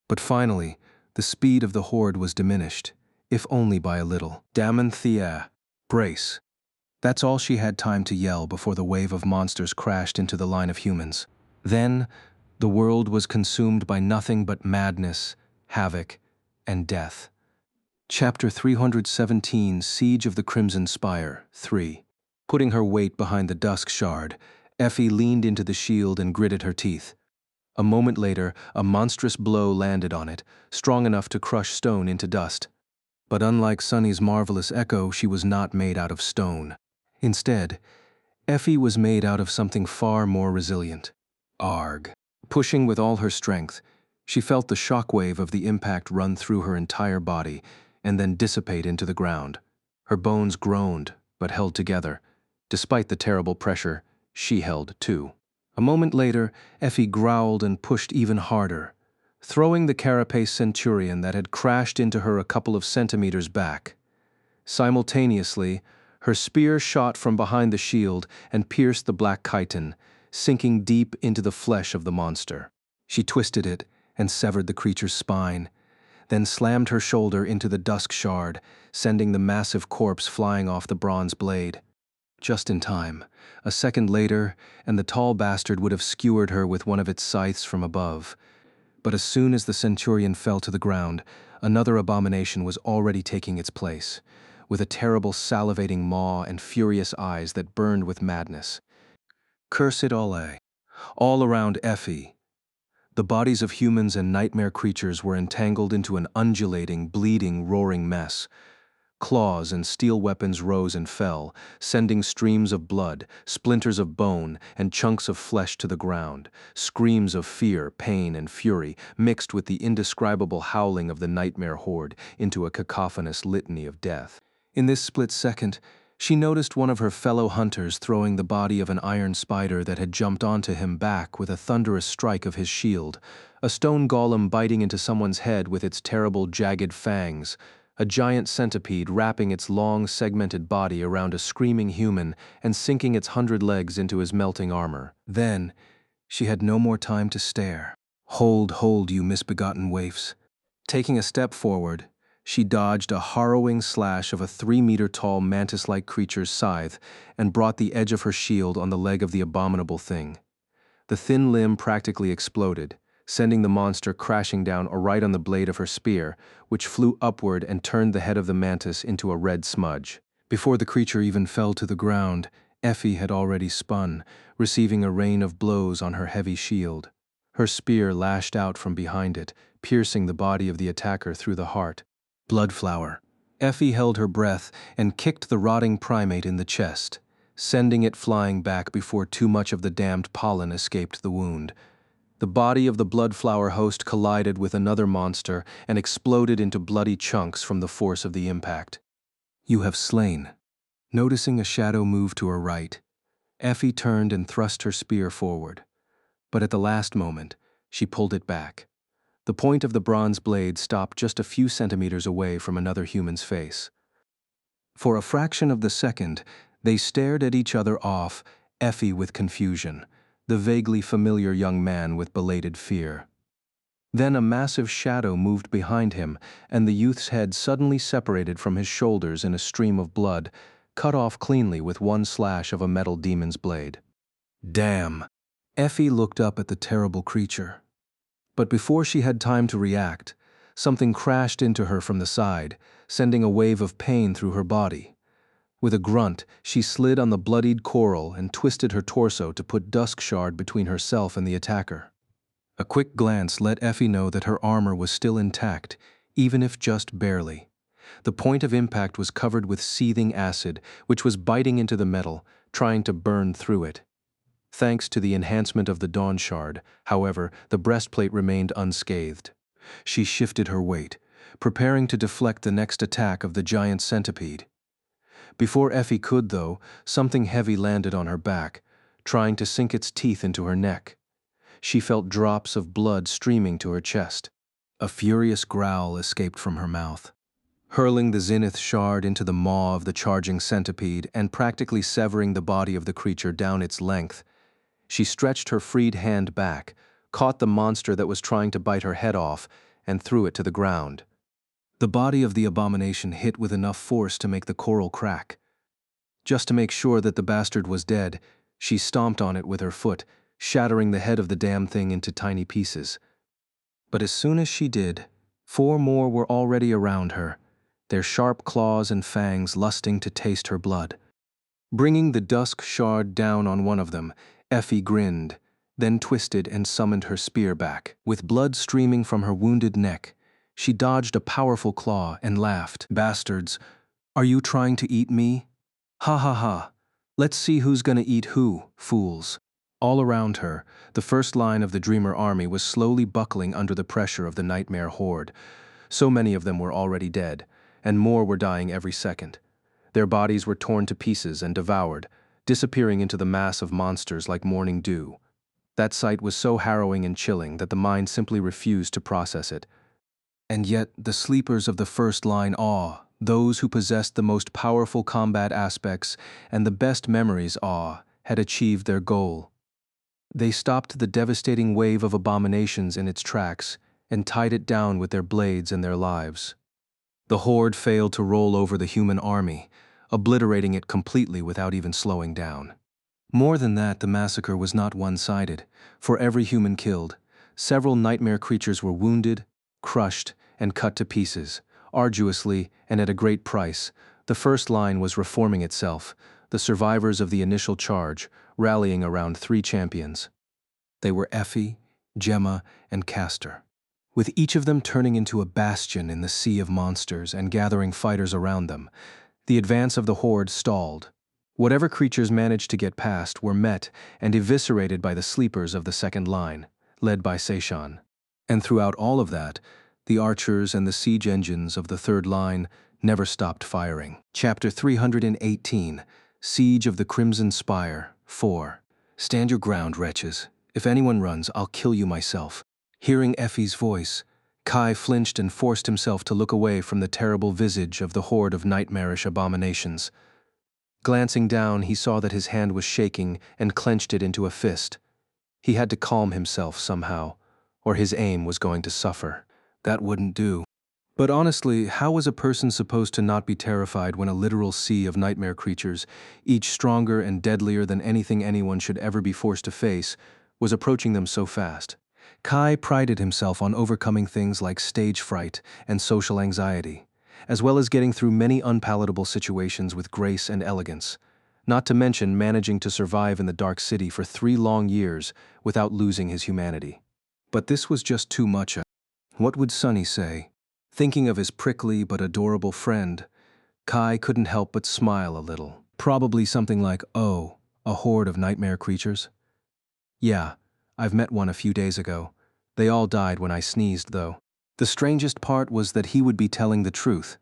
But finally, the speed of the horde was diminished, if only by a little. Damanthea, brace. That's all she had time to yell before the wave of monsters crashed into the line of humans. Then, the world was consumed by nothing but madness, havoc, and death. Chapter 317, Siege of the Crimson Spire, 3. Putting her weight behind the dusk shard, Effie leaned into the shield and gritted her teeth. A moment later, a monstrous blow landed on it, strong enough to crush stone into dust. But unlike Sunny's marvelous echo, she was not made out of stone. Instead, Effie was made out of something far more resilient. Arg. Pushing with all her strength, she felt the shockwave of the impact run through her entire body and then dissipate into the ground. Her bones groaned, but held together. Despite the terrible pressure, she held too. A moment later, Effie growled and pushed even harder, throwing the carapace centurion that had crashed into her a couple of centimeters back. Simultaneously, her spear shot from behind the shield and pierced the black chiton, sinking deep into the flesh of the monster. She twisted it and severed the creature's spine, then slammed her shoulder into the dusk shard, sending the massive corpse flying off the bronze blade. Just in time. A second later, and the tall bastard would have skewered her with one of its scythes from above. But as soon as the centurion fell to the ground, another abomination was already taking its place, with a terrible salivating maw and furious eyes that burned with madness. Curse it all around Effie. The bodies of humans and nightmare creatures were entangled into an undulating, bleeding, roaring mess. Claws and steel weapons rose and fell, sending streams of blood, splinters of bone, and chunks of flesh to the ground. Screams of fear, pain, and fury mixed with the indescribable howling of the nightmare horde into a cacophonous litany of death. In this split second, she noticed one of her fellow hunters throwing the body of an iron spider that had jumped onto him back with a thunderous strike of his shield, a stone golem biting into someone's head with its terrible jagged fangs, a giant centipede wrapping its long, segmented body around a screaming human and sinking its 100 legs into his melting armor. Then, she had no more time to stare. Hold, you misbegotten waifs. Taking a step forward, she dodged a harrowing slash of a 3-meter-tall mantis-like creature's scythe and brought the edge of her shield on the leg of the abominable thing. The thin limb practically exploded, sending the monster crashing down right on the blade of her spear, which flew upward and turned the head of the mantis into a red smudge. Before the creature even fell to the ground, Effie had already spun, receiving a rain of blows on her heavy shield. Her spear lashed out from behind it, piercing the body of the attacker through the heart. Bloodflower. Effie held her breath and kicked the rotting primate in the chest. sending it flying back before too much of the damned pollen escaped the wound. The body of the bloodflower host collided with another monster and exploded into bloody chunks from the force of the impact. "You have slain." Noticing a shadow move to her right, Effie turned and thrust her spear forward. But at the last moment, she pulled it back. The point of the bronze blade stopped just a few centimeters away from another human's face. For a fraction of the second, they stared at each other off, Effie with confusion, the vaguely familiar young man with belated fear. Then a massive shadow moved behind him, and the youth's head suddenly separated from his shoulders in a stream of blood, cut off cleanly with one slash of a metal demon's blade. Damn! Effie looked up at the terrible creature. But before she had time to react, something crashed into her from the side, sending a wave of pain through her body. With a grunt, she slid on the bloodied coral and twisted her torso to put Duskshard between herself and the attacker. A quick glance let Effie know that her armor was still intact, even if just barely. The point of impact was covered with seething acid, which was biting into the metal, trying to burn through it. Thanks to the enhancement of the Dawn Shard, however, the breastplate remained unscathed. She shifted her weight, preparing to deflect the next attack of the giant centipede. Before Effie could, though, something heavy landed on her back, trying to sink its teeth into her neck. She felt drops of blood streaming to her chest. A furious growl escaped from her mouth. Hurling the Zenith Shard into the maw of the charging centipede and practically severing the body of the creature down its length, she stretched her freed hand back, caught the monster that was trying to bite her head off, and threw it to the ground. The body of the abomination hit with enough force to make the coral crack. Just to make sure that the bastard was dead, she stomped on it with her foot, shattering the head of the damn thing into tiny pieces. But as soon as she did, 4 more were already around her, their sharp claws and fangs lusting to taste her blood. Bringing the dusk shard down on one of them, Effie grinned, then twisted and summoned her spear back. With blood streaming from her wounded neck, she dodged a powerful claw and laughed. "Bastards, are you trying to eat me? Ha ha ha. Let's see who's gonna eat who, fools." All around her, the first line of the Dreamer army was slowly buckling under the pressure of the Nightmare horde. So many of them were already dead, and more were dying every second. Their bodies were torn to pieces and devoured, disappearing into the mass of monsters like morning dew. That sight was so harrowing and chilling that the mind simply refused to process it. And yet, the sleepers of the first line those who possessed the most powerful combat aspects and the best memories had achieved their goal. They stopped the devastating wave of abominations in its tracks and tied it down with their blades and their lives. The horde failed to roll over the human army, obliterating it completely without even slowing down. More than that, the massacre was not one-sided. For every human killed, several nightmare creatures were wounded, crushed, and cut to pieces. Arduously and at a great price, the first line was reforming itself, the survivors of the initial charge rallying around 3 champions. They were Effie, Gemma, and Castor, with each of them turning into a bastion in the sea of monsters and gathering fighters around them. The advance of the horde stalled. Whatever creatures managed to get past were met and eviscerated by the sleepers of the second line, led by Seishan. And throughout all of that, the archers and the siege engines of the third line never stopped firing. Chapter 318, Siege of the Crimson Spire, 4. "Stand your ground, wretches. If anyone runs, I'll kill you myself." Hearing Effie's voice, Kai flinched and forced himself to look away from the terrible visage of the horde of nightmarish abominations. Glancing down, he saw that his hand was shaking and clenched it into a fist. He had to calm himself somehow, or his aim was going to suffer. That wouldn't do. But honestly, how was a person supposed to not be terrified when a literal sea of nightmare creatures, each stronger and deadlier than anything anyone should ever be forced to face, was approaching them so fast? Kai prided himself on overcoming things like stage fright and social anxiety, as well as getting through many unpalatable situations with grace and elegance, not to mention managing to survive in the Dark City for 3 long years without losing his humanity. But this was just too much. What would Sunny say? Thinking of his prickly but adorable friend, Kai couldn't help but smile a little. Probably something like, "Oh, a horde of nightmare creatures?" "Yeah, I've met one a few days ago. They all died when I sneezed, though." The strangest part was that he would be telling the truth.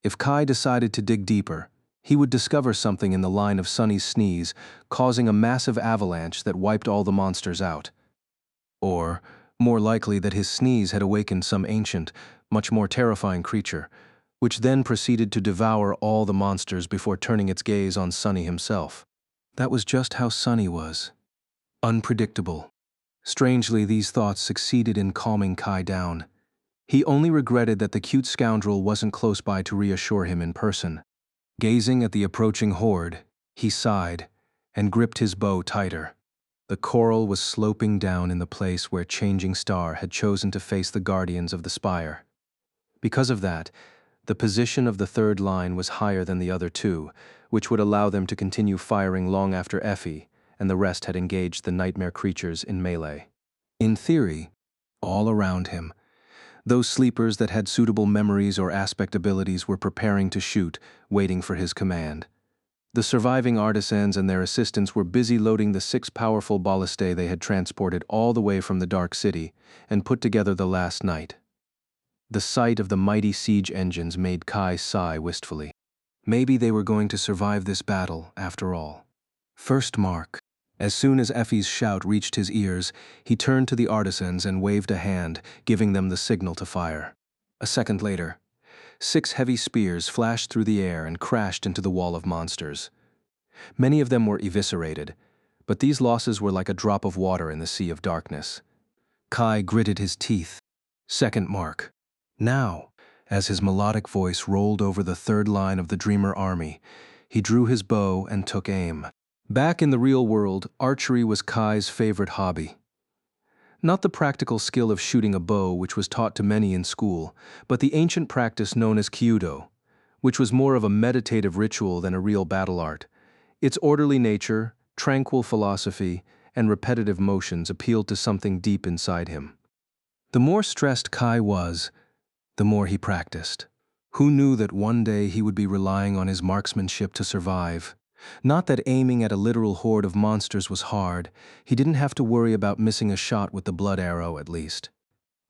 If Kai decided to dig deeper, he would discover something in the line of Sunny's sneeze, causing a massive avalanche that wiped all the monsters out. Or, more likely, that his sneeze had awakened some ancient, much more terrifying creature, which then proceeded to devour all the monsters before turning its gaze on Sunny himself. That was just how Sunny was. Unpredictable. Strangely, these thoughts succeeded in calming Kai down. He only regretted that the cute scoundrel wasn't close by to reassure him in person. Gazing at the approaching horde, he sighed and gripped his bow tighter. The coral was sloping down in the place where Changing Star had chosen to face the guardians of the spire. Because of that, the position of the third line was higher than the other two, which would allow them to continue firing long after Effie and the rest had engaged the nightmare creatures in melee. In theory, all around him, those sleepers that had suitable memories or aspect abilities were preparing to shoot, waiting for his command. The surviving artisans and their assistants were busy loading the 6 powerful ballistae they had transported all the way from the Dark City and put together the last night. The sight of the mighty siege engines made Kai sigh wistfully. Maybe they were going to survive this battle, after all. First mark. As soon as Effie's shout reached his ears, he turned to the artisans and waved a hand, giving them the signal to fire. A second later, 6 heavy spears flashed through the air and crashed into the wall of monsters. Many of them were eviscerated, but these losses were like a drop of water in the sea of darkness. Kai gritted his teeth. Second mark. Now, as his melodic voice rolled over the third line of the Dreamer army, he drew his bow and took aim. Back in the real world, archery was Kai's favorite hobby. Not the practical skill of shooting a bow, which was taught to many in school, but the ancient practice known as kyudo, which was more of a meditative ritual than a real battle art. Its orderly nature, tranquil philosophy, and repetitive motions appealed to something deep inside him. The more stressed Kai was, the more he practiced. Who knew that one day he would be relying on his marksmanship to survive? Not that aiming at a literal horde of monsters was hard. He didn't have to worry about missing a shot with the blood arrow, at least.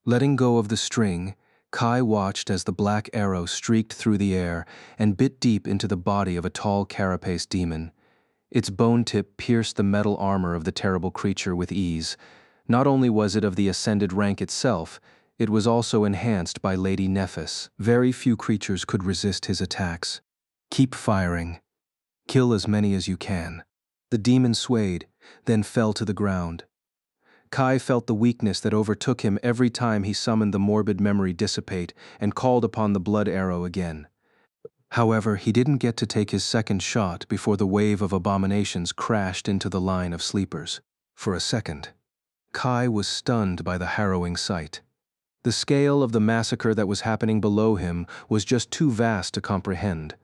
Letting go of the string, Kai watched as the black arrow streaked through the air and bit deep into the body of a tall carapace demon. Its bone tip pierced the metal armor of the terrible creature with ease. Not only was it of the ascended rank itself, it was also enhanced by Lady Nephis. Very few creatures could resist his attacks. Keep firing. Kill as many as you can. The demon swayed, then fell to the ground. Kai felt the weakness that overtook him every time he summoned the morbid memory dissipate and called upon the blood arrow again. However, he didn't get to take his second shot before the wave of abominations crashed into the line of sleepers. For a second, Kai was stunned by the harrowing sight. The scale of the massacre that was happening below him was just too vast to comprehend.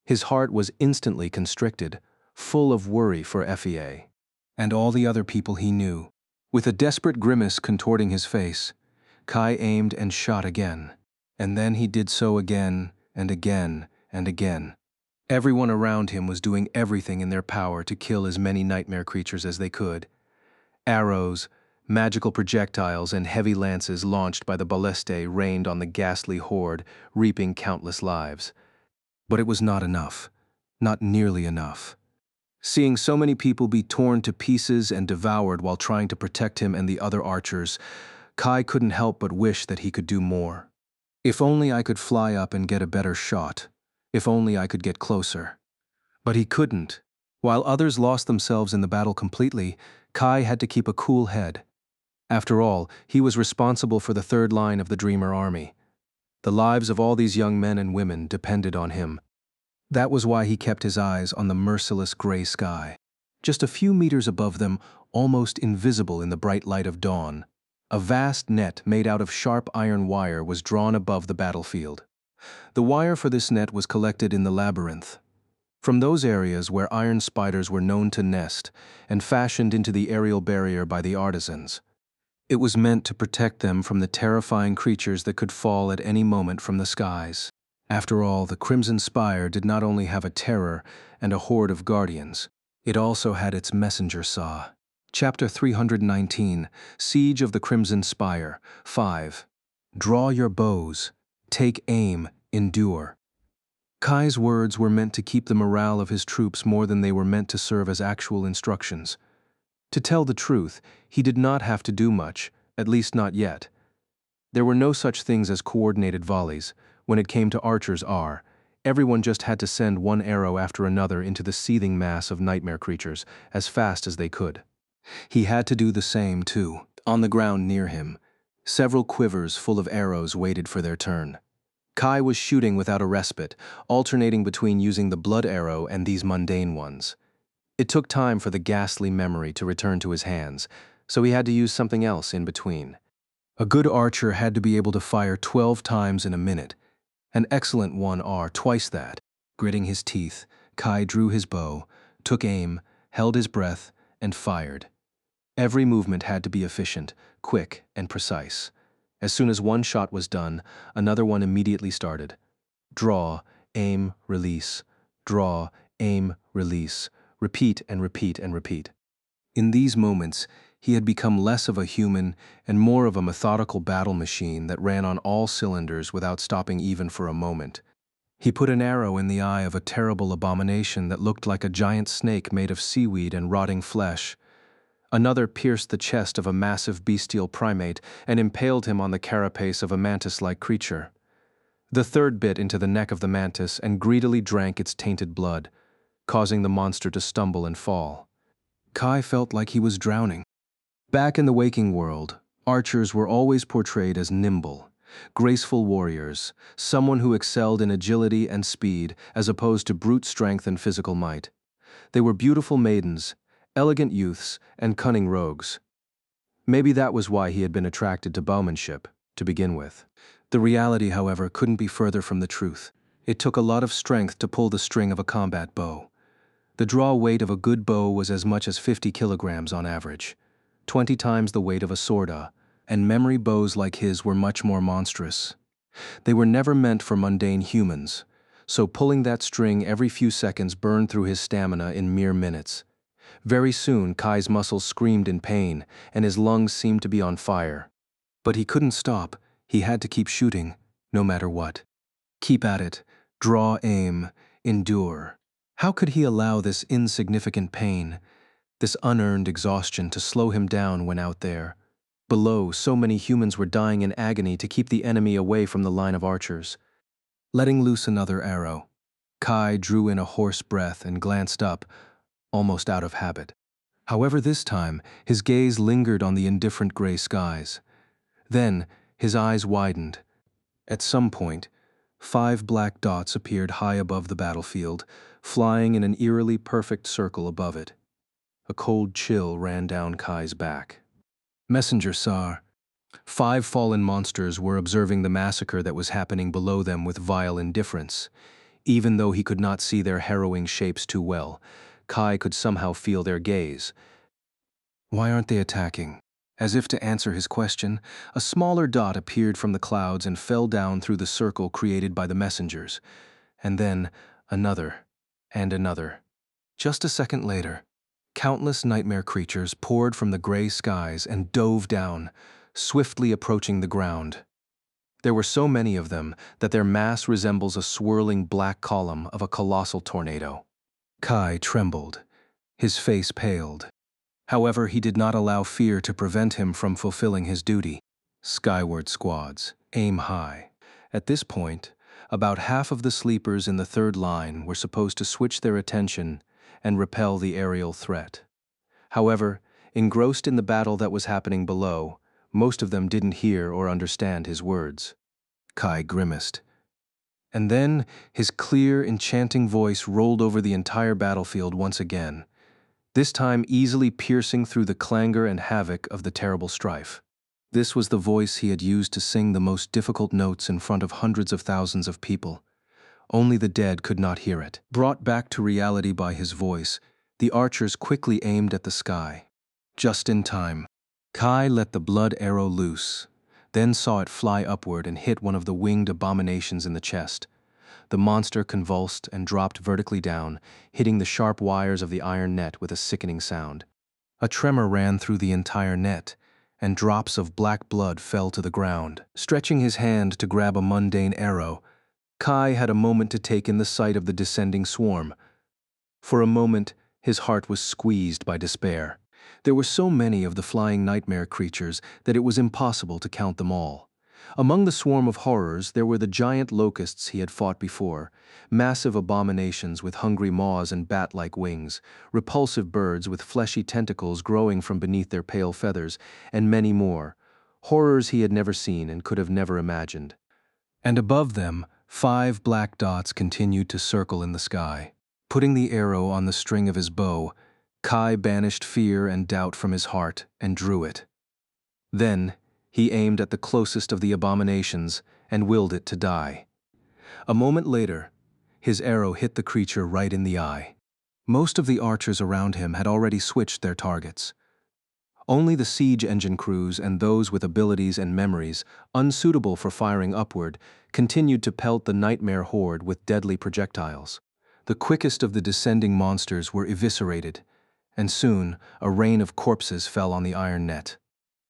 His heart was instantly constricted, full of worry for Effie and all the other people he knew. With a desperate grimace contorting his face, Kai aimed and shot again. And then he did so again and again and again. Everyone around him was doing everything in their power to kill as many nightmare creatures as they could. Arrows, magical projectiles, and heavy lances launched by the ballistae rained on the ghastly horde, reaping countless lives. But it was not enough. Not nearly enough. Seeing so many people be torn to pieces and devoured while trying to protect him and the other archers, Kai couldn't help but wish that he could do more. If only I could fly up and get a better shot. If only I could get closer. But he couldn't. While others lost themselves in the battle completely, Kai had to keep a cool head. After all, he was responsible for the third line of the Dreamer army. The lives of all these young men and women depended on him. That was why he kept his eyes on the merciless gray sky. Just a few meters above them, almost invisible in the bright light of dawn, a vast net made out of sharp iron wire was drawn above the battlefield. The wire for this net was collected in the labyrinth, from those areas where iron spiders were known to nest and fashioned into the aerial barrier by the artisans. It was meant to protect them from the terrifying creatures that could fall at any moment from the skies. After all, the Crimson Spire did not only have a terror and a horde of guardians, it also had its messenger saw. Chapter 319, Siege of the Crimson Spire, 5. Draw your bows, take aim, endure. Kai's words were meant to keep the morale of his troops more than they were meant to serve as actual instructions. To tell the truth, he did not have to do much, at least not yet. There were no such things as coordinated volleys. When it came to archers, everyone just had to send one arrow after another into the seething mass of nightmare creatures as fast as they could. He had to do the same, too. On the ground near him, several quivers full of arrows waited for their turn. Kai was shooting without a respite, alternating between using the blood arrow and these mundane ones. It took time for the ghastly memory to return to his hands, so he had to use something else in between. A good archer had to be able to fire 12 times in a minute. An excellent one twice that. Gritting his teeth, Kai drew his bow, took aim, held his breath, and fired. Every movement had to be efficient, quick, and precise. As soon as one shot was done, another one immediately started. Draw, aim, release. Draw, aim, release. Repeat and repeat and repeat. In these moments, he had become less of a human and more of a methodical battle machine that ran on all cylinders without stopping even for a moment. He put an arrow in the eye of a terrible abomination that looked like a giant snake made of seaweed and rotting flesh. Another pierced the chest of a massive bestial primate and impaled him on the carapace of a mantis-like creature. The third bit into the neck of the mantis and greedily drank its tainted blood, causing the monster to stumble and fall. Kai felt like he was drowning. Back in the waking world, archers were always portrayed as nimble, graceful warriors, someone who excelled in agility and speed as opposed to brute strength and physical might. They were beautiful maidens, elegant youths, and cunning rogues. Maybe that was why he had been attracted to bowmanship, to begin with. The reality, however, couldn't be further from the truth. It took a lot of strength to pull the string of a combat bow. The draw weight of a good bow was as much as 50 kilograms on average, 20 times the weight of a sword, and memory bows like his were much more monstrous. They were never meant for mundane humans, so pulling that string every few seconds burned through his stamina in mere minutes. Very soon, Kai's muscles screamed in pain, and his lungs seemed to be on fire. But he couldn't stop. He had to keep shooting, no matter what. Keep at it, draw aim, endure. How could he allow this insignificant pain, this unearned exhaustion to slow him down when out there? Below, so many humans were dying in agony to keep the enemy away from the line of archers. Letting loose another arrow, Kai drew in a hoarse breath and glanced up, almost out of habit. However, this time, his gaze lingered on the indifferent gray skies. Then, his eyes widened. At some point, 5 black dots appeared high above the battlefield, flying in an eerily perfect circle above it. A cold chill ran down Kai's back. Messenger saw. 5 fallen monsters were observing the massacre that was happening below them with vile indifference. Even though he could not see their harrowing shapes too well, Kai could somehow feel their gaze. Why aren't they attacking? As if to answer his question, a smaller dot appeared from the clouds and fell down through the circle created by the messengers. And then, another, and another. Just a second later, countless nightmare creatures poured from the gray skies and dove down, swiftly approaching the ground. There were so many of them that their mass resembles a swirling black column of a colossal tornado. Kai trembled. His face paled. However, he did not allow fear to prevent him from fulfilling his duty. Skyward squads, aim high. At this point, about half of the sleepers in the third line were supposed to switch their attention and repel the aerial threat. However, engrossed in the battle that was happening below, most of them didn't hear or understand his words. Kai grimaced. And then his clear, enchanting voice rolled over the entire battlefield once again, this time easily piercing through the clangor and havoc of the terrible strife. This was the voice he had used to sing the most difficult notes in front of hundreds of thousands of people. Only the dead could not hear it. Brought back to reality by his voice, the archers quickly aimed at the sky. Just in time, Kai let the blood arrow loose, then saw it fly upward and hit one of the winged abominations in the chest. The monster convulsed and dropped vertically down, hitting the sharp wires of the iron net with a sickening sound. A tremor ran through the entire net, and drops of black blood fell to the ground. Stretching his hand to grab a mundane arrow, Kai had a moment to take in the sight of the descending swarm. For a moment, his heart was squeezed by despair. There were so many of the flying nightmare creatures that it was impossible to count them all. Among the swarm of horrors, there were the giant locusts he had fought before, massive abominations with hungry maws and bat-like wings, repulsive birds with fleshy tentacles growing from beneath their pale feathers, and many more, horrors he had never seen and could have never imagined. And above them, 5 black dots continued to circle in the sky. Putting the arrow on the string of his bow, Kai banished fear and doubt from his heart and drew it. Then, he aimed at the closest of the abominations and willed it to die. A moment later, his arrow hit the creature right in the eye. Most of the archers around him had already switched their targets. Only the siege engine crews and those with abilities and memories unsuitable for firing upward continued to pelt the nightmare horde with deadly projectiles. The quickest of the descending monsters were eviscerated, and soon a rain of corpses fell on the iron net.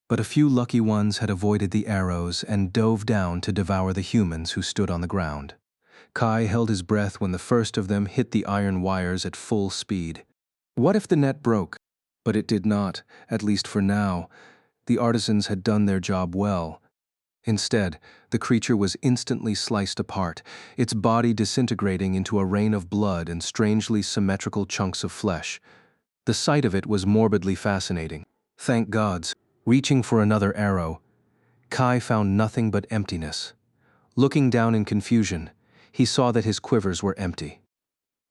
But a few lucky ones had avoided the arrows and dove down to devour the humans who stood on the ground. Kai held his breath when the first of them hit the iron wires at full speed. What if the net broke? But it did not, at least for now. The artisans had done their job well. Instead, the creature was instantly sliced apart, its body disintegrating into a rain of blood and strangely symmetrical chunks of flesh. The sight of it was morbidly fascinating. Thank gods. Reaching for another arrow, Kai found nothing but emptiness. Looking down in confusion, he saw that his quivers were empty.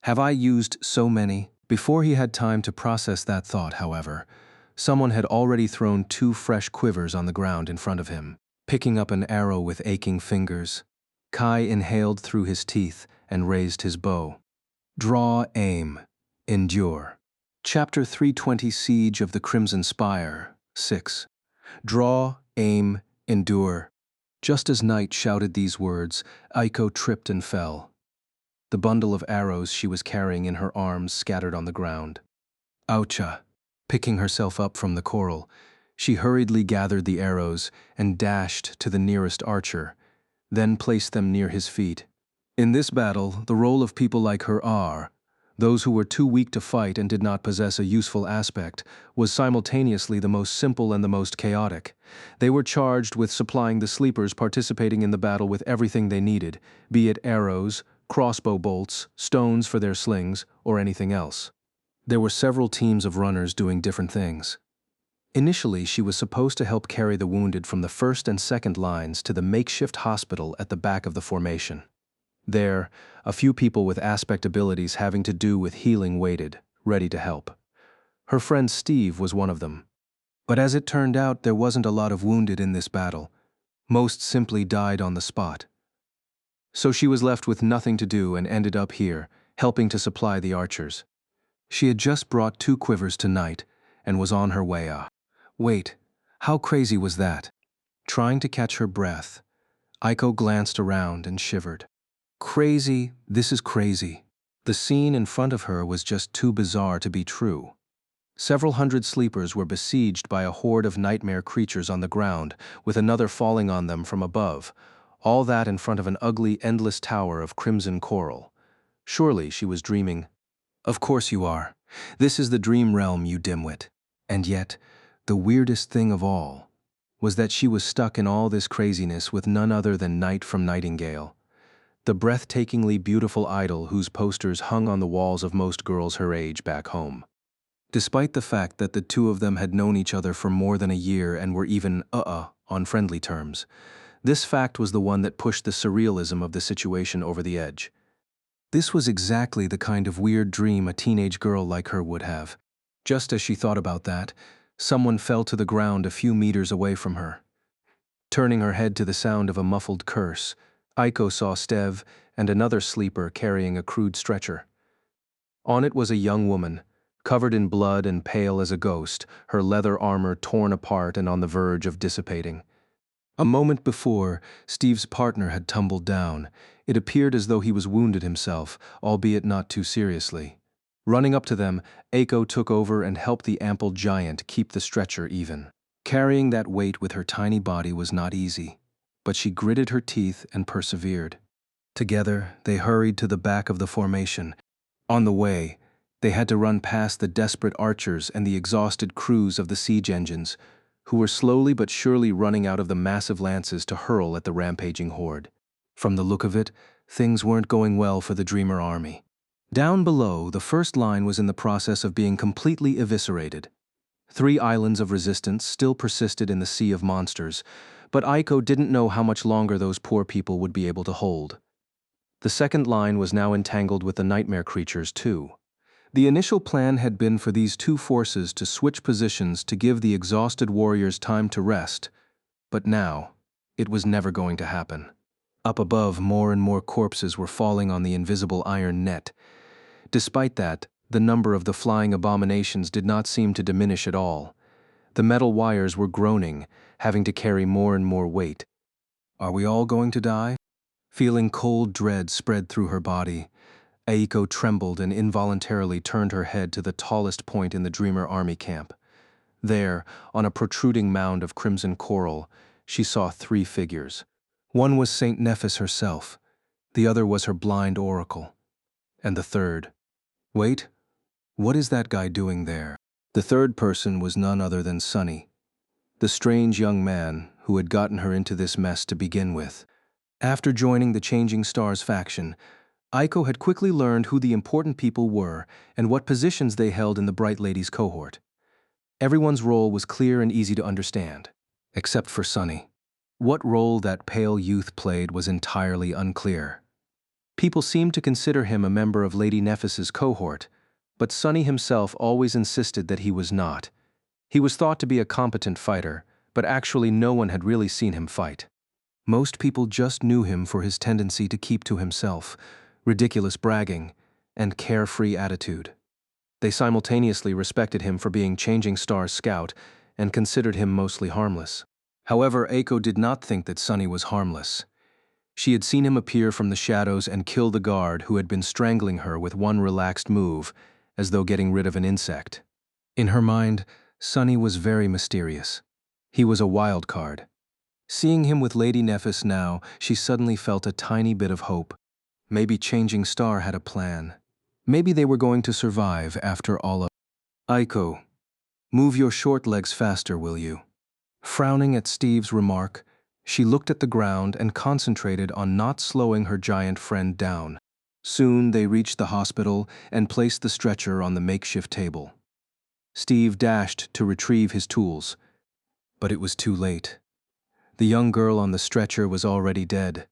Have I used so many? Before he had time to process that thought, however, someone had already thrown 2 fresh quivers on the ground in front of him. Picking up an arrow with aching fingers, Kai inhaled through his teeth and raised his bow. Draw, aim, endure. Chapter 320, Siege of the Crimson Spire, 6. Draw, aim, endure. Just as Knight shouted these words, Aiko tripped and fell. The bundle of arrows she was carrying in her arms scattered on the ground. Oucha! Picking herself up from the coral, she hurriedly gathered the arrows and dashed to the nearest archer, then placed them near his feet. In this battle, the role of people like her are, those who were too weak to fight and did not possess a useful aspect, was simultaneously the most simple and the most chaotic. They were charged with supplying the sleepers participating in the battle with everything they needed, be it arrows, crossbow bolts, stones for their slings, or anything else. There were several teams of runners doing different things. Initially, she was supposed to help carry the wounded from the first and second lines to the makeshift hospital at the back of the formation. There, a few people with aspect abilities having to do with healing waited, ready to help. Her friend Steve was one of them. But as it turned out, there wasn't a lot of wounded in this battle. Most simply died on the spot. So she was left with nothing to do and ended up here, helping to supply the archers. She had just brought 2 quivers to Knight and was on her way. Wait, how crazy was that? Trying to catch her breath, Aiko glanced around and shivered. Crazy, this is crazy. The scene in front of her was just too bizarre to be true. Several hundred sleepers were besieged by a horde of nightmare creatures on the ground, with another falling on them from above, all that in front of an ugly, endless tower of crimson coral. Surely she was dreaming. Of course you are. This is the dream realm, you dimwit. And yet, the weirdest thing of all was that she was stuck in all this craziness with none other than Night from Nightingale, the breathtakingly beautiful idol whose posters hung on the walls of most girls her age back home. Despite the fact that the 2 of them had known each other for more than a year and were even on friendly terms, this fact was the one that pushed the surrealism of the situation over the edge. This was exactly the kind of weird dream a teenage girl like her would have. Just as she thought about that, someone fell to the ground a few meters away from her. Turning her head to the sound of a muffled curse, Aiko saw Stev and another sleeper carrying a crude stretcher. On it was a young woman, covered in blood and pale as a ghost, her leather armor torn apart and on the verge of dissipating. A moment before, Steve's partner had tumbled down, It appeared as though he was wounded himself, albeit not too seriously. Running up to them, Eiko took over and helped the ample giant keep the stretcher even. Carrying that weight with her tiny body was not easy, but she gritted her teeth and persevered. Together, they hurried to the back of the formation. On the way, they had to run past the desperate archers and the exhausted crews of the siege engines, who were slowly but surely running out of the massive lances to hurl at the rampaging horde. From the look of it, things weren't going well for the Dreamer army. Down below, the first line was in the process of being completely eviscerated. 3 islands of resistance still persisted in the sea of monsters, but Eiko didn't know how much longer those poor people would be able to hold. The second line was now entangled with the nightmare creatures too. The initial plan had been for these 2 forces to switch positions to give the exhausted warriors time to rest, but now, it was never going to happen. Up above, more and more corpses were falling on the invisible iron net. Despite that, the number of the flying abominations did not seem to diminish at all. The metal wires were groaning, having to carry more and more weight. Are we all going to die? Feeling cold dread spread through her body, Eiko trembled and involuntarily turned her head to the tallest point in the Dreamer army camp. There, on a protruding mound of crimson coral, she saw 3 figures. One was Saint Nephis herself, the other was her blind oracle, and the third. Wait, what is that guy doing there? The third person was none other than Sunny, the strange young man who had gotten her into this mess to begin with. After joining the Changing Stars faction, Eiko had quickly learned who the important people were and what positions they held in the Bright Ladies cohort. Everyone's role was clear and easy to understand, except for Sunny. What role that pale youth played was entirely unclear. People seemed to consider him a member of Lady Nephis's cohort, but Sunny himself always insisted that he was not. He was thought to be a competent fighter, but actually no one had really seen him fight. Most people just knew him for his tendency to keep to himself, ridiculous bragging, and carefree attitude. They simultaneously respected him for being Changing Stars' scout and considered him mostly harmless. However, Eiko did not think that Sunny was harmless. She had seen him appear from the shadows and kill the guard who had been strangling her with one relaxed move, as though getting rid of an insect. In her mind, Sunny was very mysterious. He was a wild card. Seeing him with Lady Nephis now, she suddenly felt a tiny bit of hope. Maybe Changing Star had a plan. Maybe they were going to survive after all of. Eiko, move your short legs faster, will you? Frowning at Steve's remark, she looked at the ground and concentrated on not slowing her giant friend down. Soon they reached the hospital and placed the stretcher on the makeshift table. Steve dashed to retrieve his tools, but it was too late. The young girl on the stretcher was already dead.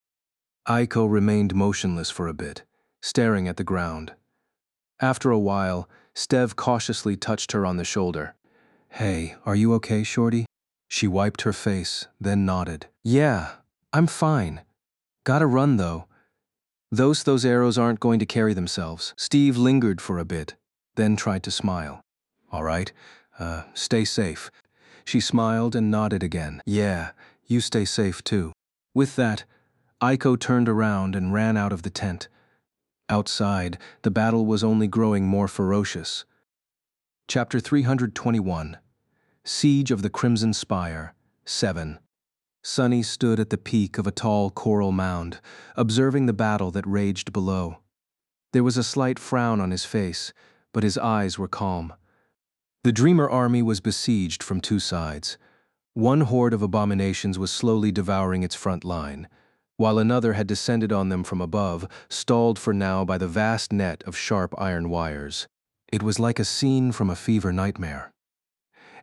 Eiko remained motionless for a bit, staring at the ground. After a while, Stev cautiously touched her on the shoulder. Hey, are you okay, Shorty? She wiped her face, then nodded. Yeah, I'm fine. Gotta run, though. Those arrows aren't going to carry themselves. Steve lingered for a bit, then tried to smile. All right, stay safe. She smiled and nodded again. Yeah, you stay safe too. With that, Eiko turned around and ran out of the tent. Outside, the battle was only growing more ferocious. Chapter 321. Siege of the Crimson Spire, 7. Sunny stood at the peak of a tall coral mound, observing the battle that raged below. There was a slight frown on his face, but his eyes were calm. The Dreamer army was besieged from 2 sides. One horde of abominations was slowly devouring its front line, while another had descended on them from above, stalled for now by the vast net of sharp iron wires. It was like a scene from a fever nightmare.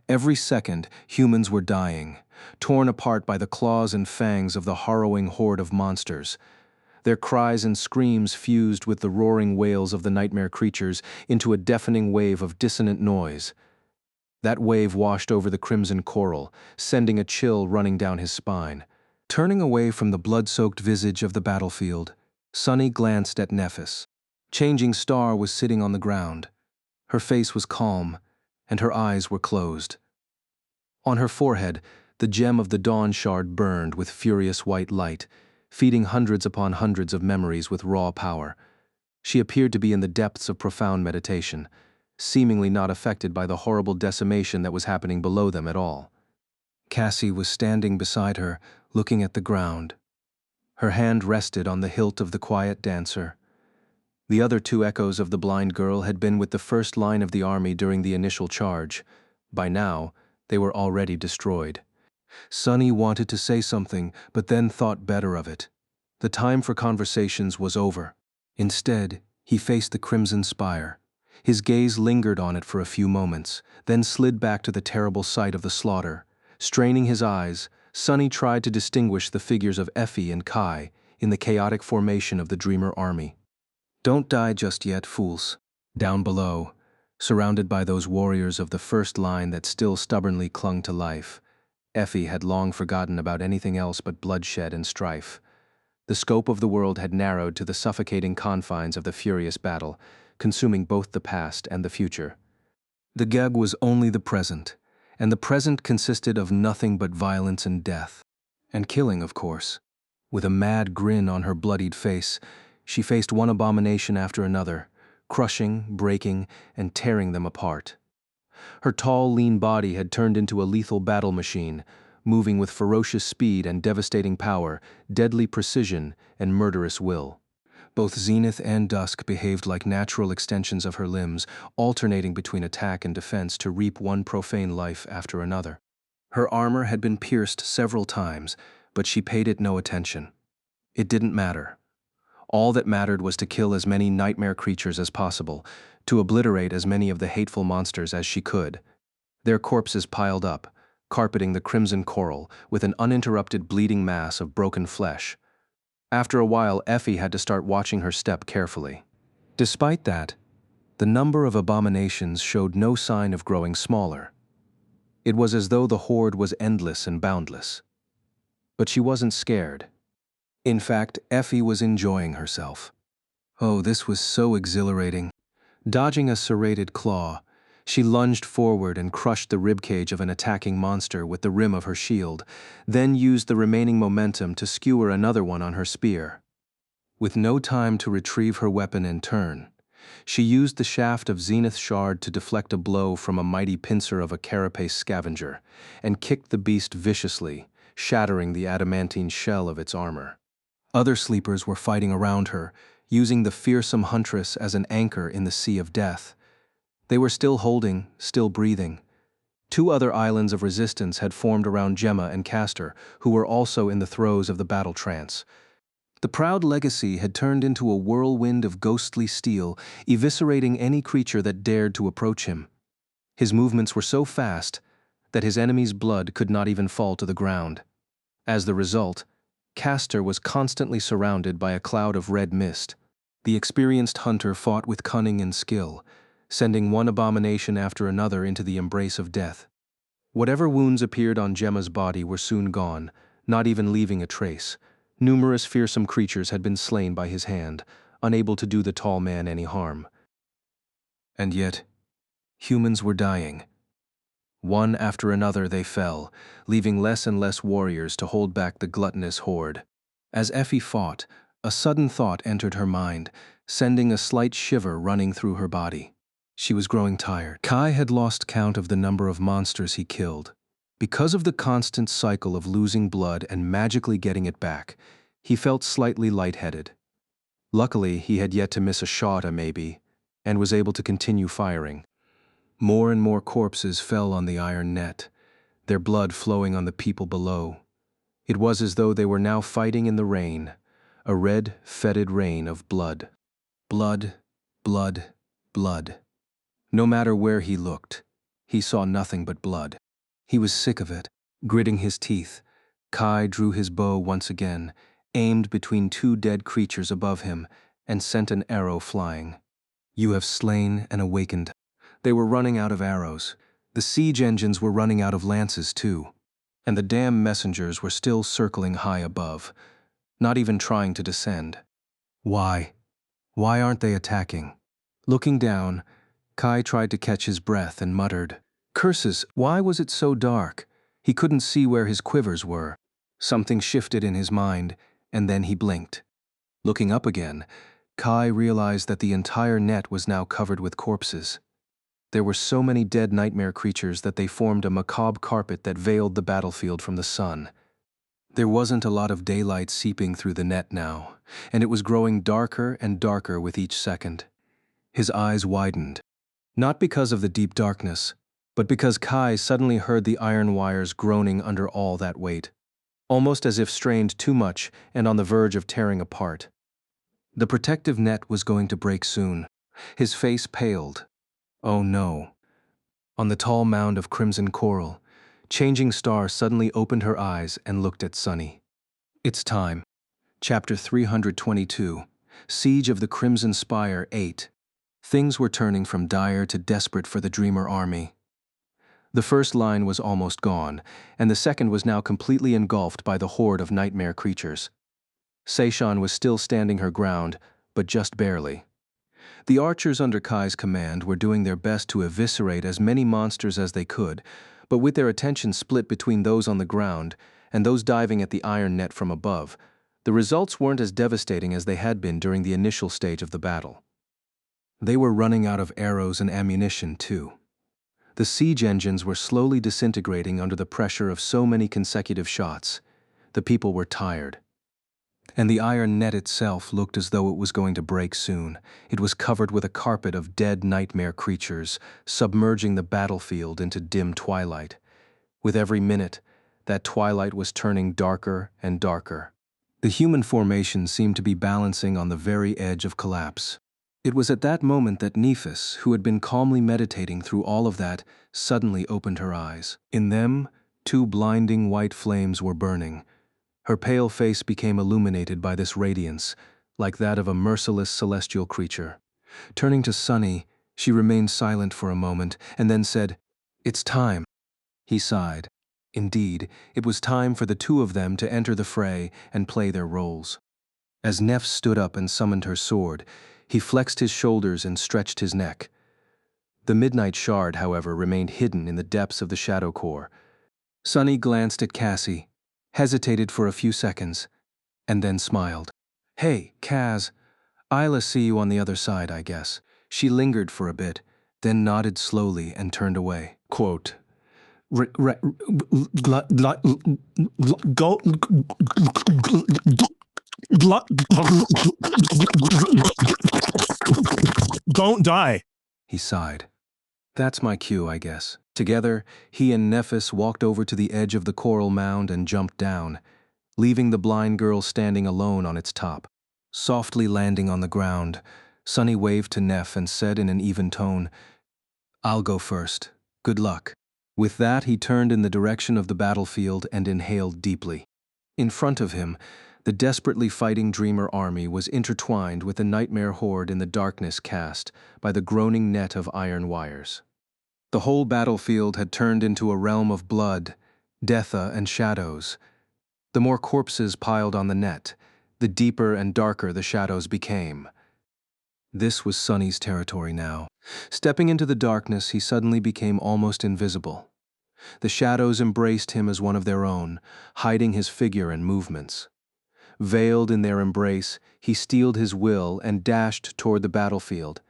Every second, humans were dying, torn apart by the claws and fangs of the harrowing horde of monsters. Their cries and screams fused with the roaring wails of the nightmare creatures into a deafening wave of dissonant noise. That wave washed over the crimson coral, sending a chill running down his spine. Turning away from the blood-soaked visage of the battlefield, Sunny glanced at Nephis. Changing Star was sitting on the ground. Her face was calm, and her eyes were closed. On her forehead, the gem of the dawn shard burned with furious white light, feeding hundreds upon hundreds of memories with raw power. She appeared to be in the depths of profound meditation, seemingly not affected by the horrible decimation that was happening below them at all. Cassie was standing beside her, looking at the ground. Her hand rested on the hilt of the quiet dancer. The other two echoes of the blind girl had been with the first line of the army during the initial charge. By now, they were already destroyed. Sonny wanted to say something, but then thought better of it. The time for conversations was over. Instead, he faced the crimson spire. His gaze lingered on it for a few moments, then slid back to the terrible sight of the slaughter. Straining his eyes, Sonny tried to distinguish the figures of Effie and Kai in the chaotic formation of the Dreamer army. "Don't die just yet, fools." Down below, surrounded by those warriors of the first line that still stubbornly clung to life, Effie had long forgotten about anything else but bloodshed and strife. The scope of the world had narrowed to the suffocating confines of the furious battle, consuming both the past and the future. The gag was only the present, and the present consisted of nothing but violence and death. And killing, of course. With a mad grin on her bloodied face, she faced one abomination after another, crushing, breaking, and tearing them apart. Her tall, lean body had turned into a lethal battle machine, moving with ferocious speed and devastating power, deadly precision, and murderous will. Both Zenith and Dusk behaved like natural extensions of her limbs, alternating between attack and defense to reap one profane life after another. Her armor had been pierced several times, but she paid it no attention. It didn't matter. All that mattered was to kill as many nightmare creatures as possible, to obliterate as many of the hateful monsters as she could. Their corpses piled up, carpeting the crimson coral with an uninterrupted bleeding mass of broken flesh. After a while, Effie had to start watching her step carefully. Despite that, the number of abominations showed no sign of growing smaller. It was as though the horde was endless and boundless. But she wasn't scared. In fact, Effie was enjoying herself. Oh, this was so exhilarating. Dodging a serrated claw, she lunged forward and crushed the ribcage of an attacking monster with the rim of her shield, then used the remaining momentum to skewer another one on her spear. With no time to retrieve her weapon and turn, she used the shaft of Zenith Shard to deflect a blow from a mighty pincer of a carapace scavenger, and kicked the beast viciously, shattering the adamantine shell of its armor. Other sleepers were fighting around her, using the fearsome huntress as an anchor in the sea of death. They were still holding, still breathing. Two other islands of resistance had formed around Gemma and Castor, who were also in the throes of the battle trance. The proud legacy had turned into a whirlwind of ghostly steel, eviscerating any creature that dared to approach him. His movements were so fast that his enemy's blood could not even fall to the ground. As the result, Castor was constantly surrounded by a cloud of red mist. The experienced hunter fought with cunning and skill, sending one abomination after another into the embrace of death. Whatever wounds appeared on Gemma's body were soon gone, not even leaving a trace. Numerous fearsome creatures had been slain by his hand, unable to do the tall man any harm. And yet, humans were dying. One after another they fell, leaving less and less warriors to hold back the gluttonous horde. As Effie fought, a sudden thought entered her mind, sending a slight shiver running through her body. She was growing tired. Kai had lost count of the number of monsters he killed. Because of the constant cycle of losing blood and magically getting it back, he felt slightly lightheaded. Luckily, he had yet to miss a shot, maybe, and was able to continue firing. More and more corpses fell on the iron net, their blood flowing on the people below. It was as though they were now fighting in the rain, a red, fetid rain of blood. Blood, blood, blood. No matter where he looked, he saw nothing but blood. He was sick of it. Gritting his teeth, Kai drew his bow once again, aimed between two dead creatures above him, and sent an arrow flying. "You have slain and awakened." They were running out of arrows. The siege engines were running out of lances too. And the damn messengers were still circling high above, not even trying to descend. Why? Why aren't they attacking? Looking down, Kai tried to catch his breath and muttered, "Curses, why was it so dark?" He couldn't see where his quivers were. Something shifted in his mind, and then he blinked. Looking up again, Kai realized that the entire net was now covered with corpses. There were so many dead nightmare creatures that they formed a macabre carpet that veiled the battlefield from the sun. There wasn't a lot of daylight seeping through the net now, and it was growing darker and darker with each second. His eyes widened, not because of the deep darkness, but because Kai suddenly heard the iron wires groaning under all that weight, almost as if strained too much and on the verge of tearing apart. The protective net was going to break soon. His face paled. Oh no. On the tall mound of crimson coral, Changing Star suddenly opened her eyes and looked at Sunny. It's time. Chapter 322, Siege of the Crimson Spire 8. Things were turning from dire to desperate for the Dreamer army. The first line was almost gone, and the second was now completely engulfed by the horde of nightmare creatures. Seishan was still standing her ground, but just barely. The archers under Kai's command were doing their best to eviscerate as many monsters as they could, but with their attention split between those on the ground and those diving at the iron net from above, the results weren't as devastating as they had been during the initial stage of the battle. They were running out of arrows and ammunition, too. The siege engines were slowly disintegrating under the pressure of so many consecutive shots. The people were tired. And the iron net itself looked as though it was going to break soon. It was covered with a carpet of dead nightmare creatures, submerging the battlefield into dim twilight. With every minute, that twilight was turning darker and darker. The human formation seemed to be balancing on the very edge of collapse. It was at that moment that Nephis, who had been calmly meditating through all of that, suddenly opened her eyes. In them, two blinding white flames were burning. Her pale face became illuminated by this radiance, like that of a merciless celestial creature. Turning to Sunny, she remained silent for a moment, and then said, "It's time." He sighed. Indeed, it was time for the two of them to enter the fray and play their roles. As Neph stood up and summoned her sword, he flexed his shoulders and stretched his neck. The midnight shard, however, remained hidden in the depths of the shadow core. Sunny glanced at Cassie, hesitated for a few seconds, and then smiled. "Hey, Kaz, I'll see you on the other side, I guess." She lingered for a bit, then nodded slowly and turned away. Quote, Go, don't die, he sighed. That's my cue, I guess. Together, he and Nephis walked over to the edge of the coral mound and jumped down, leaving the blind girl standing alone on its top. Softly landing on the ground, Sunny waved to Neph and said in an even tone, "I'll go first. Good luck." With that, he turned in the direction of the battlefield and inhaled deeply. In front of him, the desperately fighting Dreamer army was intertwined with the nightmare horde in the darkness cast by the groaning net of iron wires. The whole battlefield had turned into a realm of blood, deatha, and shadows. The more corpses piled on the net, the deeper and darker the shadows became. This was Sunny's territory now. Stepping into the darkness, he suddenly became almost invisible. The shadows embraced him as one of their own, hiding his figure and movements. Veiled in their embrace, he steeled his will and dashed toward the battlefield.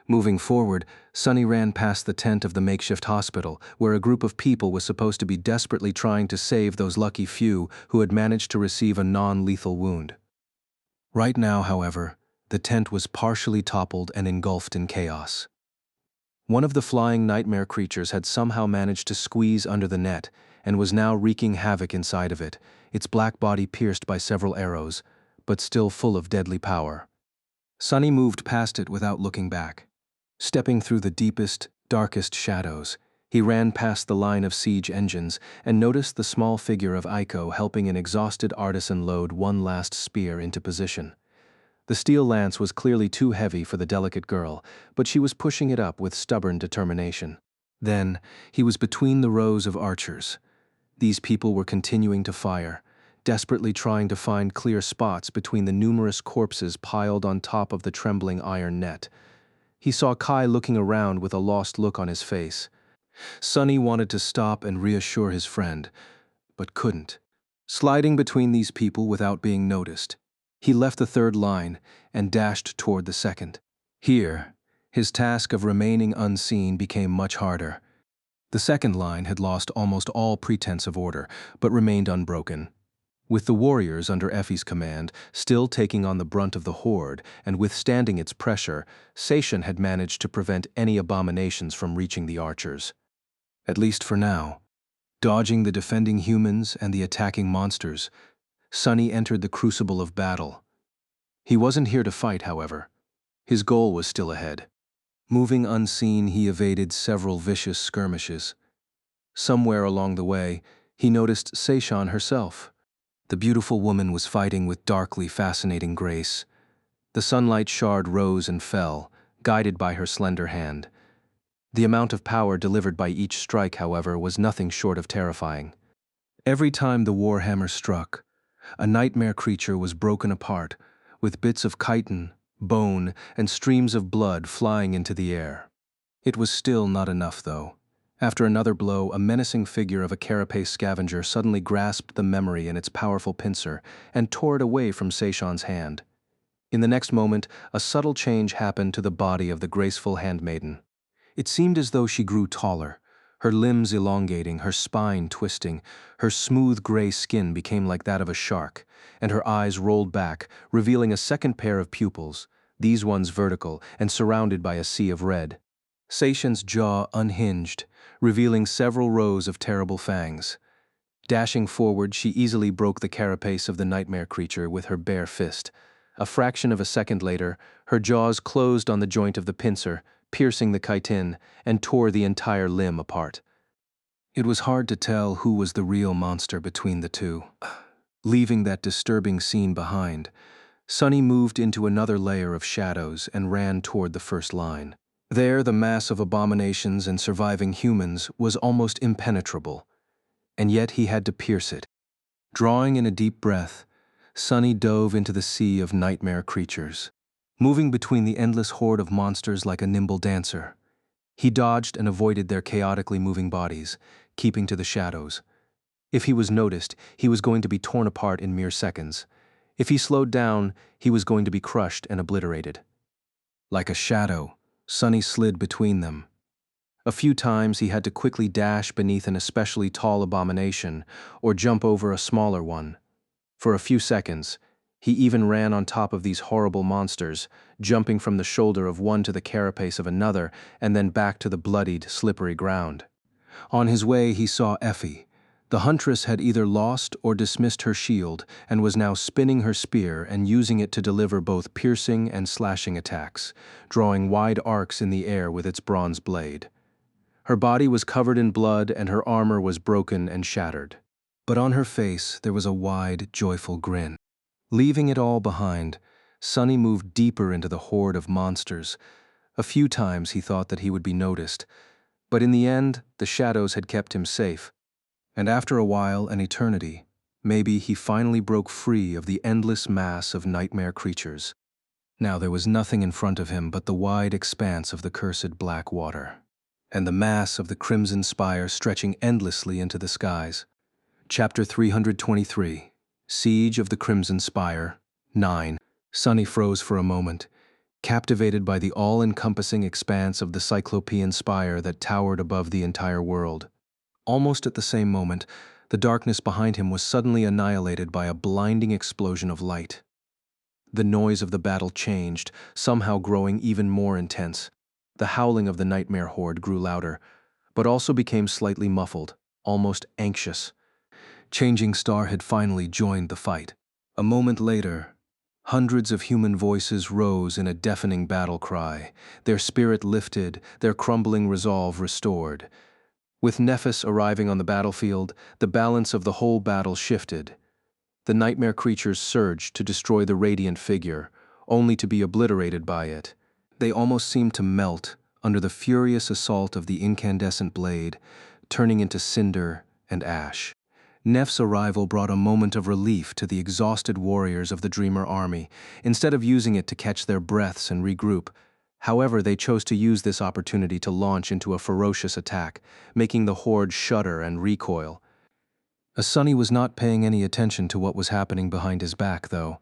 Moving forward, Sunny ran past the tent of the makeshift hospital, where a group of people was supposed to be desperately trying to save those lucky few who had managed to receive a non-lethal wound. Right now, however, the tent was partially toppled and engulfed in chaos. One of the flying nightmare creatures had somehow managed to squeeze under the net and was now wreaking havoc inside of it, its black body pierced by several arrows, but still full of deadly power. Sunny moved past it without looking back. Stepping through the deepest, darkest shadows, he ran past the line of siege engines and noticed the small figure of Aiko helping an exhausted artisan load one last spear into position. The steel lance was clearly too heavy for the delicate girl, but she was pushing it up with stubborn determination. Then, he was between the rows of archers. These people were continuing to fire, desperately trying to find clear spots between the numerous corpses piled on top of the trembling iron net. He saw Kai looking around with a lost look on his face. Sunny wanted to stop and reassure his friend, but couldn't. Sliding between these people without being noticed, he left the third line and dashed toward the second. Here, his task of remaining unseen became much harder. The second line had lost almost all pretense of order, but remained unbroken. With the warriors under Effie's command still taking on the brunt of the horde and withstanding its pressure, Seishan had managed to prevent any abominations from reaching the archers. At least for now. Dodging the defending humans and the attacking monsters, Sunny entered the crucible of battle. He wasn't here to fight, however. His goal was still ahead. Moving unseen, he evaded several vicious skirmishes. Somewhere along the way, he noticed Seishan herself. The beautiful woman was fighting with darkly fascinating grace. The sunlight shard rose and fell, guided by her slender hand. The amount of power delivered by each strike, however, was nothing short of terrifying. Every time the warhammer struck, a nightmare creature was broken apart, with bits of chitin, bone, and streams of blood flying into the air. It was still not enough, though. After another blow, a menacing figure of a carapace scavenger suddenly grasped the memory in its powerful pincer and tore it away from Seishan's hand. In the next moment, a subtle change happened to the body of the graceful handmaiden. It seemed as though she grew taller, her limbs elongating, her spine twisting, her smooth gray skin became like that of a shark, and her eyes rolled back, revealing a second pair of pupils, these ones vertical and surrounded by a sea of red. Seishan's jaw unhinged, revealing several rows of terrible fangs. Dashing forward, she easily broke the carapace of the nightmare creature with her bare fist. A fraction of a second later, her jaws closed on the joint of the pincer, piercing the chitin, and tore the entire limb apart. It was hard to tell who was the real monster between the two. Leaving that disturbing scene behind, Sunny moved into another layer of shadows and ran toward the first line. There, the mass of abominations and surviving humans was almost impenetrable, and yet he had to pierce it. Drawing in a deep breath, Sunny dove into the sea of nightmare creatures. Moving between the endless horde of monsters like a nimble dancer, he dodged and avoided their chaotically moving bodies, keeping to the shadows. If he was noticed, he was going to be torn apart in mere seconds. If he slowed down, he was going to be crushed and obliterated. Like a shadow, Sunny slid between them. A few times he had to quickly dash beneath an especially tall abomination or jump over a smaller one. For a few seconds, he even ran on top of these horrible monsters, jumping from the shoulder of one to the carapace of another and then back to the bloodied, slippery ground. On his way, he saw Effie. The huntress had either lost or dismissed her shield and was now spinning her spear and using it to deliver both piercing and slashing attacks, drawing wide arcs in the air with its bronze blade. Her body was covered in blood and her armor was broken and shattered. But on her face there was a wide, joyful grin. Leaving it all behind, Sunny moved deeper into the horde of monsters. A few times he thought that he would be noticed, but in the end, the shadows had kept him safe. And after a while, an eternity, maybe he finally broke free of the endless mass of nightmare creatures. Now there was nothing in front of him but the wide expanse of the cursed black water, and the mass of the crimson spire stretching endlessly into the skies. Chapter 323. Siege of the Crimson Spire, 9. Sunny froze for a moment, captivated by the all-encompassing expanse of the cyclopean spire that towered above the entire world. Almost at the same moment, the darkness behind him was suddenly annihilated by a blinding explosion of light. The noise of the battle changed, somehow growing even more intense. The howling of the nightmare horde grew louder, but also became slightly muffled, almost anxious. Changing Star had finally joined the fight. A moment later, hundreds of human voices rose in a deafening battle cry, their spirit lifted, their crumbling resolve restored. With Nephis arriving on the battlefield, the balance of the whole battle shifted. The nightmare creatures surged to destroy the radiant figure, only to be obliterated by it. They almost seemed to melt under the furious assault of the incandescent blade, turning into cinder and ash. Neph's arrival brought a moment of relief to the exhausted warriors of the Dreamer army, instead of using it to catch their breaths and regroup. However, they chose to use this opportunity to launch into a ferocious attack, making the horde shudder and recoil. Sunny was not paying any attention to what was happening behind his back, though.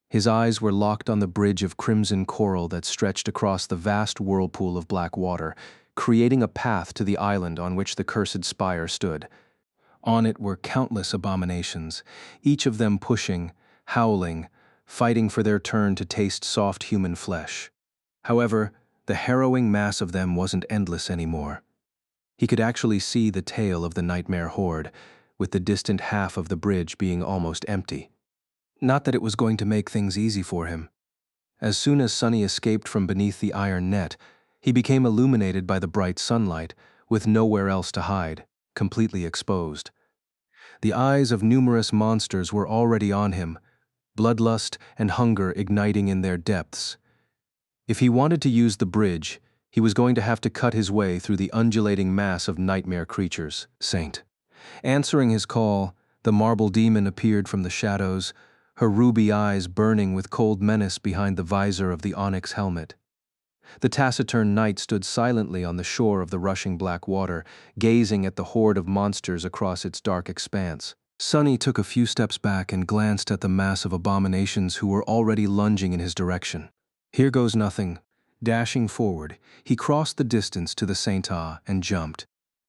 His eyes were locked on the bridge of crimson coral that stretched across the vast whirlpool of black water, creating a path to the island on which the cursed spire stood. On it were countless abominations, each of them pushing, howling, fighting for their turn to taste soft human flesh. However, the harrowing mass of them wasn't endless anymore. He could actually see the tail of the nightmare horde, with the distant half of the bridge being almost empty. Not that it was going to make things easy for him. As soon as Sunny escaped from beneath the iron net, he became illuminated by the bright sunlight, with nowhere else to hide, completely exposed. The eyes of numerous monsters were already on him, bloodlust and hunger igniting in their depths. If he wanted to use the bridge, he was going to have to cut his way through the undulating mass of nightmare creatures. Saint. Answering his call, the marble demon appeared from the shadows, her ruby eyes burning with cold menace behind the visor of the onyx helmet. The taciturn knight stood silently on the shore of the rushing black water, gazing at the horde of monsters across its dark expanse. Sunny took a few steps back and glanced at the mass of abominations who were already lunging in his direction. Here goes nothing. Dashing forward, he crossed the distance to the Saint-A and jumped.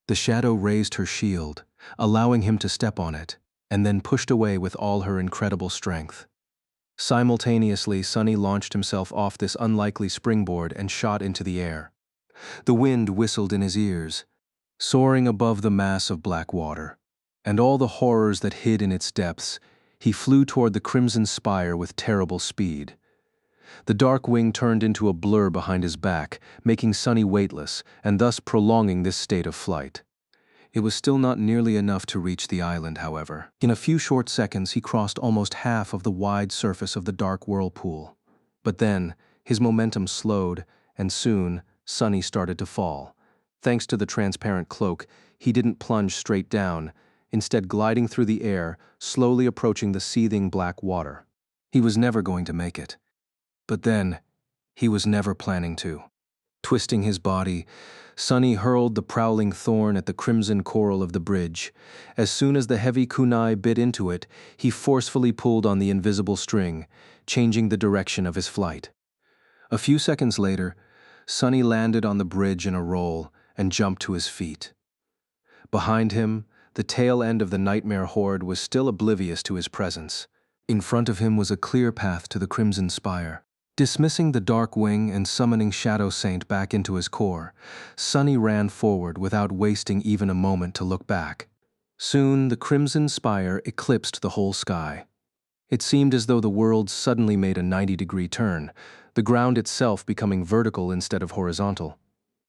The shadow raised her shield, allowing him to step on it, and then pushed away with all her incredible strength. Simultaneously, Sunny launched himself off this unlikely springboard and shot into the air. The wind whistled in his ears, soaring above the mass of black water, and all the horrors that hid in its depths. He flew toward the crimson spire with terrible speed. The dark wing turned into a blur behind his back, making Sunny weightless and thus prolonging this state of flight. It was still not nearly enough to reach the island, however. In a few short seconds, he crossed almost half of the wide surface of the dark whirlpool. But then, his momentum slowed, and soon, Sunny started to fall. Thanks to the transparent cloak, he didn't plunge straight down, instead gliding through the air, slowly approaching the seething black water. He was never going to make it. But then, he was never planning to. Twisting his body, Sunny hurled the prowling thorn at the crimson coral of the bridge. As soon as the heavy kunai bit into it, he forcefully pulled on the invisible string, changing the direction of his flight. A few seconds later, Sunny landed on the bridge in a roll and jumped to his feet. Behind him, the tail end of the nightmare horde was still oblivious to his presence. In front of him was a clear path to the crimson spire. Dismissing the dark wing and summoning Shadow Saint back into his core, Sunny ran forward without wasting even a moment to look back. Soon, the crimson spire eclipsed the whole sky. It seemed as though the world suddenly made a 90-degree turn, the ground itself becoming vertical instead of horizontal.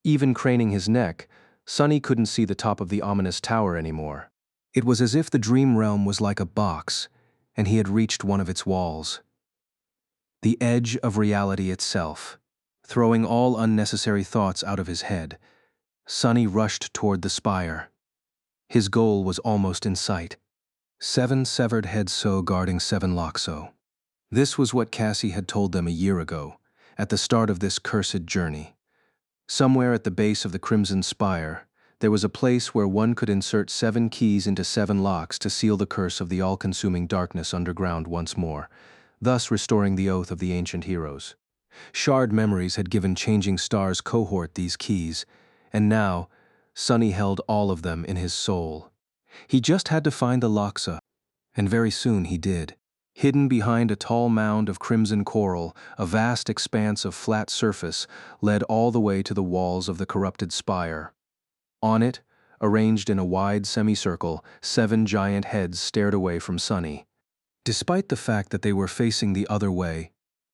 Even craning his neck, Sunny couldn't see the top of the ominous tower anymore. It was as if the dream realm was like a box, and he had reached one of its walls. The edge of reality itself. Throwing all unnecessary thoughts out of his head, Sunny rushed toward the spire. His goal was almost in sight. 7 severed heads so guarding 7 Loxo. This was what Cassie had told them a year ago, at the start of this cursed journey. Somewhere at the base of the Crimson Spire, there was a place where one could insert 7 keys into 7 locks to seal the curse of the all-consuming darkness underground once more, thus restoring the oath of the ancient heroes. Shard memories had given Changing Star's cohort these keys, and now, Sunny held all of them in his soul. He just had to find the Loxa, and very soon he did. Hidden behind a tall mound of crimson coral, a vast expanse of flat surface led all the way to the walls of the corrupted spire. On it, arranged in a wide semicircle, 7 giant heads stared away from Sunny. Despite the fact that they were facing the other way,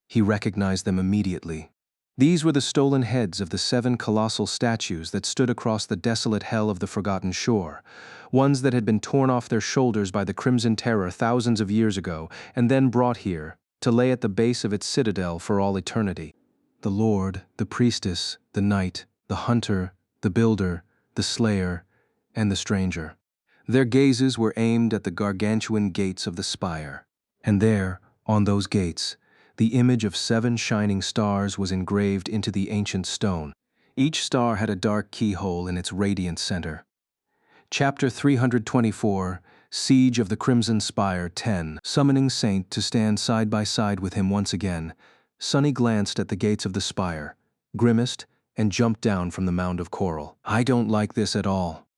he recognized them immediately. These were the stolen heads of the 7 colossal statues that stood across the desolate hell of the Forgotten Shore, ones that had been torn off their shoulders by the Crimson Terror thousands of years ago and then brought here to lay at the base of its citadel for all eternity. The Lord, the Priestess, the Knight, the Hunter, the Builder, the Slayer, and the Stranger. Their gazes were aimed at the gargantuan gates of the spire, and there, on those gates, the image of 7 shining stars was engraved into the ancient stone. Each star had a dark keyhole in its radiant center. Chapter 324, Siege of the Crimson Spire 10. Summoning Saint to stand side by side with him once again, Sunny glanced at the gates of the spire, grimaced, and jumped down from the mound of coral. I don't like this at all.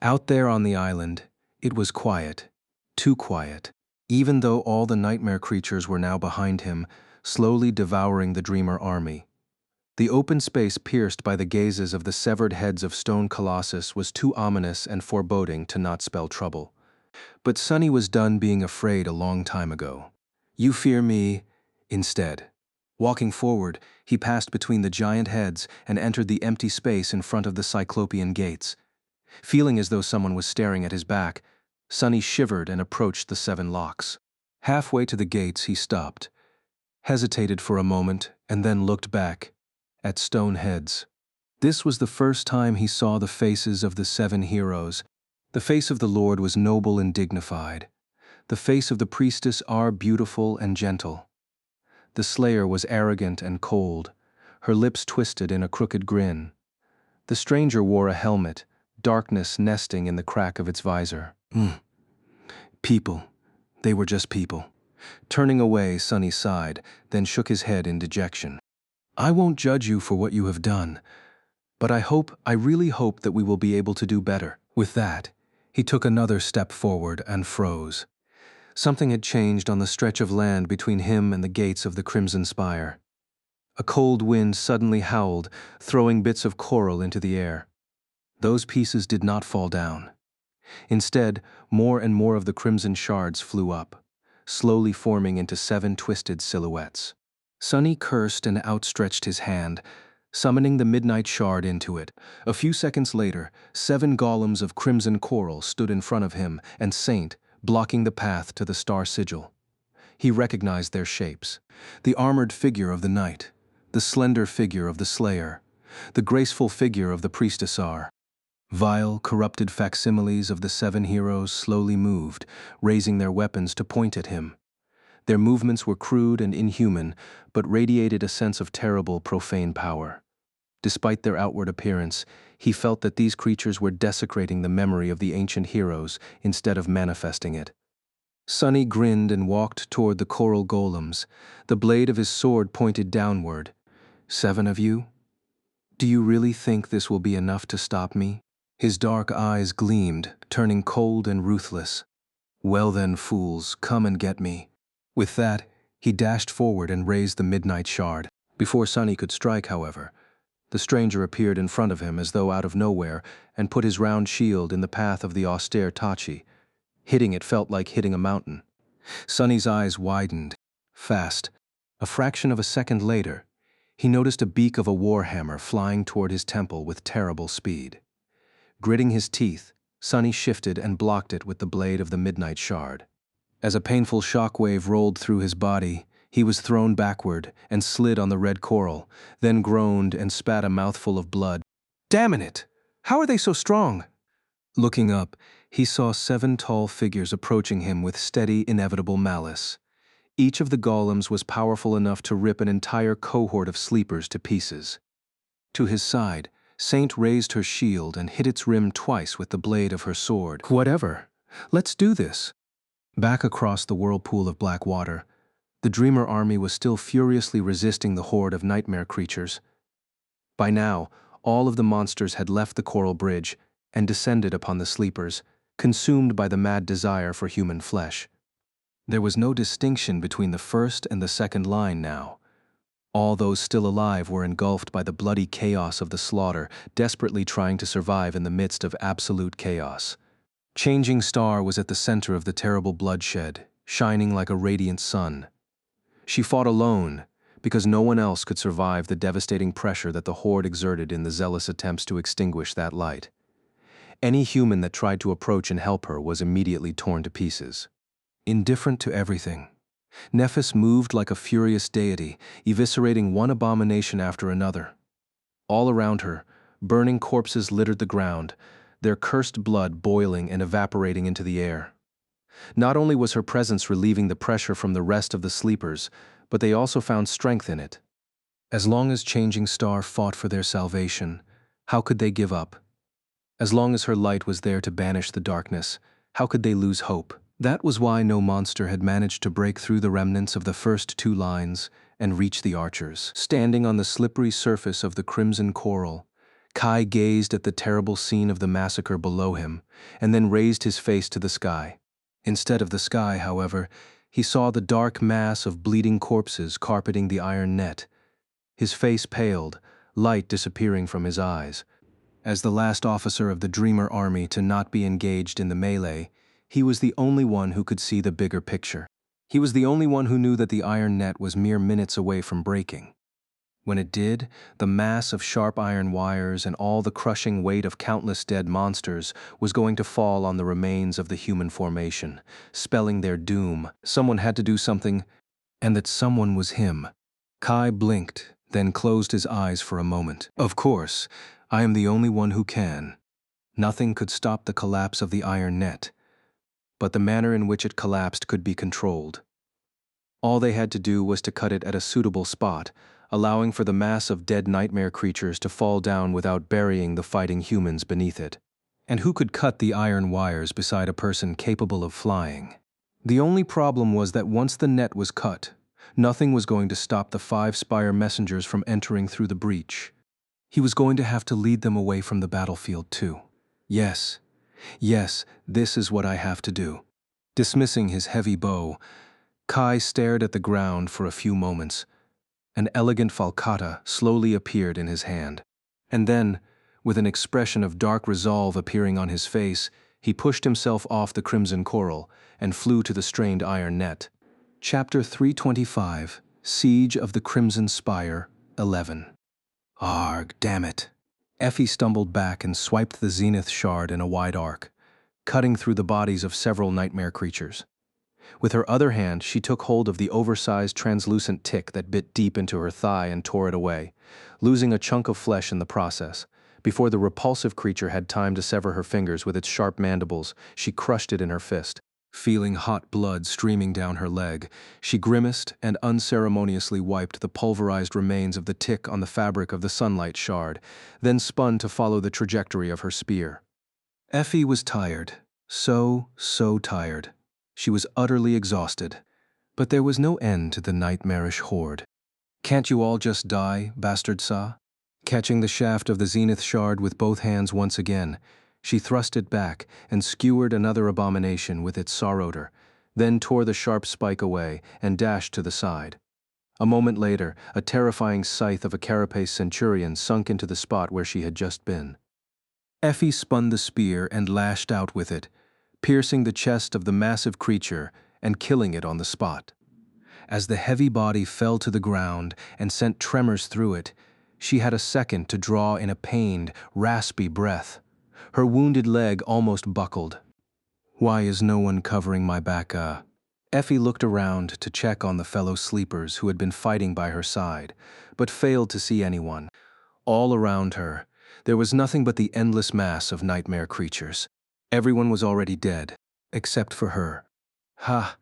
Out there on the island, it was quiet, too quiet, even though all the nightmare creatures were now behind him, slowly devouring the Dreamer army. The open space pierced by the gazes of the severed heads of stone colossus was too ominous and foreboding to not spell trouble. But Sunny was done being afraid a long time ago. You fear me, instead. Walking forward, he passed between the giant heads and entered the empty space in front of the Cyclopean gates. Feeling as though someone was staring at his back, Sunny shivered and approached the 7 locks. Halfway to the gates, he stopped, hesitated for a moment, and then looked back at stone heads. This was the first time he saw the faces of the 7 heroes. The face of the Lord was noble and dignified. The face of the priestess are beautiful and gentle. The slayer was arrogant and cold, her lips twisted in a crooked grin. The stranger wore a helmet, darkness nesting in the crack of its visor. People. They were just people. Turning away, Sunny sighed, then shook his head in dejection. I won't judge you for what you have done, but I really hope that we will be able to do better. With that, he took another step forward and froze. Something had changed on the stretch of land between him and the gates of the Crimson Spire. A cold wind suddenly howled, throwing bits of coral into the air. Those pieces did not fall down. Instead, more and more of the crimson shards flew up, slowly forming into 7 twisted silhouettes. Sunny cursed and outstretched his hand, summoning the midnight shard into it. A few seconds later, 7 golems of crimson coral stood in front of him and Saint, blocking the path to the star sigil. He recognized their shapes. The armored figure of the knight, the slender figure of the slayer, the graceful figure of the priestessar. Vile, corrupted facsimiles of the 7 heroes slowly moved, raising their weapons to point at him. Their movements were crude and inhuman, but radiated a sense of terrible, profane power. Despite their outward appearance, he felt that these creatures were desecrating the memory of the ancient heroes instead of manifesting it. Sunny grinned and walked toward the coral golems, the blade of his sword pointed downward. 7 of you? Do you really think this will be enough to stop me? His dark eyes gleamed, turning cold and ruthless. Well then, fools, come and get me. With that, he dashed forward and raised the midnight shard. Before Sunny could strike, however, the stranger appeared in front of him as though out of nowhere and put his round shield in the path of the austere Tachi. Hitting it felt like hitting a mountain. Sunny's eyes widened, fast. A fraction of a second later, he noticed a beak of a warhammer flying toward his temple with terrible speed. Gritting his teeth, Sunny shifted and blocked it with the blade of the midnight shard. As a painful shockwave rolled through his body, he was thrown backward and slid on the red coral, then groaned and spat a mouthful of blood. Damn it! How are they so strong? Looking up, he saw 7 tall figures approaching him with steady, inevitable malice. Each of the golems was powerful enough to rip an entire cohort of sleepers to pieces. To his side, Saint raised her shield and hit its rim twice with the blade of her sword. Whatever. Let's do this. Back across the whirlpool of black water, the Dreamer army was still furiously resisting the horde of nightmare creatures. By now, all of the monsters had left the coral bridge and descended upon the sleepers, consumed by the mad desire for human flesh. There was no distinction between the first and the second line now. All those still alive were engulfed by the bloody chaos of the slaughter, desperately trying to survive in the midst of absolute chaos. Changing Star was at the center of the terrible bloodshed, shining like a radiant sun. She fought alone, because no one else could survive the devastating pressure that the horde exerted in the zealous attempts to extinguish that light. Any human that tried to approach and help her was immediately torn to pieces. Indifferent to everything, Nephis moved like a furious deity, eviscerating one abomination after another. All around her, burning corpses littered the ground, their cursed blood boiling and evaporating into the air. Not only was her presence relieving the pressure from the rest of the sleepers, but they also found strength in it. As long as Changing Star fought for their salvation, how could they give up? As long as her light was there to banish the darkness, How could they lose hope? That was why no monster had managed to break through the remnants of the first two lines and reach the archers. Standing on the slippery surface of the crimson coral, Kai gazed at the terrible scene of the massacre below him, and then raised his face to the sky. Instead of the sky, however, he saw the dark mass of bleeding corpses carpeting the iron net. His face paled, light disappearing from his eyes. As the last officer of the Dreamer army to not be engaged in the melee, he was the only one who could see the bigger picture. He was the only one who knew that the iron net was mere minutes away from breaking. When it did, the mass of sharp iron wires and all the crushing weight of countless dead monsters was going to fall on the remains of the human formation, spelling their doom. Someone had to do something, and that someone was him. Kai blinked, then closed his eyes for a moment. Of course, I am the only one who can. Nothing could stop the collapse of the iron net, but the manner in which it collapsed could be controlled. All they had to do was to cut it at a suitable spot, allowing for the mass of dead nightmare creatures to fall down without burying the fighting humans beneath it. And who could cut the iron wires beside a person capable of flying? The only problem was that once the net was cut, nothing was going to stop the 5 Spire messengers from entering through the breach. He was going to have to lead them away from the battlefield too. Yes, this is what I have to do. Dismissing his heavy bow, Kai stared at the ground for a few moments. An elegant falcata slowly appeared in his hand. And then, with an expression of dark resolve appearing on his face, he pushed himself off the crimson coral and flew to the strained iron net. Chapter 325, Siege of the Crimson Spire, 11. Arg, damn it. Effie stumbled back and swiped the zenith shard in a wide arc, cutting through the bodies of several nightmare creatures. With her other hand, she took hold of the oversized translucent tick that bit deep into her thigh and tore it away, losing a chunk of flesh in the process. Before the repulsive creature had time to sever her fingers with its sharp mandibles, she crushed it in her fist. Feeling hot blood streaming down her leg, she grimaced and unceremoniously wiped the pulverized remains of the tick on the fabric of the sunlight shard, then spun to follow the trajectory of her spear. Effie was tired. So tired. She was utterly exhausted, but there was no end to the nightmarish horde. Can't you all just die, bastard Sa? Catching the shaft of the zenith shard with both hands once again, she thrust it back and skewered another abomination with its sour odor, then tore the sharp spike away and dashed to the side. A moment later, a terrifying scythe of a carapace centurion sunk into the spot where she had just been. Effie spun the spear and lashed out with it, piercing the chest of the massive creature and killing it on the spot. As the heavy body fell to the ground and sent tremors through it, she had a second to draw in a pained, raspy breath. Her wounded leg almost buckled. Why is no one covering my back? Effie looked around to check on the fellow sleepers who had been fighting by her side, but failed to see anyone. All around her, there was nothing but the endless mass of nightmare creatures. Everyone was already dead, except for her. Ha,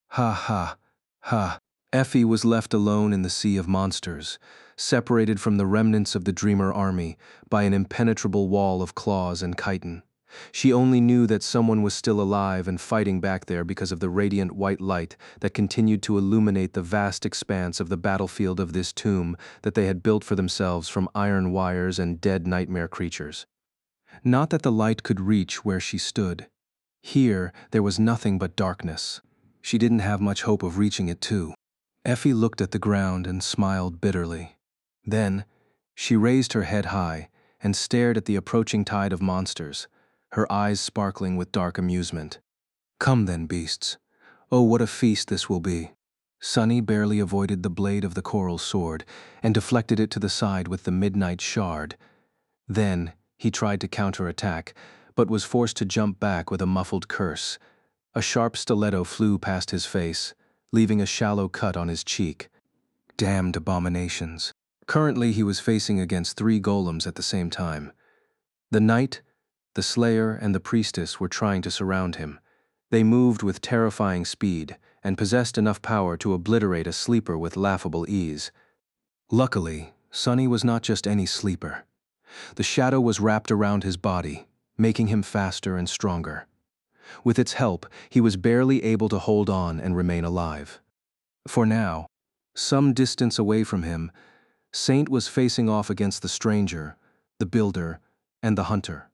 ha, ha, ha. Effie was left alone in the sea of monsters, separated from the remnants of the Dreamer army by an impenetrable wall of claws and chitin. She only knew that someone was still alive and fighting back there because of the radiant white light that continued to illuminate the vast expanse of the battlefield of this tomb that they had built for themselves from iron wires and dead nightmare creatures. Not that the light could reach where she stood. Here, there was nothing but darkness. She didn't have much hope of reaching it, too. Effie looked at the ground and smiled bitterly. Then, she raised her head high and stared at the approaching tide of monsters, her eyes sparkling with dark amusement. Come then, beasts. Oh, what a feast this will be. Sunny barely avoided the blade of the coral sword and deflected it to the side with the midnight shard. Then, he tried to counterattack, but was forced to jump back with a muffled curse. A sharp stiletto flew past his face, leaving a shallow cut on his cheek. Damned abominations. Currently, he was facing against 3 golems at the same time. The knight, the slayer, and the priestess were trying to surround him. They moved with terrifying speed and possessed enough power to obliterate a sleeper with laughable ease. Luckily, Sunny was not just any sleeper. The shadow was wrapped around his body, making him faster and stronger. With its help, he was barely able to hold on and remain alive. For now, some distance away from him, Saint was facing off against the stranger, the builder, and the hunter.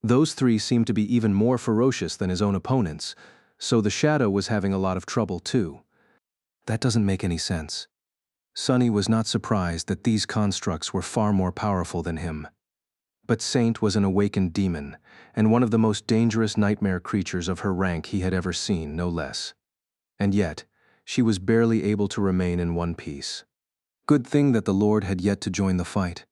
Those three seemed to be even more ferocious than his own opponents, so the shadow was having a lot of trouble too. That doesn't make any sense. Sunny was not surprised that these constructs were far more powerful than him. But Saint was an awakened demon, and one of the most dangerous nightmare creatures of her rank he had ever seen, no less. And yet, she was barely able to remain in one piece. Good thing that the Lord had yet to join the fight.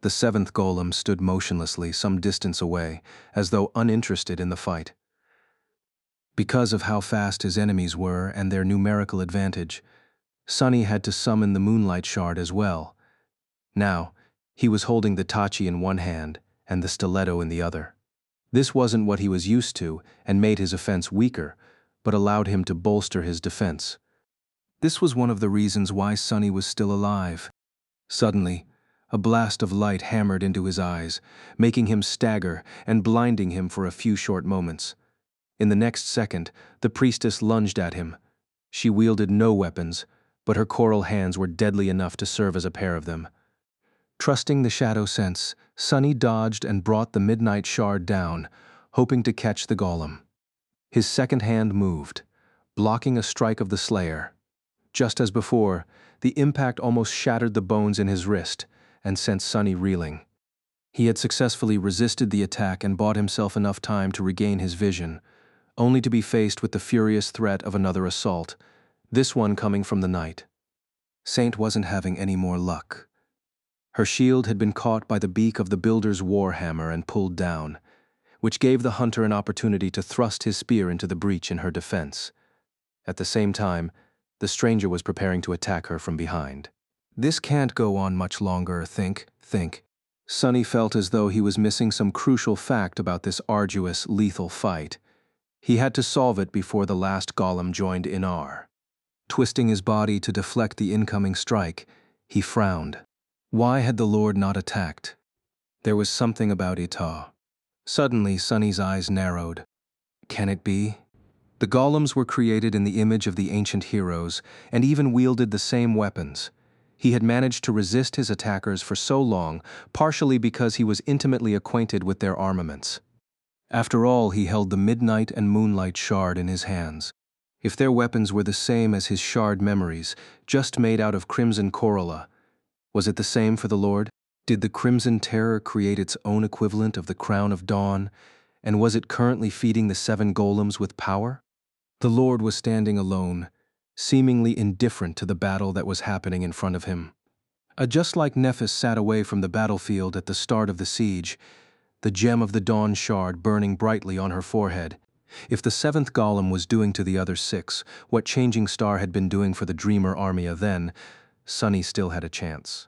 The seventh golem stood motionlessly some distance away, as though uninterested in the fight. Because of how fast his enemies were and their numerical advantage, Sunny had to summon the Moonlight Shard as well. Now, he was holding the tachi in one hand and the stiletto in the other. This wasn't what he was used to and made his offense weaker, but allowed him to bolster his defense. This was one of the reasons why Sunny was still alive. Suddenly, a blast of light hammered into his eyes, making him stagger and blinding him for a few short moments. In the next second, the priestess lunged at him. She wielded no weapons, but her coral hands were deadly enough to serve as a pair of them. Trusting the shadow sense, Sunny dodged and brought the midnight shard down, hoping to catch the golem. His second hand moved, blocking a strike of the slayer. Just as before, the impact almost shattered the bones in his wrist and sent Sunny reeling. He had successfully resisted the attack and bought himself enough time to regain his vision, only to be faced with the furious threat of another assault, this one coming from the night. Saint wasn't having any more luck. Her shield had been caught by the beak of the builder's warhammer and pulled down, which gave the hunter an opportunity to thrust his spear into the breach in her defense. At the same time, the stranger was preparing to attack her from behind. This can't go on much longer, think. Sunny felt as though he was missing some crucial fact about this arduous, lethal fight. He had to solve it before the last golem joined Inar. Twisting his body to deflect the incoming strike, he frowned. Why had the Lord not attacked? There was something about Ita. Suddenly, Sunny's eyes narrowed. Can it be? The golems were created in the image of the ancient heroes, and even wielded the same weapons. He had managed to resist his attackers for so long, partially because he was intimately acquainted with their armaments. After all, he held the Midnight and Moonlight Shard in his hands. If their weapons were the same as his shard memories, just made out of crimson corolla, was it the same for the Lord? Did the Crimson Terror create its own equivalent of the Crown of Dawn, and was it currently feeding the 7 golems with power? The Lord was standing alone, seemingly indifferent to the battle that was happening in front of him. Just like Nephis sat away from the battlefield at the start of the siege, the gem of the Dawn Shard burning brightly on her forehead. If the 7th golem was doing to the other 6 what Changing Star had been doing for the Dreamer Armia then, Sunny still had a chance.